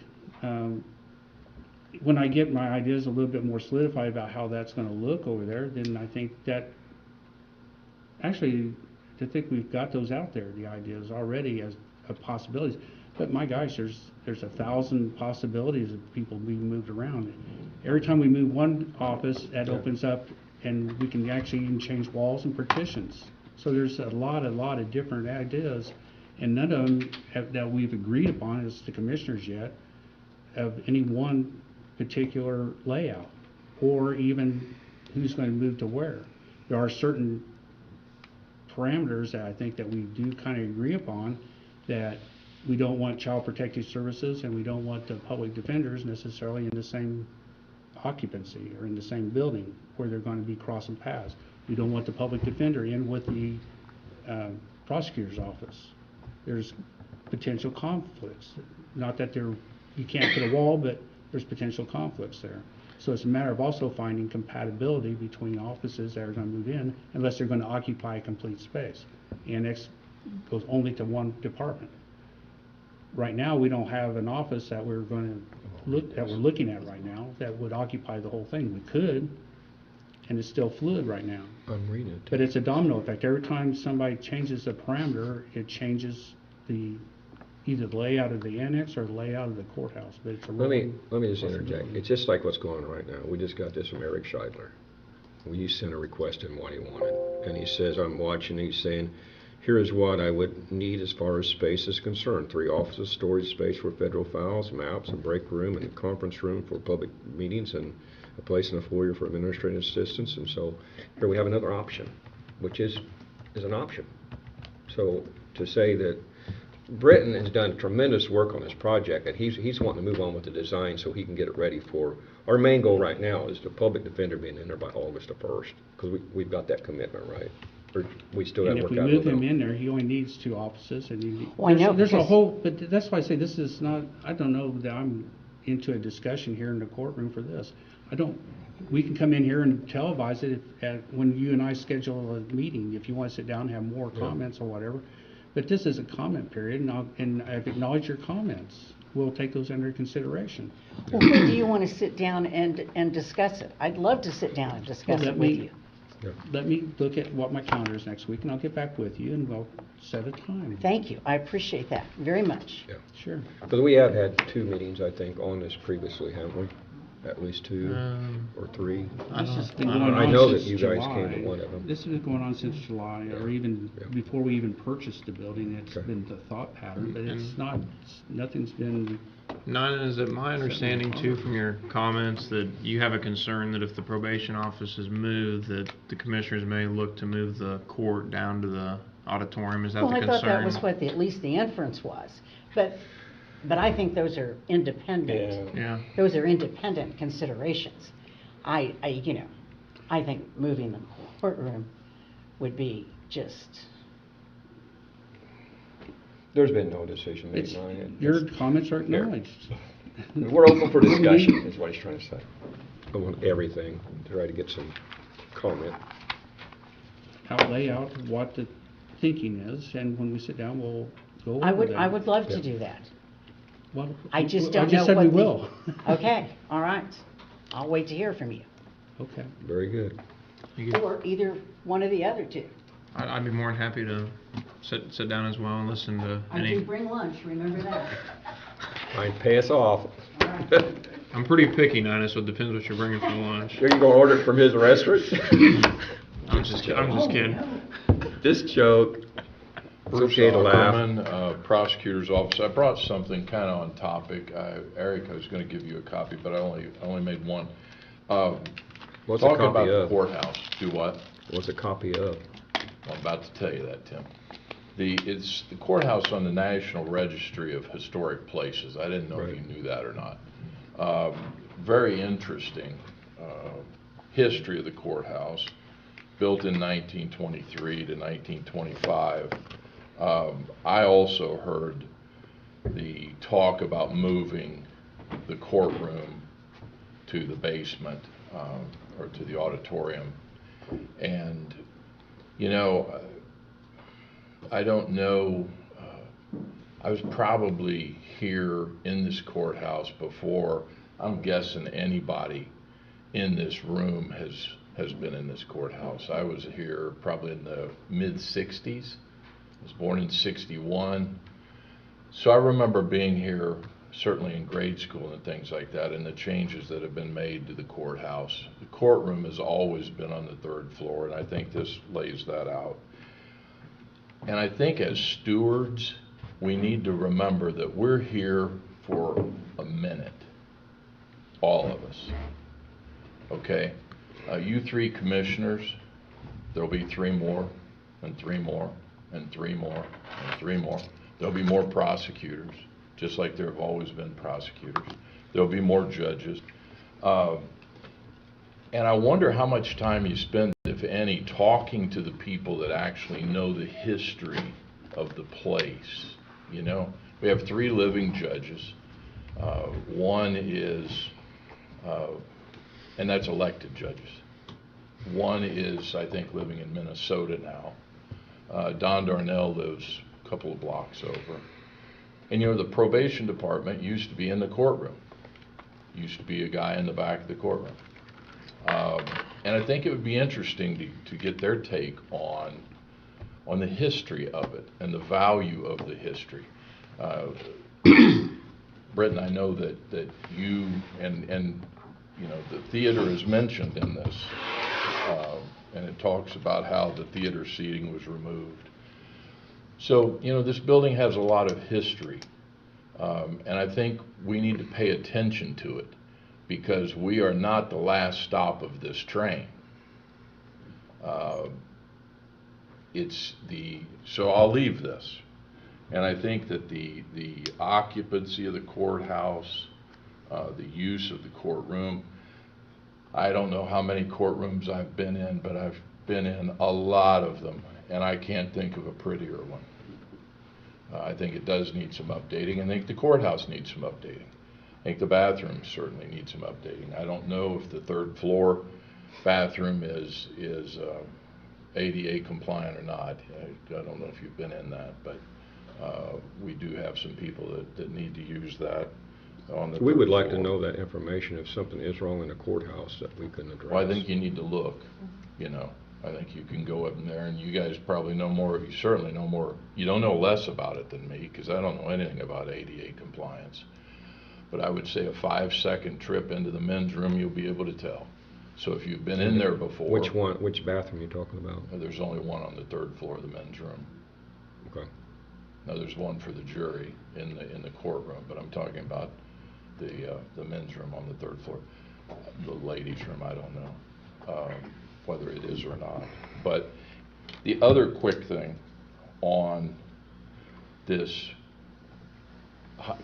When I get my ideas a little bit more solidified about how that's gonna look over there, then I think that, actually, I think we've got those out there, the ideas already as possibilities. But my gosh, there's 1,000 possibilities of people being moved around. Every time we move one office, that opens up, and we can actually even change walls and partitions. So there's a lot of different ideas, and none of them that we've agreed upon as the commissioners yet of any one particular layout, or even who's going to move to where. There are certain parameters that I think that we do kind of agree upon, that we don't want child protective services and we don't want the public defenders necessarily in the same occupancy or in the same building where they're going to be crossing paths. We don't want the public defender in with the prosecutor's office. There's potential conflicts. Not that you can't put a wall, but there's potential conflicts there. So it's a matter of also finding compatibility between offices that are going to move in, unless they're going to occupy a complete space. Annex goes only to one department. Right now, we don't have an office that we're looking at right now that would occupy the whole thing. We could, and it's still fluid right now. I'm reading it. But it's a domino effect. Every time somebody changes a parameter, it changes either the layout of the annex or the layout of the courthouse. But it's a Let me real just interject. possibility. It's just like what's going on right now. We just got this from Eric Scheidler. We sent a request in what he wanted. And he says, I'm watching, he's saying, here is what I would need as far as space is concerned. 3 offices, storage space for federal files, maps, a break room, and a conference room for public meetings, and a place in a foyer for administrative assistants. And so here we have another option, which is an option. So to say that Britton has done tremendous work on this project, and he's wanting to move on with the design so he can get it ready for, our main goal right now is the public defender being in there by August the 1st, because we've got that commitment, right? Or we still got And to if work we out a move little him bit. in there, he only needs 2 offices, and Well, I know, there's a because- whole, but that's why I say this is not, I don't know that I'm into a discussion here in the courtroom for this. We can come in here and televise it when you and I schedule a meeting, if you want to sit down and have more comments or whatever. But this is a comment period, and I've acknowledged your comments. We'll take those under consideration. Well, when do you want to sit down and discuss it? I'd love to sit down and discuss Well, it with you. Let me look at what my calendar is next week, and I'll get back with you, and we'll set a time. Thank you. I appreciate that very much. Yeah. Sure. Because we have had 2 meetings, I think, on this previously, haven't we? At least 2 or 3. This has been I going I on know that since you guys came July. to one of them. This has been going on since July, or even before we even purchased the building. It's Okay. been the thought pattern, but it's And- not, nothing's been, Nina, is it my understanding too from your comments that you have a concern that if the probation office is moved, that the commissioners may look to move the court down to the auditorium? Is that Well, the I concern? thought that was what at least the inference was. But But I think those are independent. Yeah. Those are independent considerations. I think moving the courtroom would be just, There's been no decision made It's, on it. your comments are acknowledged. We're open for discussion, is what he's trying to say. I want everything, try to get some comment. Lay out what the thinking is, and when we sit down, we'll go over that. I would love to Yeah. do that. Well, I just I don't know just said what we the- will. Okay, all right. I'll wait to hear from you. Okay. Very good. Or either one of the other two. I'd be more than happy to sit down as well and listen to I any. do bring lunch, remember that. Fine, pay us off. All right. I'm pretty picky, Nina, so it depends what you're bringing for lunch. Are you gonna order it from his restaurant? I'm just kidding. This joke. It's okay to laugh. Berman, Prosecutor's Office. I brought something kind of on topic. Eric, I was going to give you a copy, but I only made one. What's a Talking about copy the of? courthouse. Do what? What's a copy of? I'm about to tell you that, Tim. It's the courthouse on the National Registry of Historic Places. I didn't know if Right. you knew that or not. Very interesting history of the courthouse, built in 1923 to 1925. I also heard the talk about moving the courtroom to the basement or to the auditorium. And, you know, I don't know, I was probably here in this courthouse before, I'm guessing anybody in this room has been in this courthouse. I was here probably in the mid-60s. I was born in 61. So I remember being here certainly in grade school and things like that, and the changes that have been made to the courthouse. The courtroom has always been on the third floor, and I think this lays that out. And I think as stewards, we need to remember that we're here for a minute, all of us, okay? You three commissioners, there'll be 3 more, and 3 more, and 3 more, and 3 more. There'll be more prosecutors, just like there have always been prosecutors. There'll be more judges. And I wonder how much time you spend, if any, talking to the people that actually know the history of the place. You know, we have 3 living judges. One is, and that's elected judges. One is, I think, living in Minnesota now. Don Darnell lives a couple of blocks over. And you know, the probation department used to be in the courtroom. Used to be a guy in the back of the courtroom. And I think it would be interesting to get their take on the history of it and the value of the history. Britton, I know that you and you know, the theater is mentioned in this, and it talks about how the theater seating was removed. So, you know, this building has a lot of history, and I think we need to pay attention to it, because we are not the last stop of this train. So I'll leave this. And I think that the occupancy of the courthouse, the use of the courtroom, I don't know how many courtrooms I've been in, but I've been in a lot of them, and I can't think of a prettier one. I think it does need some updating. I think the courthouse needs some updating. I think the bathrooms certainly need some updating. I don't know if the 3rd floor bathroom is ADA compliant or not. I don't know if you've been in that, but we do have some people that need to use that on the 3rd We would like to floor. know that information if something is wrong in the courthouse that we can address. Well, I think you need to look, you know. I think you can go up in there, and you guys probably know more, you certainly know more, you don't know less about it than me, because I don't know anything about ADA compliance. But I would say a 5-second trip into the men's room, you'll be able to tell. So if you've been in there before. Which bathroom are you talking about? There's only one on the 3rd floor of the men's room. Okay. Now, there's one for the jury in the courtroom, but I'm talking about the men's room on the 3rd floor. The ladies' room, I don't know whether it is or not. But the other quick thing on this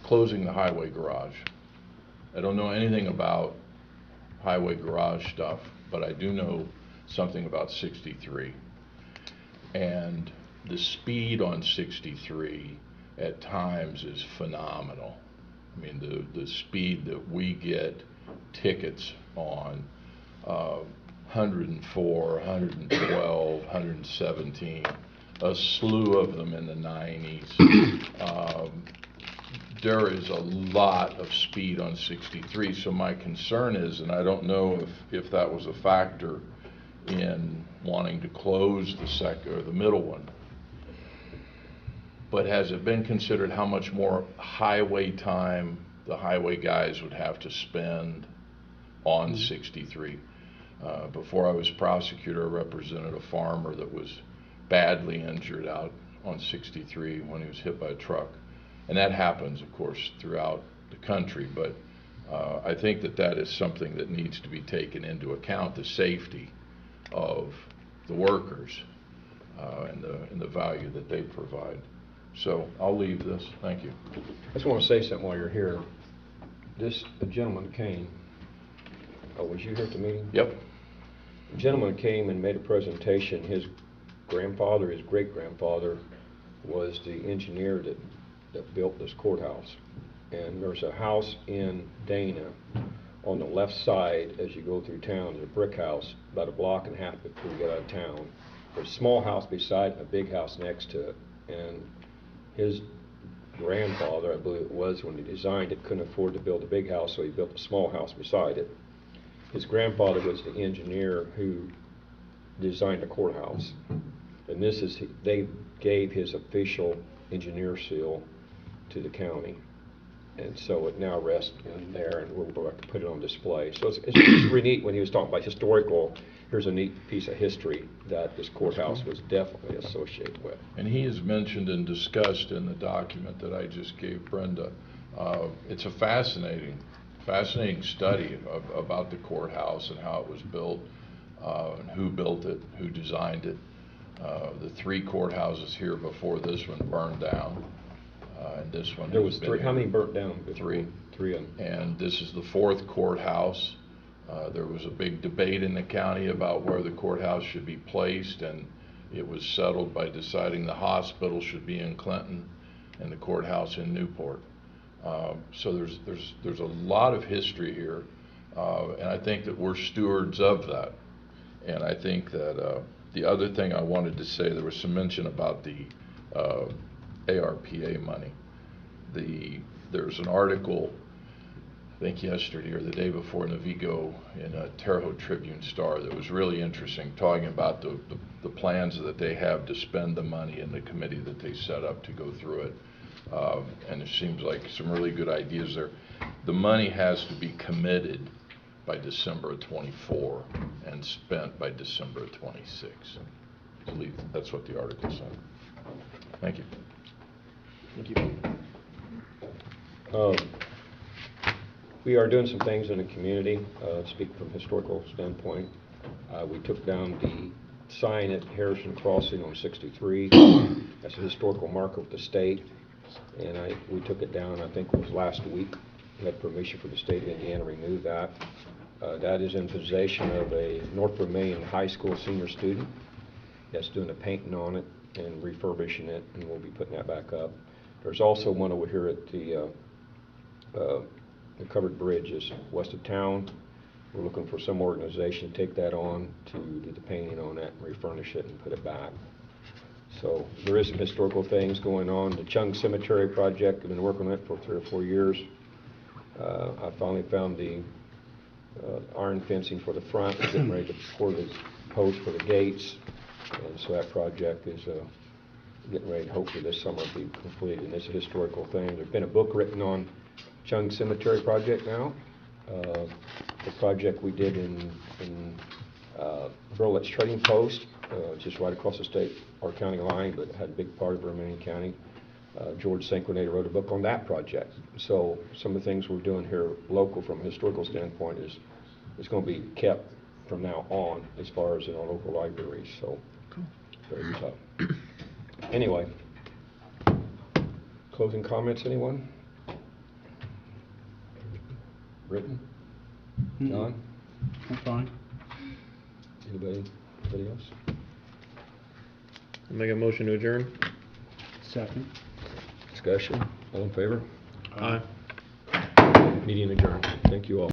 closing the highway garage. I don't know anything about highway garage stuff, but I do know something about 63. And the speed on 63 at times is phenomenal. I mean, the speed that we get tickets on, 104, 112, 117, a slew of them in the 90s. There is a lot of speed on 63, so my concern is, and I don't know if that was a factor in wanting to close the middle one, but has it been considered how much more highway time the highway guys would have to spend on 63? Before I was prosecutor, I represented a farmer that was badly injured out on 63 when he was hit by a truck. And that happens, of course, throughout the country, but I think that is something that needs to be taken into account, the safety of the workers and the value that they provide. So I'll leave this. Thank you. I just want to say something while you're here. A gentleman came. Oh, was you here at the meeting? Yep. A gentleman came and made a presentation. His great-grandfather, was the engineer that built this courthouse. And there's a house in Dana on the left side as you go through town. There's a brick house about a block and a half before you get out of town. There's a small house beside it and a big house next to it. And his grandfather, I believe it was, when he designed it, couldn't afford to build a big house, so he built a small house beside it. His grandfather was the engineer who designed the courthouse. And they gave his official engineer seal to the county. And so it now rests in there, and we'll go back to put it on display. So it's really neat when he was talking about historical. Here's a neat piece of history that this courthouse was definitely associated with. And he is mentioned and discussed in the document that I just gave Brenda. It's a fascinating study about the courthouse and how it was built, and who built it, who designed it. The 3 courthouses here before this one burned down. And this one there was 3. How many burnt down? 3. 3 of them. And this is the 4th courthouse. There was a big debate in the county about where the courthouse should be placed, and it was settled by deciding the hospital should be in Clinton and the courthouse in Newport. So there's a lot of history here, and I think that we're stewards of that. And I think that the other thing I wanted to say, there was some mention about the ARPA money. There's an article, I think yesterday or the day before, in the Vigo, in a Terre Haute Tribune Star, that was really interesting, talking about the plans that they have to spend the money and the committee that they set up to go through it. And it seems like some really good ideas there. The money has to be committed by December of 24 and spent by December of 26. I believe that's what the article said. Thank you. Thank you. We are doing some things in the community, speaking from a historical standpoint. We took down the sign at Harrison Crossing on 63. That's a historical marker with the state. And we took it down, I think it was last week. We had permission from the state of Indiana to remove that. That is in possession of a North Vermillion High School senior student that's doing the painting on it and refurbishing it, and we'll be putting that back up. There's also one over here at the covered bridges west of town. We're looking for some organization to take that on to do the painting on that and refurnish it and put it back. So there is some historical things going on. The Chung Cemetery project, I've been working on it for 3 or 4 years. I finally found the iron fencing for the front, getting ready to pour the post for the gates. And so that project is getting ready, hopefully this summer be completed. And it's a historical thing. There's been a book written on Chung Cemetery project now. The project we did in Burlett's Trading Post, just right across the state or county line, but it had a big part of Vermillion County. George Sanquineta wrote a book on that project. So some of the things we're doing here local from a historical standpoint is going to be kept from now on as far as in our local libraries. So very tough. Anyway, closing comments, anyone? written? Mm. John? I'm fine. Anybody else? Make a motion to adjourn? Second. Discussion, all in favor? Aye. Meeting adjourned. Thank you all.